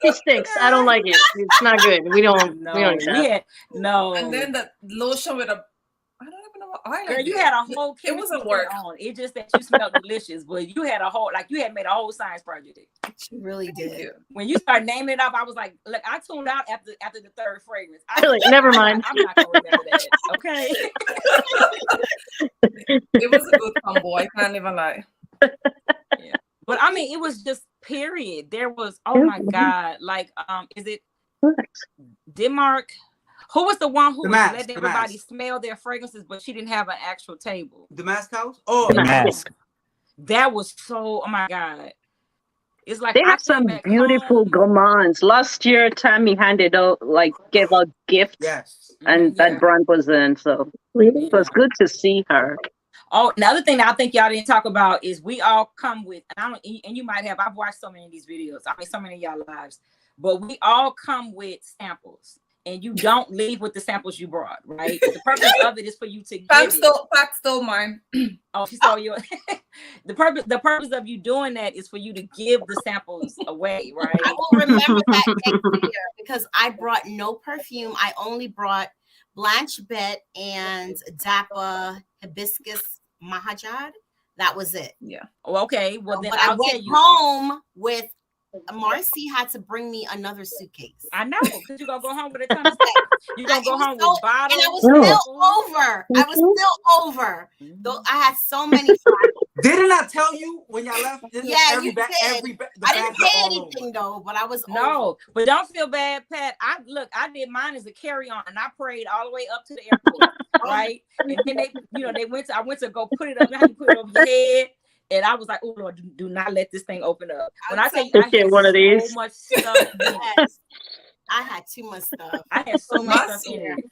she stinks. I don't like it. It's not good. We don't eat that. No. And then the lotion with I don't even know what eyeliner. Girl, you had a whole it wasn't work on. It just that you smelled delicious, but you had a whole you had made a whole science project. You really did. When you started naming it off, I was like, look, I tuned out after the 3rd fragrance. Never mind. I'm not gonna remember that. Okay. It was a good combo. I can't even lie. Yeah. But I mean, it was just period. There was my God, is it Denmark? Who was the one who let everybody smell their fragrances, but she didn't have an actual table? Damask House? Oh, Damask. That was so, oh my God. It's like they have some beautiful gourmands. Last year, Tammy handed out, gave out gifts. Yes. And that brand was in. So it was good to see her. Oh, another thing that I think y'all didn't talk about is we all come with, and you might have, I've watched so many of these videos, so many of y'all lives, but we all come with samples. And you don't leave with the samples you brought, right? The purpose of it is for you to give Pat stole mine. Oh, she stole yours. The purpose of you doing that is for you to give the samples away, right? I will remember that next year because I brought no perfume. I only brought Blanche Bet and Dappa Hibiscus Mahajad. That was it. Yeah. Oh, okay. Well, then I went home with Marcy had to bring me another suitcase. I know, because you're going to go home with a ton of stuff. You're going to go home with bottles. And I was still over. Though I had so many Didn't I tell you when y'all left? Yeah, you did. I didn't pay anything, though, but I was over. But don't feel bad, Pat. I did mine as a carry-on, and I prayed all the way up to the airport, right? And then I went to go put it up. How you put it over your head? And I was like, oh, Lord, do not let this thing open up. When I say I had one of these. so much stuff in it. I had too much stuff. I had so much stuff in it.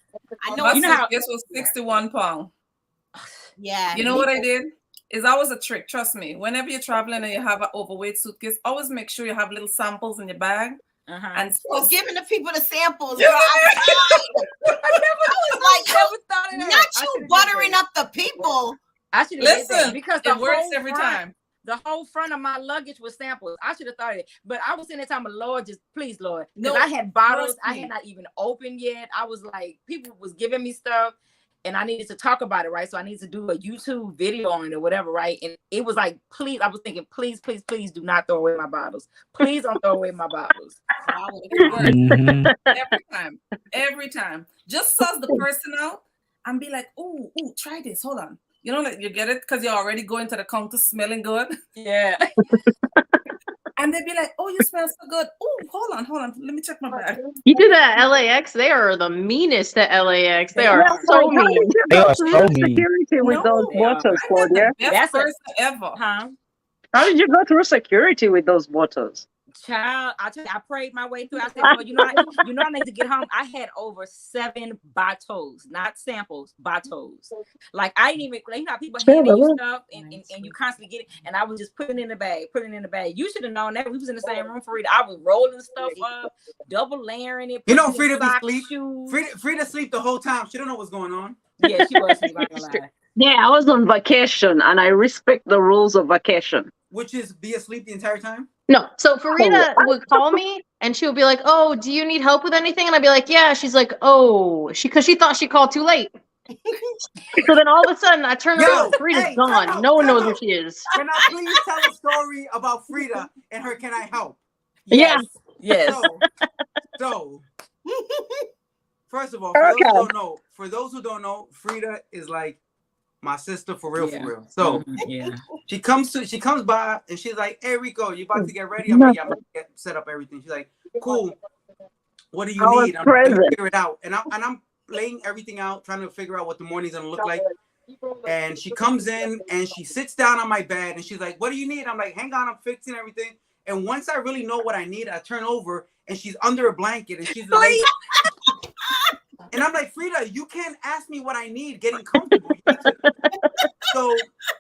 I know. You know how this was 61 pounds. Yeah. You know what I did? Is always a trick. Trust me. Whenever you're traveling and you have an overweight suitcase, always make sure you have little samples in your bag. And so giving the people the samples. Yeah. I was like, not you buttering up the people. I should have listen because it works every time. The whole front of my luggage was samples. I should have thought it, but I was in the time of Lord, just please, Lord, because I had bottles I had not even opened yet. I was like, people was giving me stuff, and I needed to talk about it, right? So I needed to do a YouTube video on it or whatever, right? And it was like, please, I was thinking, please, please, please, do not throw away my bottles. Please don't throw away my bottles. Every time, just suss the person out and be like, ooh, try this. Hold on. You know, like you get it because you're already going to the counter smelling good. Yeah. And they'd be like, "Oh, you smell so good. Oh, hold on. Let me check my bag." You did that at LAX. They are the meanest at LAX. They are are. so Like, how mean. did you They go are through so the mean. security with those No, bottles, I'm not Claudia? the best That's a person ever. huh? How did you go through security with those bottles? Child, I tell you, I prayed my way through. I said, Lord, I need to get home. I had over 7 bottles, not samples, bottles. Like I didn't even, you know how people handing you stuff and you constantly get it. And I was just putting it in the bag, You should have known that. We was in the same room for it. I was rolling stuff up, double layering it. You know, putting it in Frida be socks, sleep. shoes. Frida sleep the whole time. She don't know what's going on. Yeah, she was asleep, I'm not gonna lie. Yeah, I was on vacation and I respect the rules of vacation. Which is be asleep the entire time? No. So Farida would call me and she would be like, "Oh, do you need help with anything?" And I'd be like, "Yeah." She's like, "Oh," because she thought she called too late. So then all of a sudden I turn around, Frida's gone. No one knows where she is. Can I please tell a story about Frida and her Can I Help? Yes. Yes. So first of all, for those who don't know, Frida is like my sister for real. So she comes by and she's like, "Hey Rico, you about to get ready?" I'm like, "Yeah, I'm gonna get set up everything." She's like, "Cool. What do you need?" I'm trying to figure it out. And I'm laying everything out, trying to figure out what the morning's gonna look like. And she comes in and she sits down on my bed and she's like, "What do you need?" I'm like, "Hang on, I'm fixing everything." And once I really know what I need, I turn over and she's under a blanket and she's like, and I'm like, "Frida, you can't ask me what I need getting comfortable."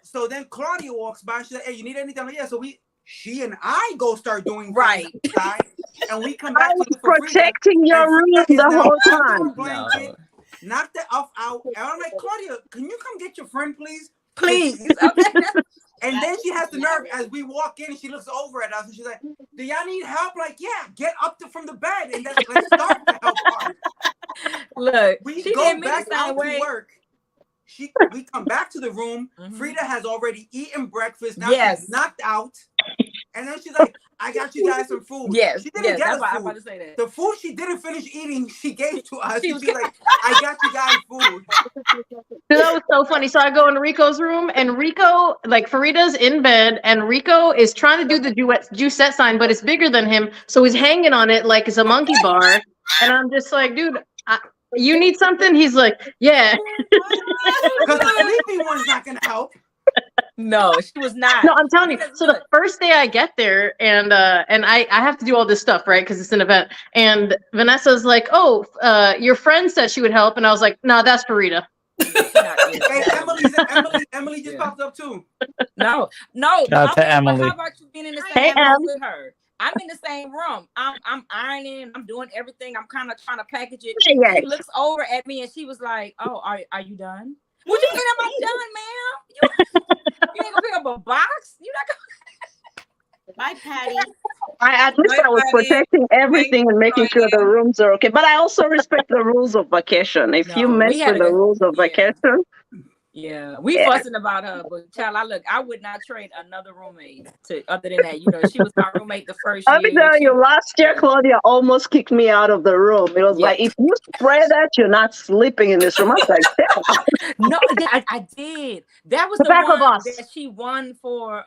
So then Claudia walks by and she's like, "Hey, you need anything?" I'm like, "Yeah." So she and I go start doing right outside, and we come back. I was protecting your room the whole time. Blanket, knocked the off out, and I'm like, "Claudia, can you come get your friend, please?" Please. And then she has the nerve as we walk in, and she looks over at us, and she's like, "Do y'all need help?" Like, "Yeah, get up from the bed, and let's start the help part." Look, we she go back out to work. We come back to the room. Frida has already eaten breakfast. Now she's knocked out. And then she's like, "I got you guys some food." Yes, she didn't get us food. I'm about to say that. The food she didn't finish eating, she gave to us. She's like, "I got you guys food." That was so funny. So I go in Rico's room, and Rico, like Farida's in bed, and Rico is trying to do the Juicette sign, but it's bigger than him, so he's hanging on it like it's a monkey bar. And I'm just like, "Dude, you need something?" He's like, "Yeah." Because the sleepy one's not gonna help. No, she was not. No, I'm telling you. So the first day I get there, and I have to do all this stuff, right? Because it's an event. And Vanessa's like, "Oh, your friend said she would help," and I was like, "No, that's Farida." Hey, Emily just popped up too. No. Shout out to Emily. How about you being in the same room with her? I'm in the same room. I'm ironing. I'm doing everything. I'm kind of trying to package it. She looks over at me and she was like, "Oh, are you done?" What you mean am I done, ma'am? You ain't gonna pick up a box? You're not gonna. Bye, Patty. At least I was protecting everything and making sure the rooms are okay. But I also respect the rules of vacation. If you mess with the rules of vacation. Yeah, we fussing about her, but child, I would not trade another roommate to other than that. You know, she was my roommate the first year. I'll be telling you, last year Claudia almost kicked me out of the room. It was like, "If you spray that, you're not sleeping in this room." I was like, "No, I did. That was Tobacco the one Boss that she won for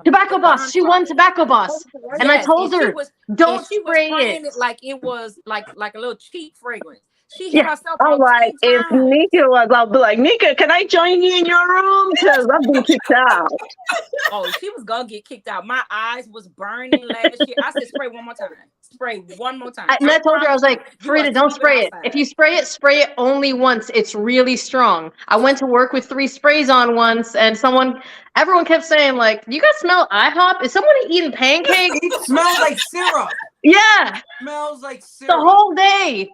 Tobacco Boss. She won Tobacco Boss, and I told her, "Don't spray it like it was like a little cheap fragrance." She hit herself. I'm like, if Nika was, I'll be like, "Nika, can I join you in your room? Because I've been kicked out." Oh, she was gonna get kicked out. My eyes was burning last year. I said, "Spray one more time. Spray one more time." And I told her, I was like, "Farida, don't spray it. If you spray it only once. It's really strong." I went to work with 3 sprays on once, and everyone kept saying, like, "You guys smell IHOP? Is someone eating pancakes?" It smells like syrup. Yeah. It smells like syrup. The whole day.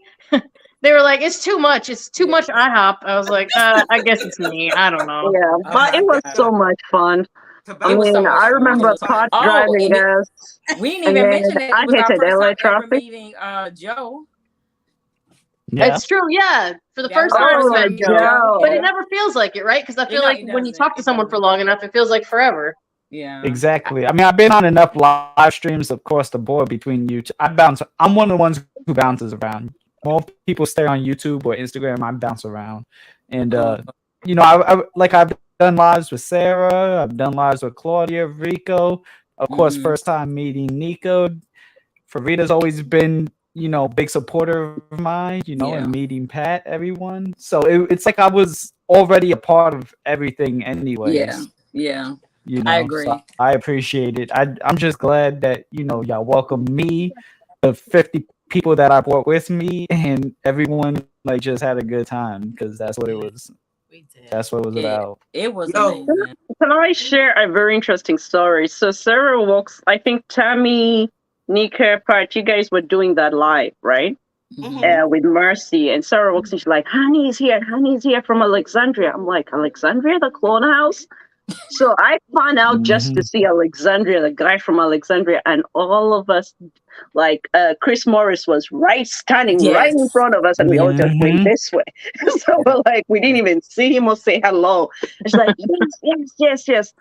They were like, "It's too much. It's too much IHOP." I was like, I guess it's me. I don't know. Yeah, but it was so much fun. I mean, I remember pot driving us. We didn't even mention that. I hated LA traffic. Meeting Joe. Yeah. It's true, yeah. For the first time, I met Joe. But it never feels like it, right? Because I feel like when you talk to someone for long enough, it feels like forever. Yeah, exactly. I mean, I've been on enough live streams across the board between you. I'm one of the ones who bounces around. More people stay on YouTube or Instagram. I bounce around, and you know, I've done lives with Sarah. I've done lives with Claudia, Rico. Of course, first time meeting Nico. Farita's always been, big supporter of mine, and meeting Pat, everyone. So it's like I was already a part of everything anyways. Yeah. I agree. So I appreciate it. I'm just glad that, y'all welcomed me, the 50 people that I brought with me, and everyone like just had a good time because that's what it was. That's what it was about. It was amazing. Can I share a very interesting story? So Sarah walks, I think Tammy, Nika, Pat, you guys were doing that live, right? With Mercy. And Sarah walks in, she's like, Honey's here from Alexandria. I'm like, Alexandria, the clone house? So I found out just to see Alexandria, the guy from Alexandria, and all of us, like Chris Morris was standing right in front of us, and we all just went this way. So we're like, we didn't even see him or say hello. It's like, yes.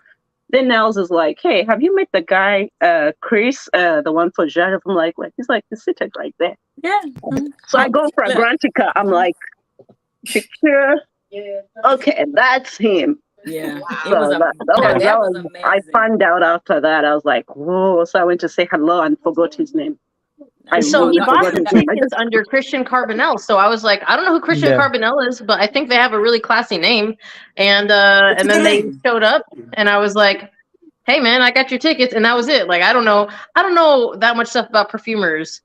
Then Nels is like, hey, have you met the guy, Chris, the one for Jared? I'm like, he's like, he's seated right there. Yeah. So I go for a Grantica. I'm like, picture. Yeah. Okay, that's him. Yeah, so that was amazing. I found out after that. I was like, whoa. So I went to say hello and forgot his name. So he bought the tickets under Christian Carbonell. So I was like, I don't know who Christian Carbonell is, but I think they have a really classy name. And then they showed up, and I was like, hey man, I got your tickets, and that was it. Like I don't know that much stuff about perfumers.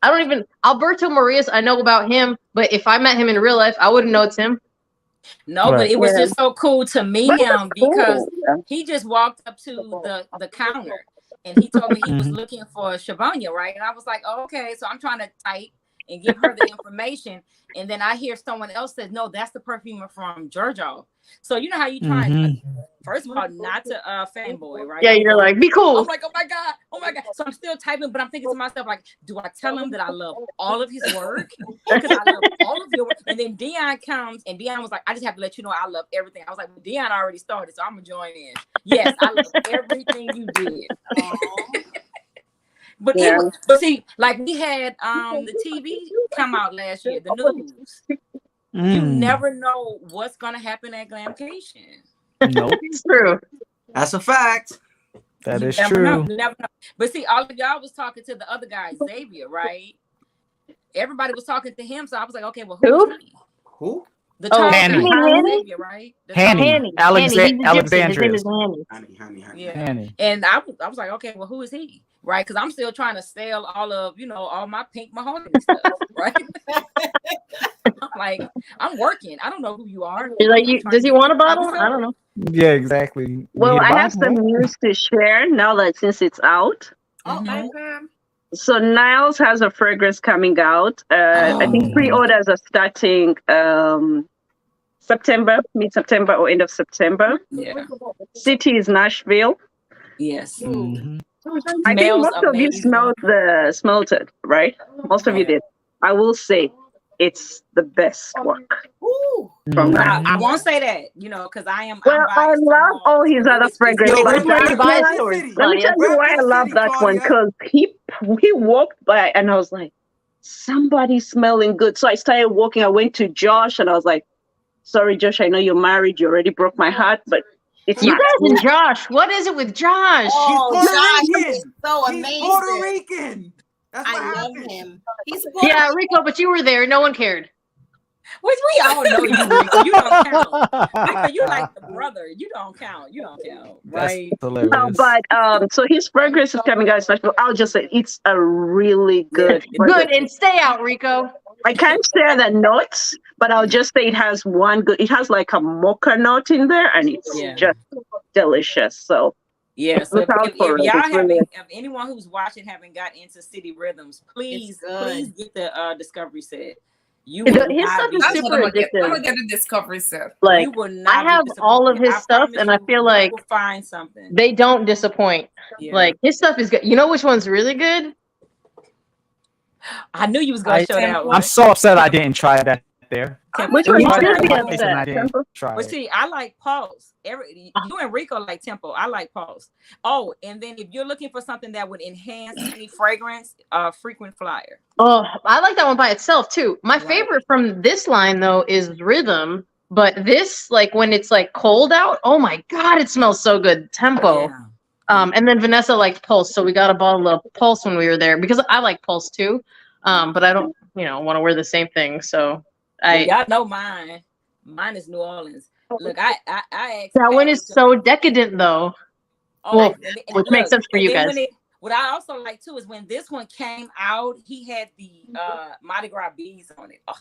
I don't even Alberto Marias. I know about him, but if I met him in real life, I wouldn't know it's him. No, but it was just so cool to meet him because he just walked up to the counter and he told me he was looking for Shavanya, right? And I was like, oh, okay. So I'm trying to type and give her the information. And then I hear someone else says, no, that's the perfumer from Giorgio. So you know how you try, first of all, not to fanboy, right? Yeah, you're like, be cool. I'm like, oh my God. So I'm still typing, but I'm thinking to myself, like, do I tell him that I love all of his work? Because I love all of your work. And then Dion comes, and Dion was like, I just have to let you know I love everything. I was like, well, Dion already started, so I'm going to join in. Yes, I love everything you did. But see, like we had the TV come out last year, the news. You never know what's gonna happen at Glamcation. Nope. It's true. That's a fact. That is true. Never know. But see, all of y'all was talking to the other guy, Xavier, right? Everybody was talking to him, so I was like, okay, well, who? Who? The tall Hanny. Xavier, right? Hanny. Alexandria. Honey. Yeah. And I was like, okay, well, who is he? Right? Because I'm still trying to sell all my pink mahogany stuff, right? I'm like, I'm working. I don't know who you are. You're like, does he want a bottle? I don't know. Yeah, exactly. Well, I have some news to share now that since it's out. So Niles has a fragrance coming out. I think pre-orders are starting September, mid-September or end of September. Yeah. City is Nashville. Yes. I think most of you smelled it, right? Most of you did. I will say it's the best work. I won't say that, because I am. Well, I love all his other fragrances. Let me tell you why I love that one, because he walked by and I was like, somebody's smelling good. So I started walking. I went to Josh and I was like, sorry, Josh, I know you're married. You already broke my heart, but it's you guys and Josh. What is it with Josh? Josh is so amazing. He's Puerto Rican. I love him. He's Rico, but you were there. No one cared. Which we all know you, Rico. You don't count. Rico, you like the brother. You don't count, right? No, but so his fragrance is coming out. I'll just say it's a really good. Good, and stay out, Rico. I can't share the notes, but I'll just say it has one good. It has like a mocha note in there, and it's just delicious. So yeah. So if anyone who's watching haven't got into City Rhythms, please get the Discovery set. His stuff is super addictive. I'm gonna get a Discovery set. Like I have all of his stuff, and I feel like we'll find something. They don't disappoint. Yeah. Like his stuff is good. You know which one's really good? I knew you was gonna show that one. I'm so upset I didn't try that there. Which one? But see, I like Pulse. You and Rico like Tempo. I like Pulse. Oh, and then if you're looking for something that would enhance any fragrance, Frequent Flyer. Oh, I like that one by itself too. My favorite from this line though is Rhythm But this, like when it's like cold out, oh my god, it smells so good. Tempo. Yeah. And then Vanessa liked Pulse, so we got a bottle of Pulse when we were there because I like Pulse too. But I don't, want to wear the same thing. So y'all know mine. Mine is New Orleans. Look, I asked that one is so decadent though. Oh, well, which makes sense for you guys. What I also like too is when this one came out, he had the Mardi Gras beads on it. Oh,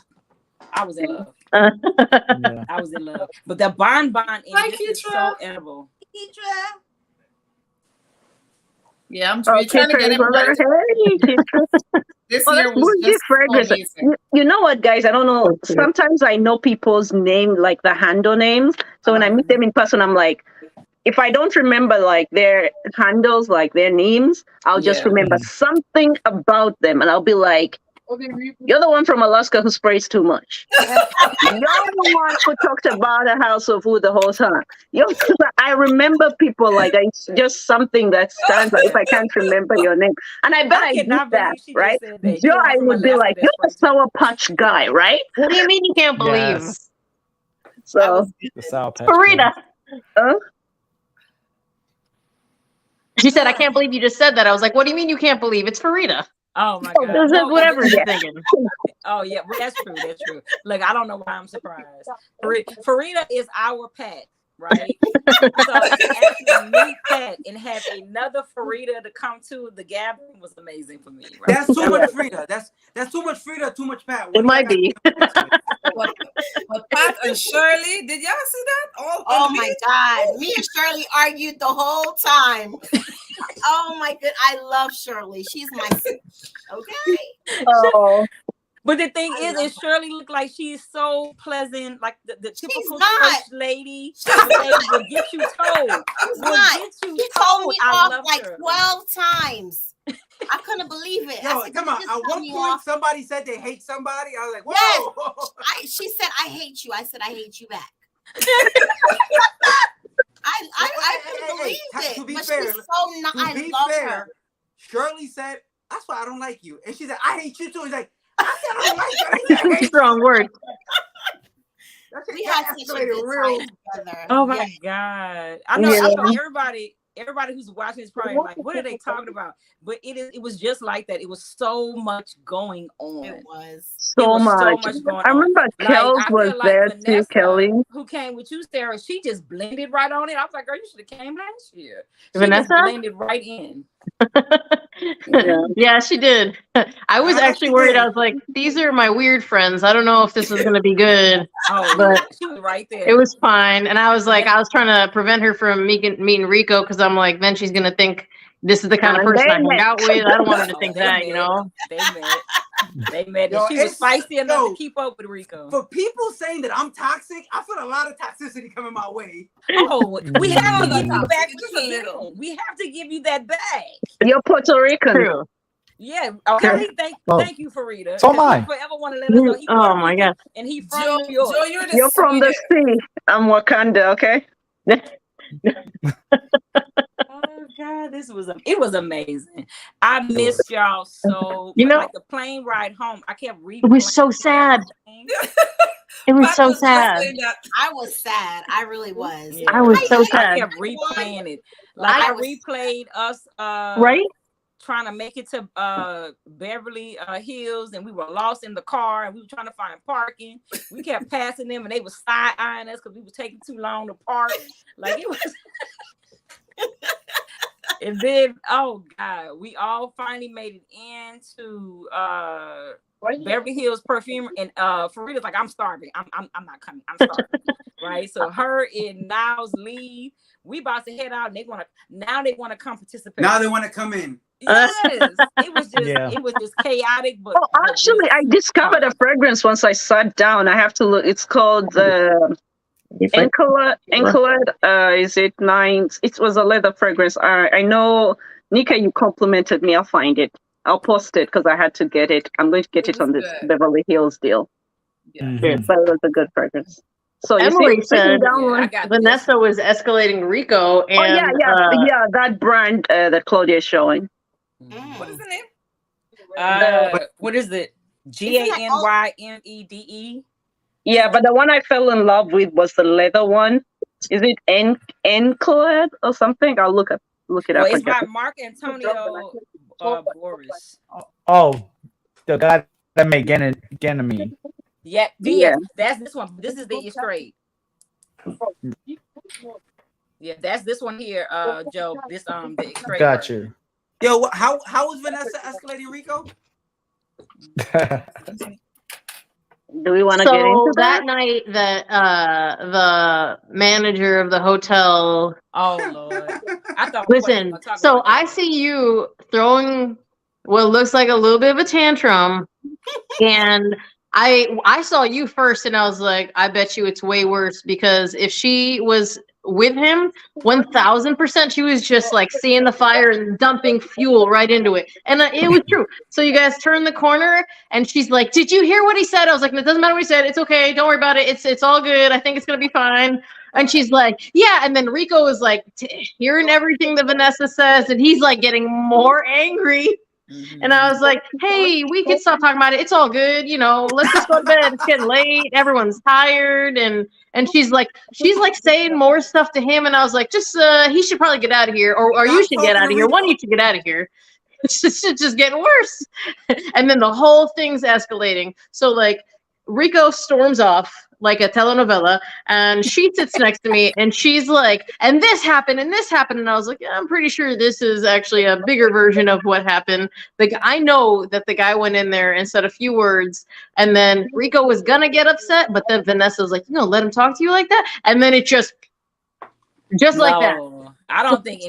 I was in love. Yeah. I was in love. But the bonbon in this is so edible. Yeah, I'm trying to get him right. This year was just amazing. You know what, guys? I don't know. Sometimes I know people's name, like the handle names. So when I meet them in person, I'm like, if I don't remember like their handles, like their names, I'll just remember something about them, and I'll be like, "You're the one from Alaska who sprays too much. You're the one who talked about a house of wood the whole time." I remember people like that. It's just something that stands out if I can't remember your name. And I bet I did that, right? Joe, I would be like, "You're the Sour Patch guy, right?" What do you mean you can't believe? Yes. So, The Sour Patch Farida. Kid. She said, "I can't believe you just said that." I was like, "What do you mean you can't believe? It's Farida." Oh my god! No, whatever you're thinking. Oh yeah, well, that's true. That's true. Look, I don't know why I'm surprised. Farida is our pet, right? So to actually meet Pat and have another Farida to come to the gathering was amazing for me. Right? That's too much Frida. That's too much Frida. Too much Pat. It might be. But Pat and Shirley, did y'all see that? Oh my God. Me and Shirley argued the whole time. Oh my God. I love Shirley. She's my okay. Oh. But the thing is Shirley looked like she's so pleasant, like the typical church lady. Will get you told. She told me off like 12 times. I couldn't believe it. Yo, come on. At one point, somebody said they hate somebody. I was like, whoa. Yes. She said, "I hate you." I said, "I hate you back." I couldn't believe it. To be but fair, she's so not. I love her. Shirley said, "That's why I don't like you," and she said, "I hate you too." He's like, "I said I don't like you." Strong word. We had such a good time together. Oh my God! I know everybody who's watching is probably like, "What are they talking about?" But it was just like that. It was so much going on. It was so much going on. I remember Kels was there too. Kelly, who came with you, Sarah, she just blended right on it. I was like, "Girl, you should have came last year." She Vanessa just blended right in. Yeah, she did. I was actually worried. I was like, "These are my weird friends. I don't know if this is going to be good." But she was right there. It was fine. And I was like, I was trying to prevent her from meeting Rico because I'm like, then she's going to think this is the kind of person I hang out with. I don't want her to think that, you know? They met. She was feisty enough to keep up with Rico. For people saying that I'm toxic, I feel a lot of toxicity coming my way. Oh, we have to give you back what you little. We have to give you that back. You're Puerto Rican. True. Yeah. Okay. Thank you, Farida. So am I. Forever want to let us know. Oh my God. And he from New York. You're from the sea. I'm Wakanda. Okay. Oh God, it was amazing. I missed y'all so. You know, like the plane ride home, I kept replaying. It was so sad. It was so sad. I was sad. I really was. Yeah. I was so sad. I kept replaying it. Like I replayed us. Right. Trying to make it to Beverly Hills, and we were lost in the car, and we were trying to find parking. We kept passing them, and they were side eyeing us because we were taking too long to park. Like it was. And then, oh God, we all finally made it into Beverly Hills Perfume, and Farida's like, "I'm starving. I'm not coming. I'm starving." Right. So her and Niles leave. We about to head out, and they want to come participate. Now they want to come in. Yes, it was just chaotic. But actually, I discovered a fragrance once I sat down. I have to look. It's called Incolor. Is it 9? It was a leather fragrance. I know, Nika, you complimented me. I'll find it. I'll post it because I had to get it. I'm going to get it on this Beverly Hills deal. Yeah. But it was a good fragrance. So Emily said Vanessa was escalating Rico, and that brand that Claudia is showing. What is the name? What is it? GANYMEDE. Yeah, but the one I fell in love with was the leather one. Is it Enclad or something? I'll look it Well, up it's again. by Mark Antonio Boris. Oh, the guy that made Ganymede. Yeah, Yeah. that's this one. This is the straight. Yeah, that's this one here, Joe. This the straight. Got you. Yo, how is Vanessa escalating Rico? Do we want to get into that night that the manager of the hotel Oh Lord. I thought listen, so I see you throwing what looks like a little bit of a tantrum, and I saw you first, and I was like, I bet you it's way worse, because if she was with him, 1000% she was just like seeing the fire and dumping fuel right into it, and it was true. So you guys turn the corner, and she's like, "Did you hear what he said?" I was like, "It doesn't matter what he said. It's okay. Don't worry about it. It's all good. I think it's gonna be fine." And she's like, "Yeah." And then Rico is like hearing everything that Vanessa says, and he's like getting more angry. And I was like, "Hey, we can stop talking about it. It's all good. You know, let's just go to bed. It's getting late. Everyone's tired." And she's like saying more stuff to him. And I was like, "Just he should probably get out of here, or you should get out of here. One of you should get out of here." It's just getting worse. And then the whole thing's escalating. So like Rico storms off like a telenovela, and she sits next to me, and she's like, "And this happened, and this happened." And I was like, "Yeah, I'm pretty sure this is actually a bigger version of what happened." I know that the guy went in there and said a few words, and then Rico was gonna get upset, but then Vanessa was like, "Let him talk to you like that." And then it just like that. I don't think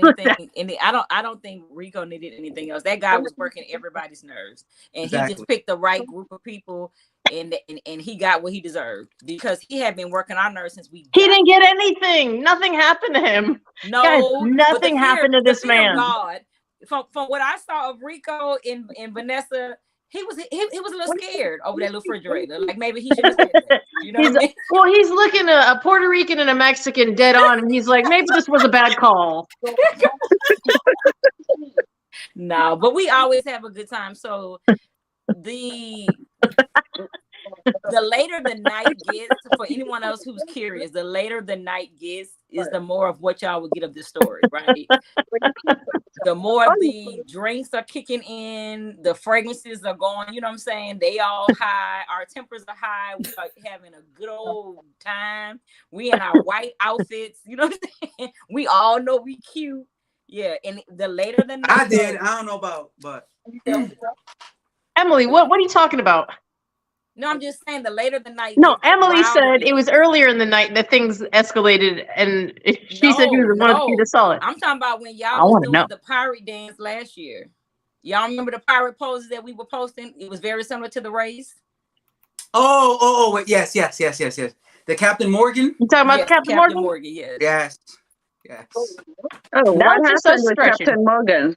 anything. I don't think Rico needed anything else. That guy was working everybody's nerves, and he just picked the right group of people, and he got what he deserved, because he had been working our nerves since we. He didn't get anything. Nothing happened to him. No, guys, nothing happened to this man. God, from what I saw of Rico and Vanessa, he was a little scared over that little refrigerator. Like maybe he should have said that. You know what I mean? Well, he's looking at a Puerto Rican and a Mexican dead on, and he's like, maybe this was a bad call. No, but we always have a good time. So the later the night gets, for anyone else who's curious, the later the night gets is the more of what y'all will get of this story, right? The more the drinks are kicking in, the fragrances are going, you know what I'm saying? They all high, our tempers are high, we are having a good old time. We in our white outfits, you know what I'm saying? We all know we cute. Yeah, and the later the night I did. I don't know about, but Emily, what are you talking about? No, I'm just saying the later the night. No, Emily said it was earlier in the night that things escalated, and she said she was one of the few that saw it. I'm talking about when y'all was doing the pirate dance last year. Y'all remember the pirate poses that we were posting? It was very similar to the race. Oh, wait, yes. The Captain Morgan. You talking about Captain Morgan? Yes. Oh, what happened with Captain Morgan?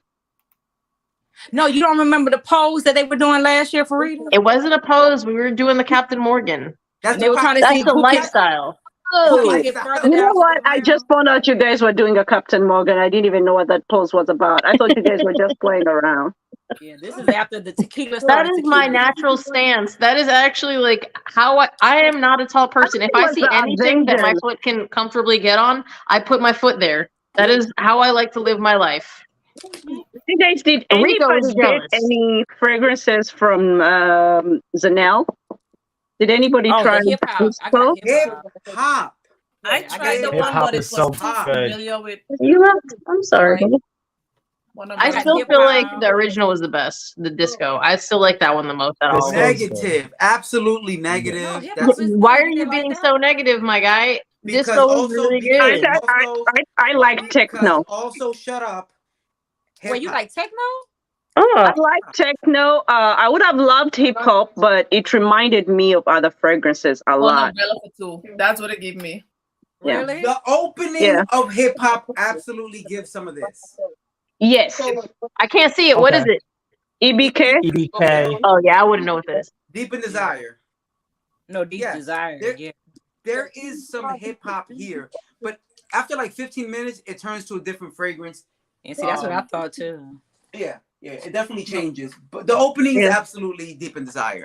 No, you don't remember the pose that they were doing last year for Rita? It wasn't a pose. We were doing the Captain Morgan. They were trying to see the lifestyle. Oh, you know what? I just found out you guys were doing a Captain Morgan. I didn't even know what that pose was about. I thought you guys were just playing around. Yeah, this is after the tequila. That is my natural stance. That is actually like how I am not a tall person. If I see anything that my foot can comfortably get on, I put my foot there. That is how I like to live my life. You guys, did anybody get any fragrances from Zanel? Did anybody try hip hop? I tried the one, but it was too familiar with. I'm sorry. I still feel like the original was the best. The disco. I still like that one the most. Negative. Absolutely negative. Why are you being so negative, my guy? Disco was really good. I like techno. Also, shut up. Wait, you like techno? I like techno. I would have loved hip hop, but it reminded me of other fragrances a lot. Too. That's what it gave me. Yeah. Really? The opening of hip hop absolutely gives some of this. Yes. I can't see it. What is it? EBK? EBK. Oh, yeah, I wouldn't know what this is. Deep in Desire. No, Deep Desire. There is some hip hop here, but after like 15 minutes, it turns to a different fragrance. And see, that's what I thought too. Yeah, it definitely changes. But the opening is absolutely Deep in Desire.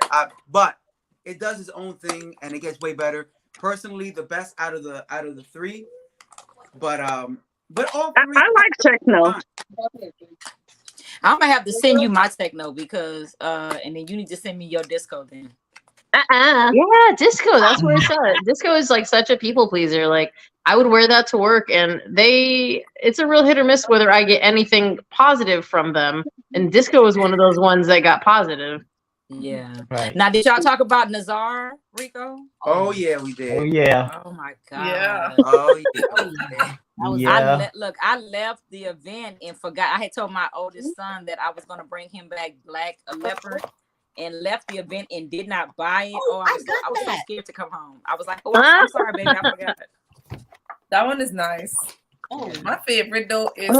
But it does its own thing and it gets way better. Personally, the best out of the three, but all three. I like techno. I'm gonna have to send you my techno because and then you need to send me your disco then. Yeah, disco. That's where it's at. Disco is like such a people pleaser. Like I would wear that to work, and it's a real hit or miss whether I get anything positive from them. And disco is one of those ones that got positive. Yeah. Right. Now, did y'all talk about Nazar, Rico? Oh yeah, we did. Oh yeah. Oh my god. Yeah. Oh yeah. Yeah. I left the event and forgot. I had told my oldest son that I was gonna bring him back black a leopard, and left the event and did not buy it. Oh, I was so scared to come home. I was like, oh, I'm sorry, baby, I forgot. That one is nice. Oh, My favorite though is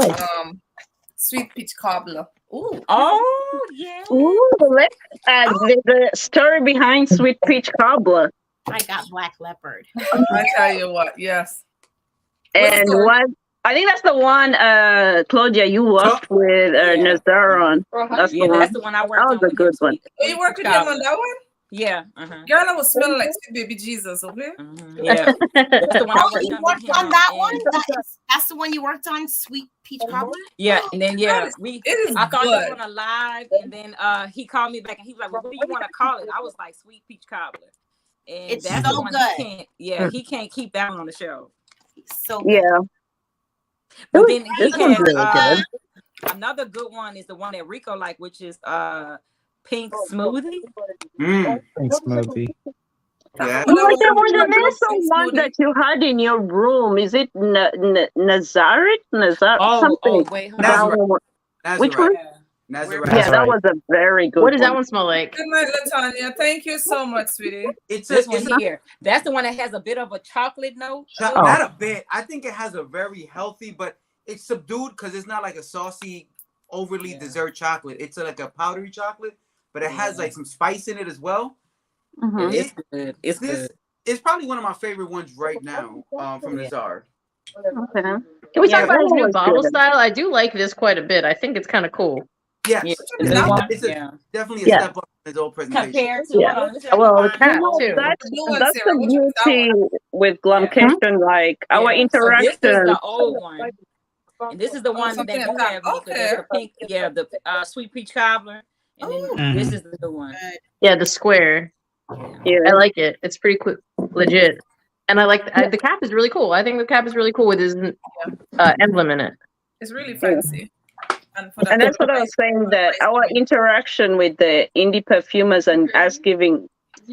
sweet peach cobbler. ooh. Oh yeah. Ooh, the story behind sweet peach cobbler. I got black leopard. I tell you what, yes. And story? what I think that's the one, Claudia, you worked with Nazar on. That's the one. That's the one I worked on. That was a good one. Oh, you worked with him on that one? Yeah. Girl, I was smelling like sweet baby Jesus, okay? Yeah. That's the one I Oh, worked you on. worked on that one? That's the one you worked on, sweet peach cobbler? Yeah, and then It is I thought good. it was on a live, and then he called me back and he was like, well, what do you want to call it? I was like, sweet peach cobbler. And It's that's so the one good. he can't keep that one on the show. So good. Yeah. But then he This one's has really good. another good one is the one that Rico like, which is pink smoothie. Thanks, smoothie. Yeah. You like that one? There's the one that you had in your room. Is it Nazaret? Something. Wait, hold Nazareth. on. Nazareth. Which one? Nazareth. Yeah, that was a very good What does that one. one smell like? Good night, Latanya. Thank you so much, sweetie. It's this one here. That's the one that has a bit of a chocolate note. Not a bit. I think it has a very healthy, but it's subdued because it's not like a saucy, overly dessert chocolate. It's like a powdery chocolate, but it has like some spice in it as well. Mm-hmm. It's good. It's good. It's probably one of my favorite ones right now from Nazar. Okay. Can we talk Yeah, about his that new was bottle good. style? I do like this quite a bit. I think it's kind of cool. Yes. Yeah. It's definitely a step up in his old presentation. Compared to Well, the cap too. That's Blue one, the Sarah. Which one's that beauty with Glamcation, like our So this is interaction. the old one. And this is the one that something you like that. have. Because Okay. there's the pink, the sweet peach cobbler. And then this is the new one. Yeah, the square. Yeah. I like it. It's pretty quick, legit. And I like the cap is really cool. I think the cap is really cool with his emblem in it. It's really fancy. And that's what I was saying, that our interaction with the indie perfumers and us giving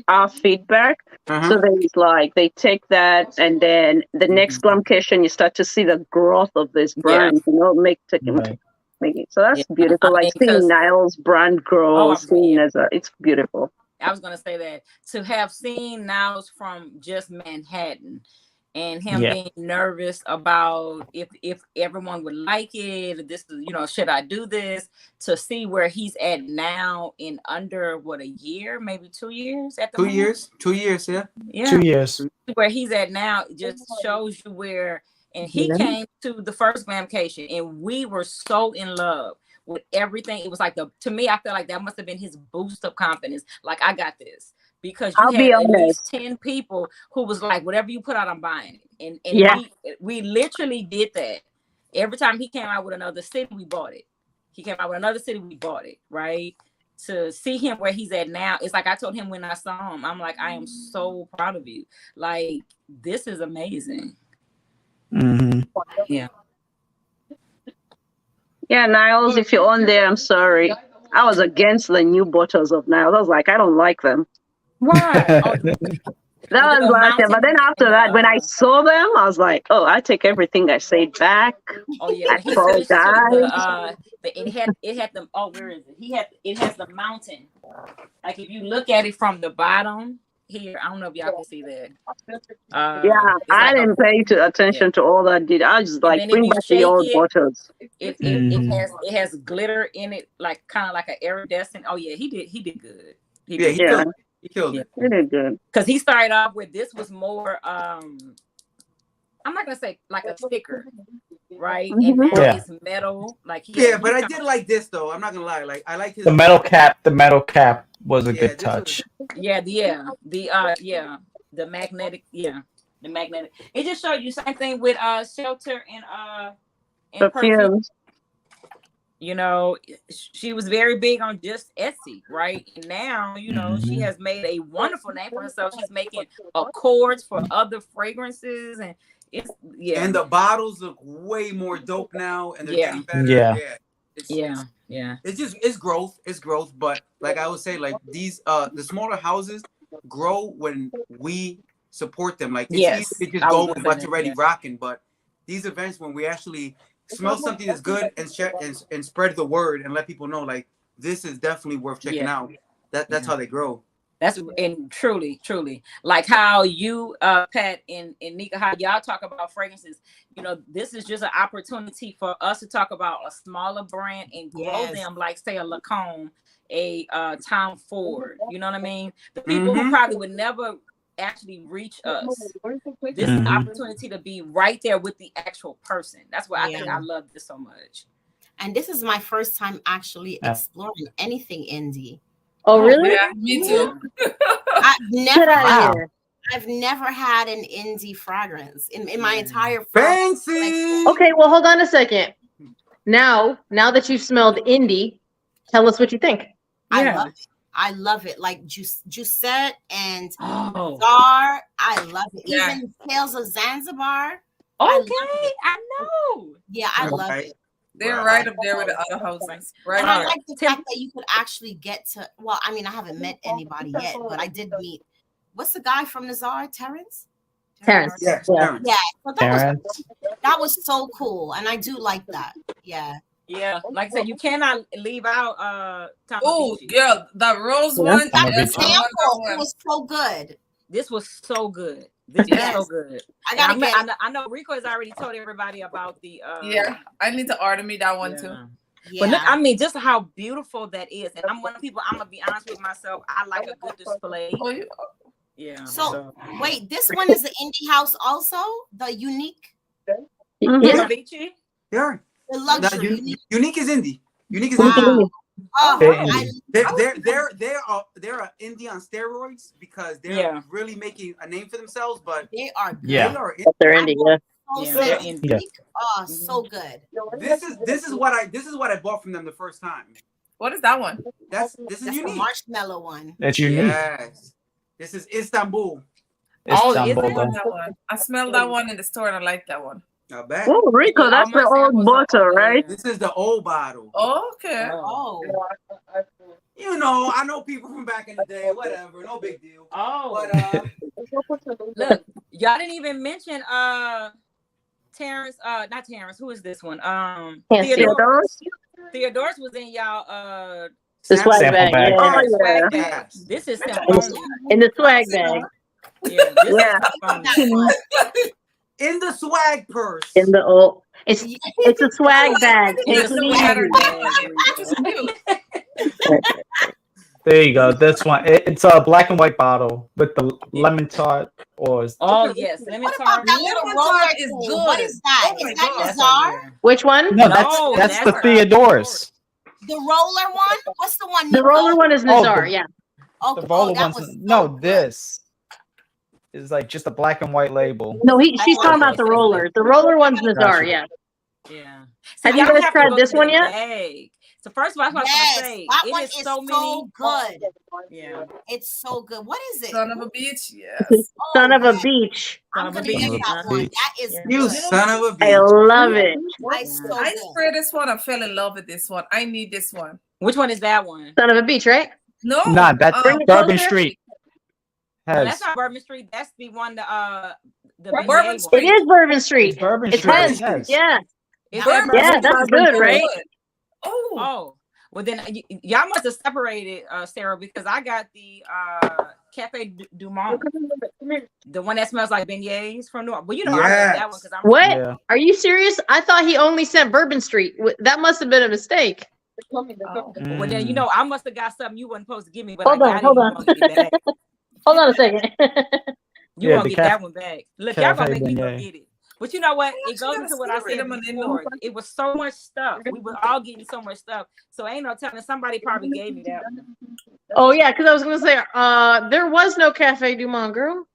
our feedback. So there's like, they take that and then the next Glamcation, you start to see the growth of this brand, you know, make it. So that's beautiful. Like seeing Niall's brand grow, seeing it's beautiful. I was going to say that to have seen Niles from just Manhattan and him being nervous about if everyone would like it, this is, should I do this, to see where he's at now in under a year, maybe 2 years at the moment? 2 years, yeah. 2 years. Where he's at now just shows you where, and he came to the first Glamcation and we were so in love with everything. It was like to me, I feel like that must have been his boost of confidence. Like, I got this. Because you had at least 10 people who was like, whatever you put out, I'm buying it. And we literally did that. Every time he came out with another city, we bought it. He came out with another city, we bought it, right? To see him where he's at now, it's like I told him when I saw him, I'm like, I am so proud of you. Like, this is amazing. Yeah. Yeah, Niles, if you're on there, I'm sorry. I was against the new bottles of Niles. I was like, I don't like them. Why? That was last year. But then after that, when I saw them, I was like, oh, I take everything I said back. Oh yeah, he switched to it had the where is it? It has the mountain. Like if you look at it from the bottom here, I don't know if y'all can see that. I didn't pay attention to all that. I was just like, bring back the old bottles. It has glitter in it, like kind of like an iridescent. Oh yeah, he did good. He killed it. He did good. Because he started off with, this was more I'm not gonna say like a sticker, right? And Mhm. now Yeah. it's metal. Like Yeah, but I did like this though. I'm not gonna lie. Like I like his The metal cap. The metal cap was a Yeah, good this was touch. the magnetic, the magnetic. It just showed you same thing with shelter and perfume. Perfumes. You know, she was very big on just Etsy, right? And now, you know, she has made a wonderful name for herself. She's making accords for other fragrances, and it's and the bottles look way more dope now, and they're getting better. Yeah. It's growth. It's growth, but like I would say, like these the smaller houses grow when we support them. Like it's easy to just go with what's already rocking, but these events when we actually smell something that's good and share and spread the word and let people know like this is definitely worth checking out. That's how they grow. That's and truly like how you Pat and Nika, how y'all talk about fragrances. You know, this is just an opportunity for us to talk about a smaller brand and grow them, like say a Lacombe, a Tom Ford. You know what I mean? The people who probably would never actually reach us. This is an opportunity to be right there with the actual person. That's why I think I love this so much. And this is my first time actually exploring anything indie. Oh, really? Yeah, me too. I've never had an indie fragrance in my entire fancy. Okay, well, hold on a second. Now that you've smelled indie, tell us what you think. I love it. Like Jusette and Zar. I love it. Even Tales of Zanzibar. I know. Yeah, I love it. They're right up there with the other houses. Right. And I like the fact that you could actually get to. Well, I mean, I haven't met anybody yet, but I did meet. What's the guy from Nazar? Terrence. Terrence. Yeah. So that was so cool, and I do like that. Yeah. Yeah, like I said, you cannot leave out oh, girl, the rose one. That sample, it was so good. This was so good. This is so good. I know Rico has already told everybody about the I need to order me that one too. But look, I mean, just how beautiful that is. And I'm one of the people, I'm gonna be honest with myself, I like a good display. Yeah. So wait, this one is the indie house also? The unique? Yeah. The luxury. Unique is indie. Unique is indie. They're indie on steroids because they're really making a name for themselves, but they are good. They're indie. Oh, so good. This is what I bought from them the first time. What is that one? This is That's unique. The marshmallow one. It's unique. Yes. This is Istanbul. I smelled that one in the store and I like that one. Not bad. Oh, Rico, that's the old bottle, right? This is the old bottle. Okay. Oh. You know, I know people from back in the day. Whatever, no big deal. Oh. But look, y'all didn't even mention Terrence. Not Terrence. Who is this one? Theodorus. Theodorus was in y'all the swag bag. Oh yeah. This is in the swag bag. In the swag purse. In the old. It's a swag bag. There you go. This one. It's a black and white bottle with the lemon tart or. Oh yes, lemon tart. That little roller is good. What is that? Is that Nazar? Which one? No, that's the Theodorus. The roller one? What's the one? The roller one is Nazar. Yeah. The roller one's this is like just a black and white label. No, she's talking about the roller. The roller one's Nazar. Yeah. Yeah. Have you guys tried this one yet? So first of all, I was gonna say that it one is is so many. Good. Yeah, it's so good. What is it? Son of a beach. Yes. Son of a beach. I'm gonna get that one. That is you son of a beach. I love it. I sprayed this one. I fell in love with this one. I need this one. Which one is that one? Son of a beach, right? No, nah, that's Bourbon Street. No, that's not Bourbon Street. That's the one. The Bourbon Street. It is Bourbon Street. It's Bourbon Street. Yes. Yeah. Yeah, that's good, right? Oh, well then y'all must have separated, Sarah, because I got the Cafe Du Monde, the one that smells like beignets from New York. Well, you know, I got that one because I'm. What? Yeah. Are you serious? I thought he only sent Bourbon Street. That must have been a mistake. Well, then you know, I must have got something you wasn't supposed to give me. But hold on. Hold on a second. You won't get that one back. Look, y'all gonna make me go get it. But you know what? Oh, It she goes got a into what I city said rhythm and then before. It was so much stuff. We were all getting so much stuff. So ain't no telling. Somebody probably gave me that one. Oh yeah, because I was gonna say, there was no Cafe Du Monde, girl.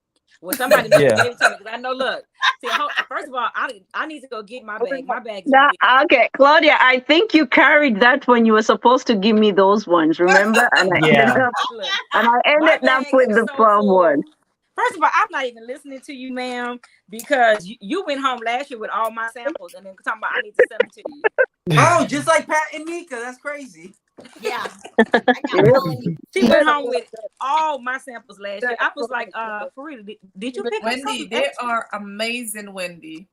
Well, somebody gave Yeah. it to me because I know. Look, see, first of all, I need to go get my bag. My bag is Nah, big. okay, Claudia, I think you carried that when you were supposed to give me those ones, remember? And I Yeah. Look, I my ended up bag with is the so firm one. full. First of all, I'm not even listening to you, ma'am, because you went home last year with all my samples and then talking about I need to send them to you. Oh, just like Pat and Nika. That's crazy. Yeah. I got Melanie. She went home with all my samples last year. I was like, for real, did you pick up Wendy, something they extra? are amazing, Wendy.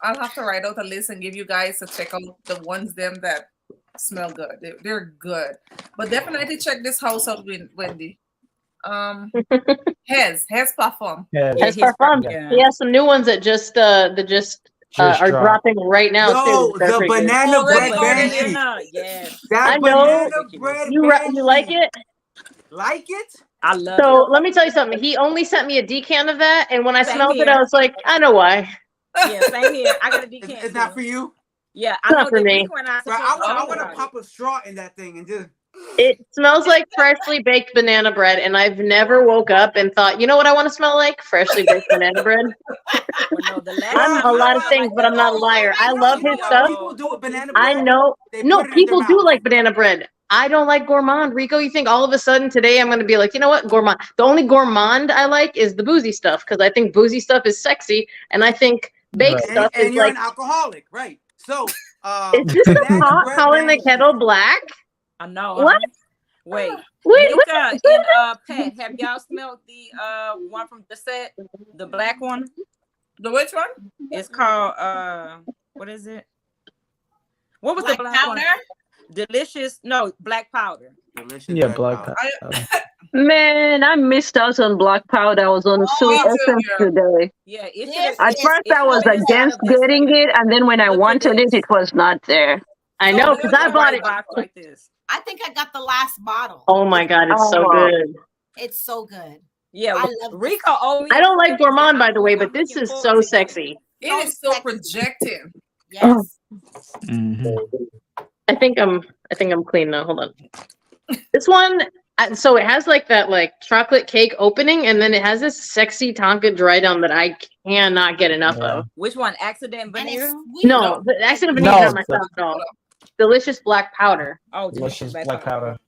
I'll have to write out a list and give you guys to check out the ones them that smell good. They're good. But definitely check this house out, Wendy. Hez platform. Yeah. Yeah, As far from, yeah. he has some new ones that just are dropped. dropping right now Yo, too. They're the pretty good. banana Already bread ordered banshee. it. Yes. That I know. banana bread You like banshee. it? Like it? I love So it. let me tell you something. He only sent me a decant of that, and when I Same smelled it, here. I was like, I know why. Yeah, same here. I got a decant. It's not for you? Yeah, I It's not know for that me. Rico and I Bro, supposed I talk want to about pop a straw in that thing and just. It smells like freshly baked banana bread, and I've never woke up and thought, you know what I want to smell like? Freshly baked banana bread. Well, no, the last I'm time a I lot of smelled things, like but that I'm not a was- liar. I You love know his how stuff. people do with banana I bread? know. They No, put it in their people do mouth. like banana bread. I don't like gourmand. Rico, you think all of a sudden today I'm going to be like, you know what? Gourmand. The only gourmand I like is the boozy stuff because I think boozy stuff is sexy. And I think baked Right. stuff And is you're like, an alcoholic, right? So, is this the banana pot bread calling the banshee. kettle black? I know. What? Wait, Wait, what? Nika and Pat, have y'all smelled the one from the set, the black one? The which one? It's called what is it? What was Black the black powder? one? Delicious. No, black powder. Delicious Yeah, black black powder. powder. Man, I missed out on black powder. I was on Soul me too, Essence girl. today. Yeah, it This should. At is first, I was coming out against of this getting year. it, and then when I Look at wanted it, this. it was not there. I So know this because is I the bought white it. box. Like this. I think I got the last bottle. Oh my God, it's so Oh. good. It's so good. Yeah, I love Rico owed me I a don't like fridge, gourmand, and by the way, but I'm this looking is forward so to getting sexy. It is so projecting. Yes. Mhm. I think I'm clean now. Hold on. This one, so it has like that like chocolate cake opening, and then it has this sexy Tonka dry down that I cannot get enough Yeah. of. Which one? Accident And it's vanilla? sweet. No, the accident No, vanilla is not my the- style at all. Delicious black powder. Oh, Delicious black powder.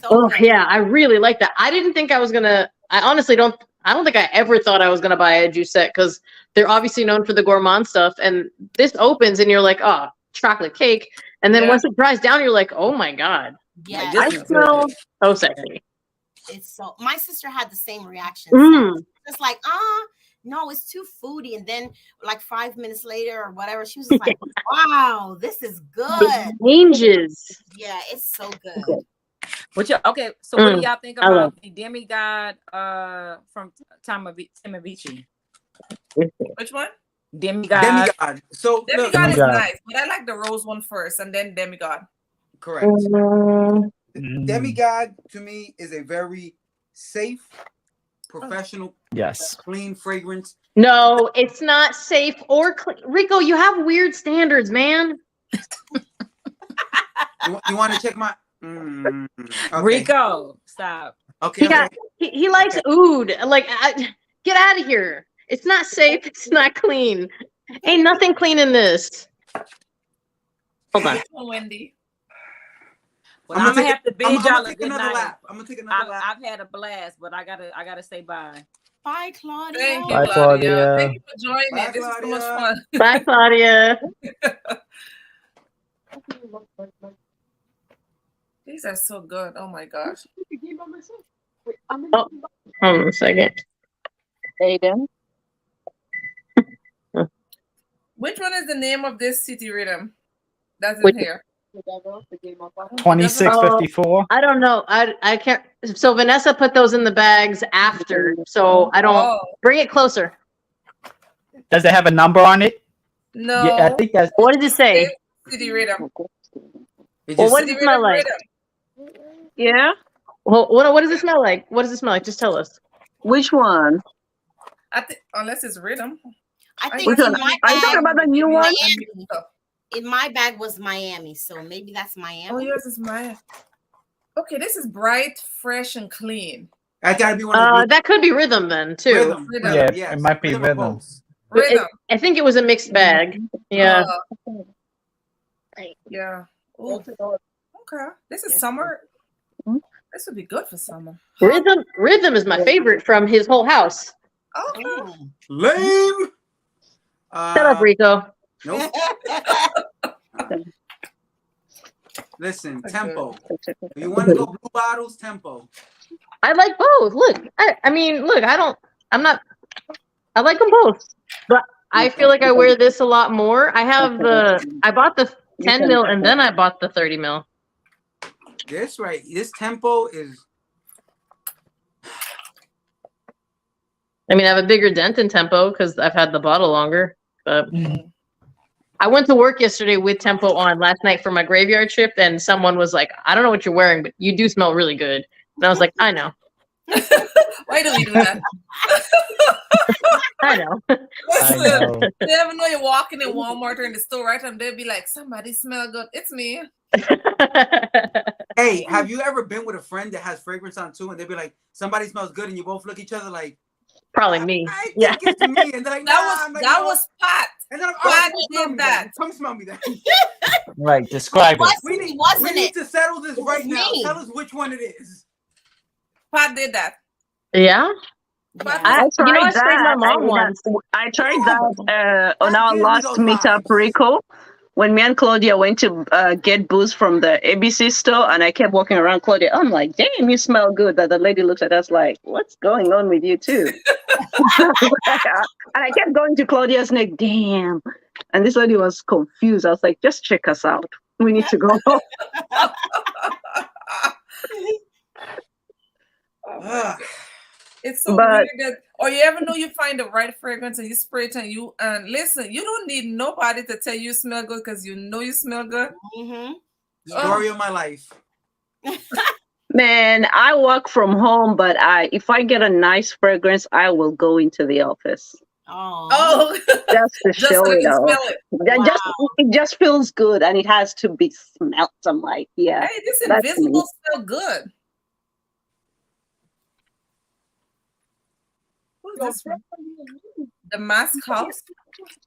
So Oh good. yeah, I really like that. I didn't think I was gonna. I honestly don't. I don't think I ever thought I was gonna buy a juicette because they're obviously known for the gourmand stuff. And this opens, and you're like, oh, chocolate cake. And then Yeah. once it dries down, you're like, oh my god, Yes. This I is smell good. so sexy. It's so my sister had the same reaction. Mm. It's like, no, it's too foody. And then like 5 minutes later or whatever, she was just like, wow, this is good. It changes. Yeah, it's so good. Okay, so what do Mm, y'all think I love about the demigod from Tamavici? Which one? Demigod. Demigod. So, look, Demigod is Demigod. nice, but I like the rose one first and then Demigod. correct. Mm. Demigod to me is a very safe, professional, Yes. clean fragrance. No, it's not safe or clean. Rico, you have weird standards, man. You want to check my? Okay. Rico, stop. Okay. He likes oud. Like, get out of here. It's not safe. It's not clean. Ain't nothing clean in this. Hold on. Wendy. Well, I'm gonna have to bid y'all a take good another night. lap. I'm gonna take another lap. I've had a blast, but I gotta say bye. Bye, Claudia. Thank you, Bye, Claudia. Claudia. Thank you for joining. Bye, This is so much Claudia. fun. Bye, Claudia. These are so good. Oh my gosh. Oh, hold on a second. Aiden. Which one is the name of this city rhythm? That's in Which- here. 2654. I don't know. I can't. So Vanessa put those in the bags after. So I don't. Oh, Bring it closer. Does it have a number on it? no. Yeah, I think that's. What does it say? City rhythm. Just Well, what does it smell like? Yeah. Well, what does it smell like? What does it smell like? Just tell us. Which one? Unless it's rhythm. I think Which one? Are you talking about the new one? Miami. In my bag was Miami, so maybe that's Miami. Oh, yours is Miami. Okay, this is bright, fresh, and clean. That gotta be one of That could be Rhythm then too. Rhythm. Yeah, Yes. it might be Rhythm. Rhythm. I think it was a mixed bag. Yeah. Yeah. Ooh. Okay. This is summer. This would be good for summer. Rhythm is my favorite from his whole house. Okay. Lame. Shut up, Rico. Nope. Listen, Tempo. If you want to go blue bottles, Tempo. I like both. Look, I like them both. But I feel like I wear this a lot more. I bought the 10 mil and then I bought the 30 mil. This Tempo is. I mean, I have a bigger dent in Tempo because I've had the bottle longer. But I went to work yesterday with Tempo on last night for my graveyard shift, and someone was like, "I don't know what you're wearing, but you do smell really good." And I was like, "I know." Why do we do that? I know. Listen, you ever know you're walking in Walmart or in the store, right? And they'll be like, "Somebody smell good." It's me. Hey, have you ever been with a friend that has fragrance on too, and they'll be like, "Somebody smells good," and you both look at each other like, "Probably me." I think it's me, and they're like, that was Pat. And then Pat did that. Come smell me that. Right, describe it. We need to settle this right now. Tell us which one it is. Pat did that. Yeah. I tried that on our last meetup, Rico, when me and Claudia went to get booze from the ABC store, and I kept walking around Claudia. I'm like, damn, you smell good. That the lady looks at us like, what's going on with you too? And I kept going to Claudia's neck, damn. And this lady was confused. I was like, just check us out. We need to go home. It's so weird that, or you ever know you find the right fragrance and you spray it and listen, you don't need nobody to tell you smell good because you know you smell good. Story of my life. Man, I work from home, but if I get a nice fragrance, I will go into the office. Oh, just to show so it you off. smell it. Wow. It just feels good, and it has to be smelt. I'm like, yeah. Hey, this invisible smell good. This the Mask House.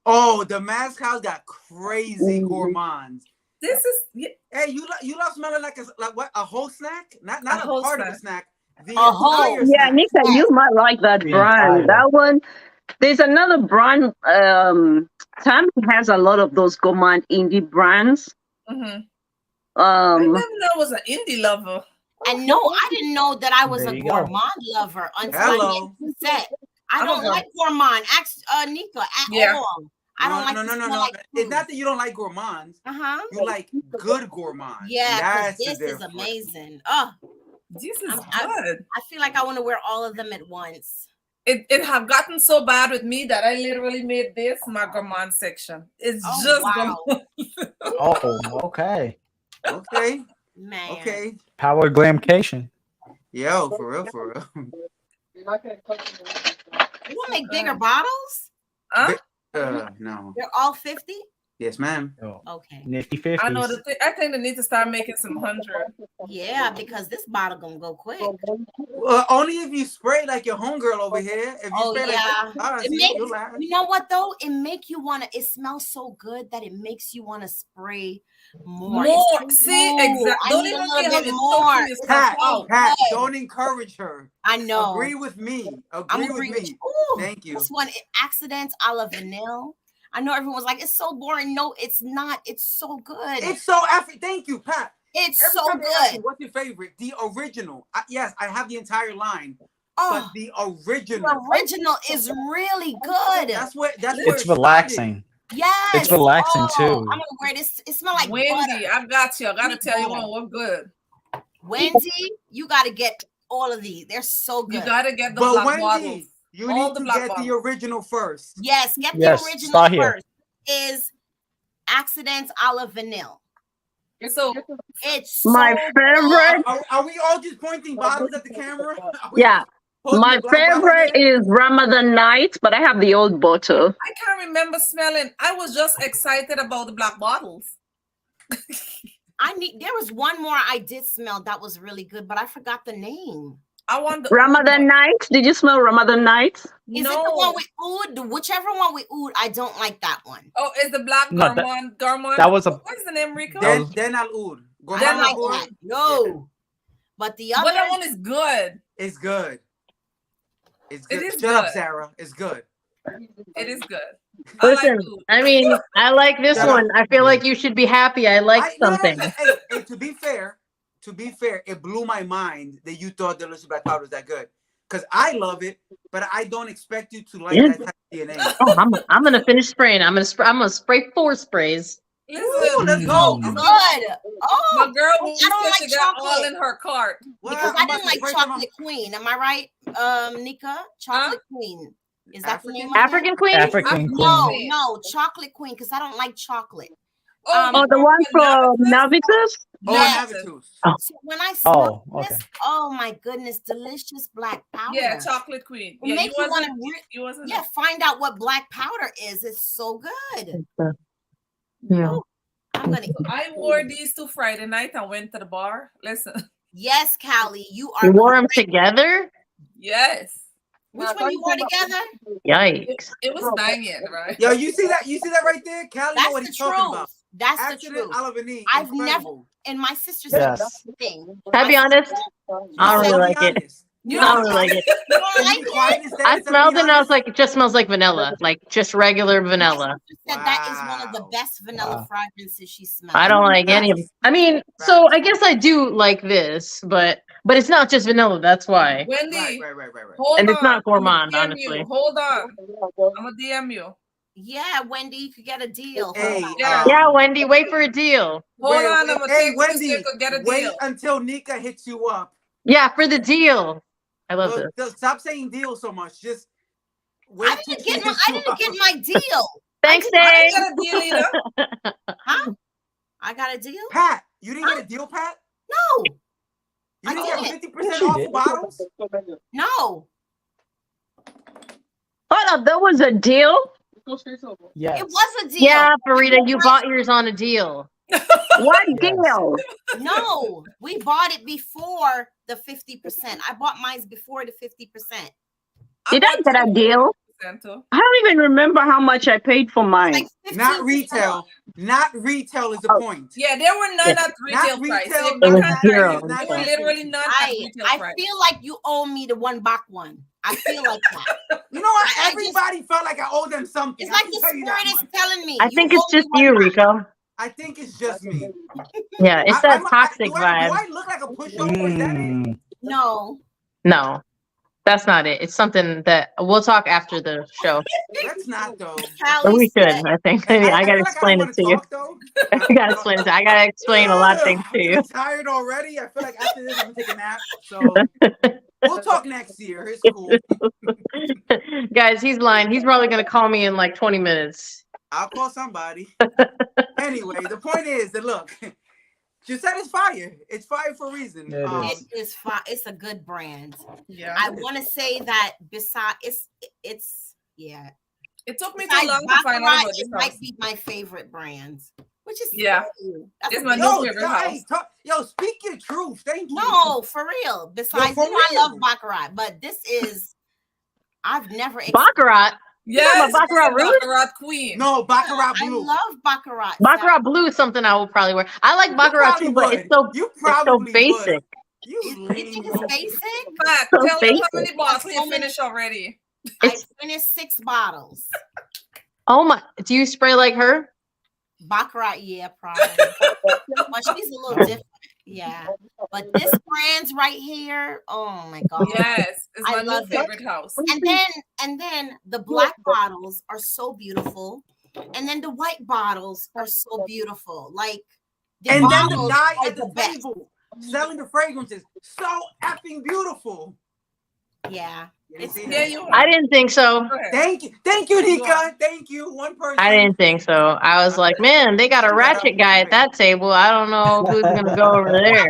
Oh, the Mask House got crazy gourmands. This is hey, you love smelling like what, a whole snack? Not a part of a snack. The whole snack. Yeah, Nika, you might like that brand. That one. There's another brand. Tammy has a lot of those gourmand indie brands. I never know I was an indie lover. And no, I didn't know that I was a gourmand lover until I met set. I don't like gourmand. Ask Nika at all. I don't No. It's not that you don't like gourmands. You like good gourmands. Yeah, this is amazing. Oh, this is good. I feel like I want to wear all of them at once. It have gotten so bad with me that I literally made this my gourmand section. It's okay. Okay. Man. Okay. Power Glamcation. Yo, for real. You want to make bigger bottles? No. They're all 50? Yes, ma'am. Oh. Okay. Nifty 50s. I know. I think they need to start making some 100. Yeah, because this bottle gonna go quick. Only if you spray like your homegirl over here. If you spray you know what though? It make you wanna. It smells so good that it makes you wanna spray more. See, exactly. Don't even get more. Pat, don't encourage her. I know. Agree with me. Agree with me. Thank you. This one, Accidents a la Vanille. I know everyone's like, it's so boring. No, it's not. It's so good. It's so thank you, Pat. It's Every so time they ask me, good. what's your favorite? The original. Yes, I have the entire line. Oh, but the original. The original is really good. It's relaxing. Yes. It's relaxing too. I'm gonna wear this. It smells like Wendy. butter. I got you. I gotta tell you one. What's good? Wendy, you gotta get all of these. They're so good. You gotta get the black bottles. You need to get the original first. Yes, get the original first. Is Accidents a la Vanille. So it's my favorite. Are we all just pointing bottles at the camera? Yeah. Holding My the black bottle favorite there? is Ramadan Night, but I have the old bottle. I can't remember smelling. I was just excited about the black bottles. There was one more I did smell that was really good, but I forgot the name. I want the Ramadan Night. Did you smell Ramadan Night? Is it the one with oud? Whichever one with oud, I don't like that one. Oh, is the black No, Garmon? that was a. What's the name, Rico? Den Al Oud. I don't like that. No. But the other But that one is good. It's good. It's good. It is Shut good. up, Sarah. It's good. It is good. Listen, I mean, I like this Shut one. I feel like you should be happy. I like something. Hey, to be fair, it blew my mind that you thought Delicious Black Powder was that good. Because I love it, but I don't expect you to like that type of DNA. Oh, I'm gonna finish spraying. I'm gonna spray 4 sprays. Listen, let's go. Good. Oh, my girl, I don't like she got all chocolate in her cart. because I didn't like Chocolate Queen. Am I right, Nika? Chocolate Queen. Is that the name of African it? Queen? African No, Queen. no, Chocolate Queen because I don't like chocolate. Oh, the one from Navitus? Navitus. So when I smell Oh, this, okay. oh my goodness, delicious black powder. Yeah, Chocolate Queen. It makes you want to find out what black powder is. It's so good. Yeah. I'm gonna. I wore these to Friday night. I went to the bar. Listen. Yes, Callie, you are. You wore them together? Yes. Which one you wore together? Yikes. It was banging, right? Yo, you see that? You see that right there? Callie know what he's talking about. That's the Accident truth. a la vanille. I've never, Incredible. and my sister said the same thing. Can I be honest? I don't really like it. You I don't don't really like it. You don't like it? I smelled it and I was like, it just smells like vanilla, like just regular vanilla. She said that is one of the best vanilla fragrances she smelled. I don't like any of them. I mean, so I guess I do like this, but it's not just vanilla. That's why. Wendy, right. hold And it's on. not gourmand, I'ma DM honestly. you. Hold on. I'm gonna DM you. Yeah, Wendy, you could get a deal. Hey, Yeah, Wendy, wait for a deal. Hold on, I'm gonna hey, take Wendy, this to get a wait deal. until Nika hits you up. Yeah, for the deal. I love this. Stop saying deal so much. Just wait. I didn't get my deal. Thanks, I Dave. didn't get a deal either. Huh? I got a deal? Pat, you didn't get a deal, Pat? No. You didn't I get didn't. 50% off bottles? No. Hold up, there was a deal? Yes. It was a deal. Yeah, Farida, you bought yours on a deal. What Yes. deal? No, we bought it before the 50%. I bought mine before the 50%. Did I get a deal? I don't even remember how much I paid for mine. Like Not 15%. retail. Not retail is the point. Yeah, there were none at retail Not price. retail, So It was not zero. not there were literally none at retail I price. feel like you owe me the one back one. I feel like that. You know what? I Everybody felt like I owe them something. It's I like can the tell you that spirit is much. telling me. I you think it's owe me just one you, back. Rico. I think it's just me. Yeah, it's that toxic do vibe. I look like a pushover? Is that it? No. No, that's not it. It's something that we'll talk after the show. Let's not though. Or we Callie should, said, I think. I I gotta feel like explain I it don't to want you. to talk though. I gotta explain it. I gotta explain a lot of things to you. I'm tired already. I feel like after this I'm gonna take a nap. So we'll talk next year. It's cool. Guys, he's lying. He's probably gonna call me in like 20 minutes. I'll call somebody. Anyway, the point is that look, Gisette is fire. It's fire for a reason. It is. it is fine. It's a good brand. Yeah. I want to say that besides it's yeah. It took me too Besides long to find out Baccarat, about this it house. might be my favorite brand. Which is Yeah. true. That's It's a my big- new favorite house. Yo, speak your truth. Thank you. No, for real. Besides, for you know, I real. love Baccarat, but this is I've never Baccarat. Yes, Baccarat it's Rouge? Baccarat Queen. No, Baccarat I Blue. love Baccarat. Baccarat blue is something I will probably wear. I like Baccarat probably too, but would. it's so You it's so probably basic. would. You think it's basic? Pat, So tell them how basic. many bottles So you many- finished already. I finished 6 bottles. Oh my! Do you spray like her? Baccarat, yeah, probably. But she's a little different. Yeah. But this brand's right here. Oh my god. Yes, it's I my new love it. favorite house. And then the black bottles are so beautiful. And then the white bottles are so beautiful. Like And then the bottles guy are at the best. table selling the fragrances, so effing beautiful. Yeah. It's Yeah, you I didn't think so. Go ahead. Thank you, Nika. Thank you. One person. I didn't think so. I was like, man, they got a ratchet guy at that table. I don't know who's gonna go over there.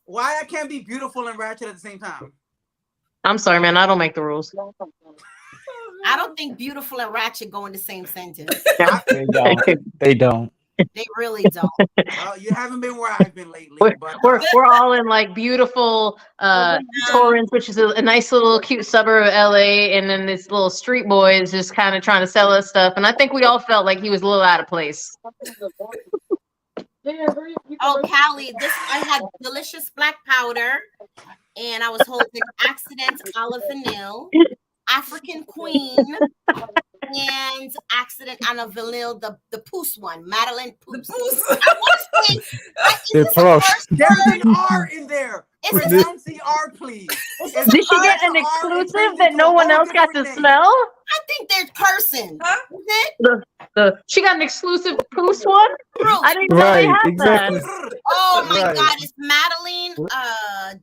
Why I can't be beautiful and ratchet at the same time? I'm sorry, man. I don't make the rules. I don't think beautiful and ratchet go in the same sentence. They don't. They don't. They really don't. Well, you haven't been where I've been lately, but We're all in like beautiful Torrance, which is a nice little cute suburb of LA, and then this little street boy is just kind of trying to sell us stuff. And I think we all felt like he was a little out of place. Oh, Callie, I had delicious black powder, and I was holding Accident Olive Vanille, African Queen, and Accident Olive Vanille, the Poos one, Madeline Poos. They're close. there's an R in there. Pronounce the R, please. Did she get an exclusive that no one else got to smell? I think they're cursing. Huh? She got an exclusive Poos one? I didn't know they had exactly. that. Oh my Right. God, it's Madeline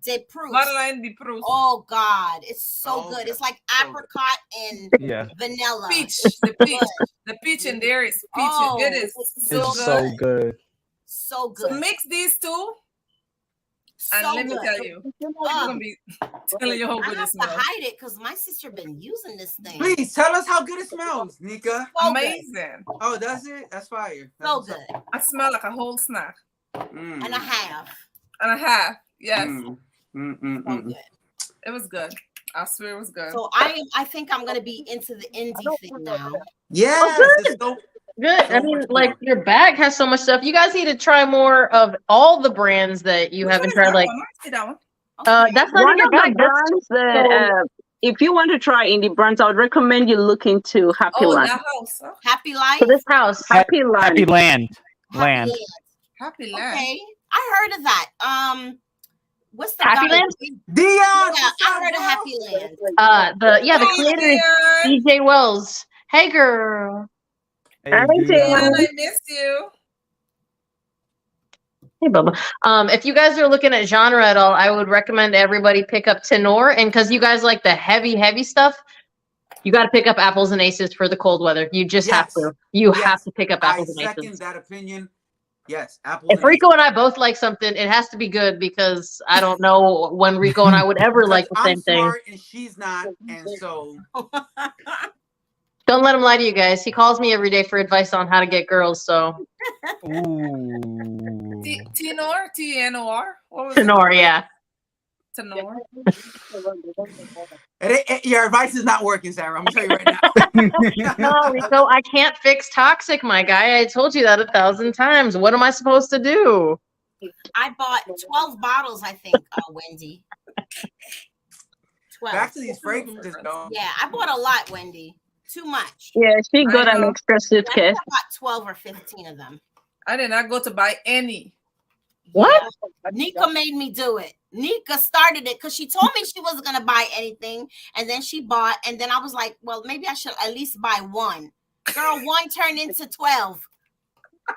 de Proust. Madeline de Proust. Oh God, it's so good. Okay. It's like apricot and vanilla. Peach. The peach in there is peach. Oh, It is it's so It's good. so good. So good. So mix these two, so and let me good. tell you, I'm gonna be telling you how I good it have to smells. hide it because my sister been using this thing. Please tell us how good it smells, Nika. So good. Amazing. Oh, does it? That's fire. That's So what's up. good. I smell like a whole snack Mm. And a half. and a half. Yes, Mm. Mm, mm, So mm. good. it was good. I swear it was good. So I think I'm gonna be into the indie thing now. Yes, good. it's so Good. I So mean, much like more. your bag has so much stuff. You guys need to try more of all the brands that you haven't tried. Like, See that one? that's not in One your of the bag. That's brands that, if you want to try indie brands, I would recommend you look into Happy Oh, Land. that house. Huh? Happy Life. for this house. Happy Land. Happy Land. Happy Land. Happy Land. Okay, I heard of that. What's the Happy guy? Land? Dion. Yeah, what's I up, heard of bro? Happy Land. The Hey, creator is Dion. DJ Wells. Hey, girl. Hey, Hi, Dion. Dion, I miss you. Hey, Bubba. If you guys are looking at genre at all, I would recommend everybody pick up Tenor. And because you guys like the heavy stuff, you got to pick up Apples and Aces for the cold weather. You just have Yes. to. You Yes. have to pick up I Apples and second Aces. that opinion. Yes, apples. If and Rico and I both like something, it has to be good because I don't know when Rico and I would ever Because like the I'm same thing. smart and she's not, and so Don't let him lie to you guys. He calls me every day for advice on how to get girls. So Ooh. Tenor, T-N-O-R. What was Tenor, yeah. it? Tenor. your advice is not working, Sarah. I'm gonna tell you right now. No, Rico, I can't fix toxic, my guy. I told you that 1,000 times. What am I supposed to do? I bought 12 bottles, I think, Wendy. 12. Back to these fragrances, though. Yeah, I bought a lot, Wendy. Too much. Yeah, she got I an know. extra I think suitcase. I bought 12 or 15 of them. I did not go to buy any. What? Yeah. Nika made me do it. Nika started it because she told me she wasn't going to buy anything. And then she bought. And then I was like, well, maybe I should at least buy one. Girl, one turned into 12.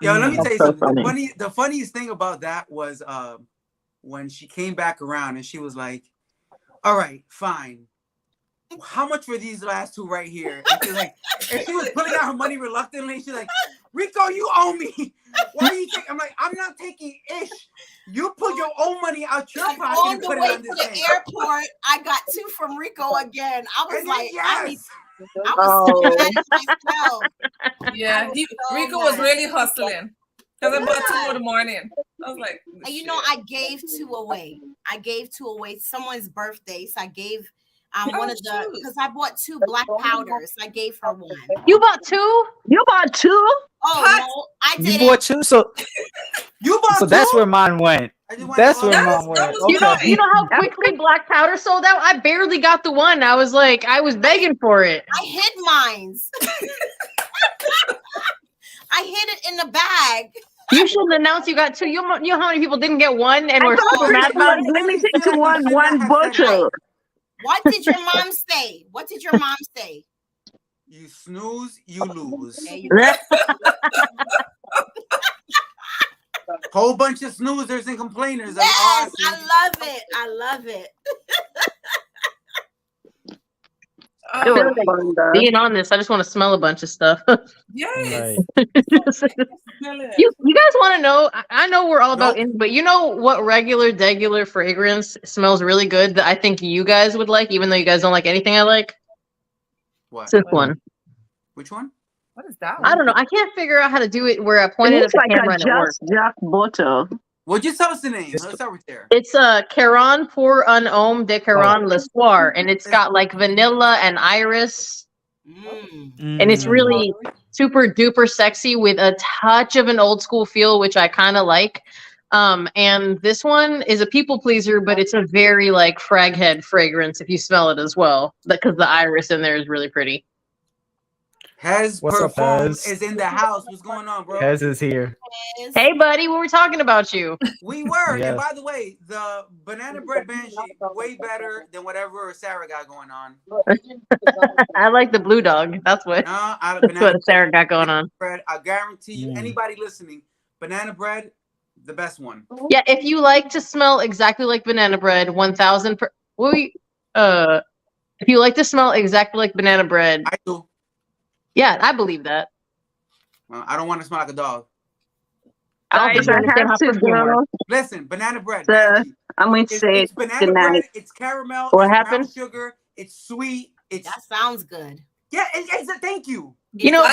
Yo, let me That's tell you so something. funny. The funniest thing about that was when she came back around and she was like, all right, fine. How much for these last two right here? And she was like, and she was putting out her money reluctantly. She's like, Rico, you owe me. Why are you taking? I'm like, I'm not taking ish. You put your own money out your And pocket on and the put it way on to this the thing. airport, I got two from Rico again. I was And then, like, yes. I was so Oh. mad at myself. Yeah, so Rico was mad. really hustling. Because I bought 2 in the morning. I was like, And you know, I gave 2 away. Someone's birthday. So I gave one of the, because I bought 2 black powders. I gave her one. You bought 2? You bought 2? Oh, What? no, I You didn't. bought 2, so You bought that's two? where mine went. I just went That's all where out. mine went. that was Okay. You know how quickly black powder sold out? I barely got the one. I was begging for it. I hid mines. I hid it in the bag. You shouldn't announce you got 2. You know how many people didn't get one and I were thought super mad Rico about was it? limited to You one shouldn't have said bottle. What did your mom say? What did your mom say? You snooze, you lose. There you go. Whole bunch of snoozers and complainers. Yes, That's I awesome. love it. I love it. I feel Oh, like being on this, I just want to smell a bunch of stuff. yes. Right. You guys want to know? I know we're all about in, but you know what regular fragrance smells really good that I think you guys would like, even though you guys don't like anything I like? What? This one. Which one? What is that I one? don't know. I can't figure out how to do it where I It pointed at looks the like camera a and it works. Just Jack bottle. Well, just tell us the name. Let's start right there. It's a Caron pour un homme de Caron Le Soir, and it's got like vanilla and iris, and it's really super duper sexy with a touch of an old school feel, which I kind of like. And this one is a people pleaser, but it's a very like frag head fragrance if you smell it as well, because the iris in there is really pretty. Hez What's up, Perform Hez? is in the house. What's going on, bro? Hez is here. Hey, buddy, we were talking about you. We were. Yes. And by the way, the banana bread banshee way better than whatever Sarah got going on. I like the blue dog. That's what. That's what Sarah got going on. Bread, I guarantee you, anybody listening, banana bread, the best one. Yeah, if you like to smell exactly like banana bread, 1,000. If you like to smell exactly like banana bread, I do. Yeah, I believe that. I don't want to smell like a dog. Guys, I have to go. Listen, banana bread. I'm going to say it's banana bread. It's caramel. What it's happened? Brown sugar. It's sweet. That sounds good. Yeah, thank you. You know,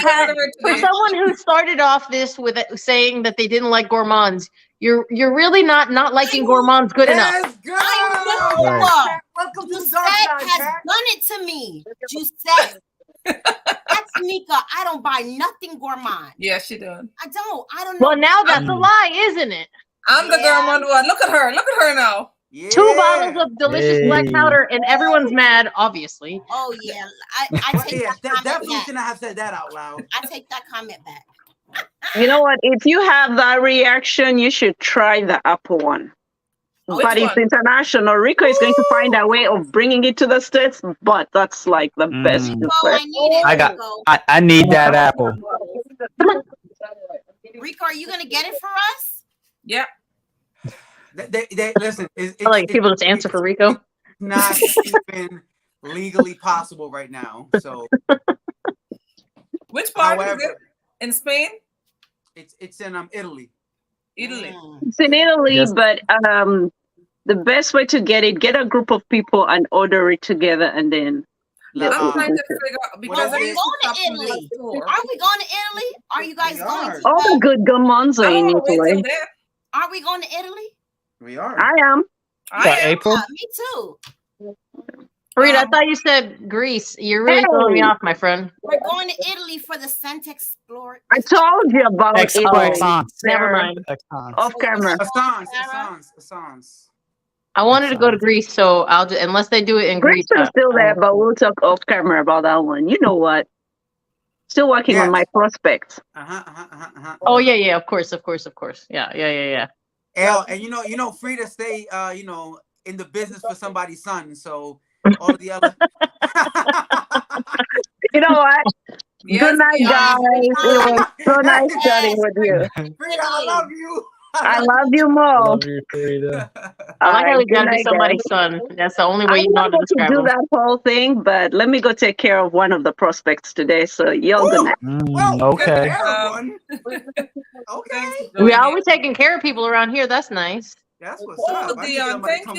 for someone who started off this with saying that they didn't like gourmands, you're really not liking gourmands good enough. Let's go. I know. Right. Welcome to the dark Giuseppe side, has Jack. done it to me. Giuseppe. That's Mika. I don't buy nothing gourmand. Yeah, she did. I don't know. Well, now that's a lie, isn't it? I'm the gourmand one. Look at her. Look at her now. Yeah. 2 bottles of delicious black powder, and everyone's mad, obviously. Oh yeah, I take that comment definitely back. shouldn't have said that out loud. I take that comment back. You know what? If you have that reaction, you should try the apple one. But it's international. Rico is going to find a way of bringing it to the States, but that's like the best. I need that apple. Rico, are you gonna get it for us? Yep. Listen, I like people just answer for Rico. It's not even legally possible right now. So, which part is it? In Spain? It's in Italy. Italy. It's in Italy, but the best way to get a group of people and order it together, and then. I'm trying to figure out because are we going to Italy? Are we going to Italy? Are you guys going to? All the good gourmands are in Italy. Are we going to Italy? We are. I am. April? Me too. Rita, I thought you said Greece. You're really throwing me off, my friend. We're going to Italy for the Scent Explore. I told you about Italy. Never mind. Off camera. Assance. I wanted to go to Greece, so I'll just, unless they do it in Greece. Greece is still there, but we'll talk off camera about that one. You know what? Still working on my prospects. Oh yeah, of course. Yeah. And you know, Frida stay in the business for somebody's son. So all the other. You know what? Yes, good night, guys. It was so nice chatting with you. Frida, I love you. I love you more. Love you, Frida. I like how we gotta be somebody's son. That's the only way you know how to describe do him. that whole thing, but let me go take care of one of the prospects today. So y'all good night. Okay. Okay. We always taking care of people around here. That's nice. That's what's up. Dion, thank you.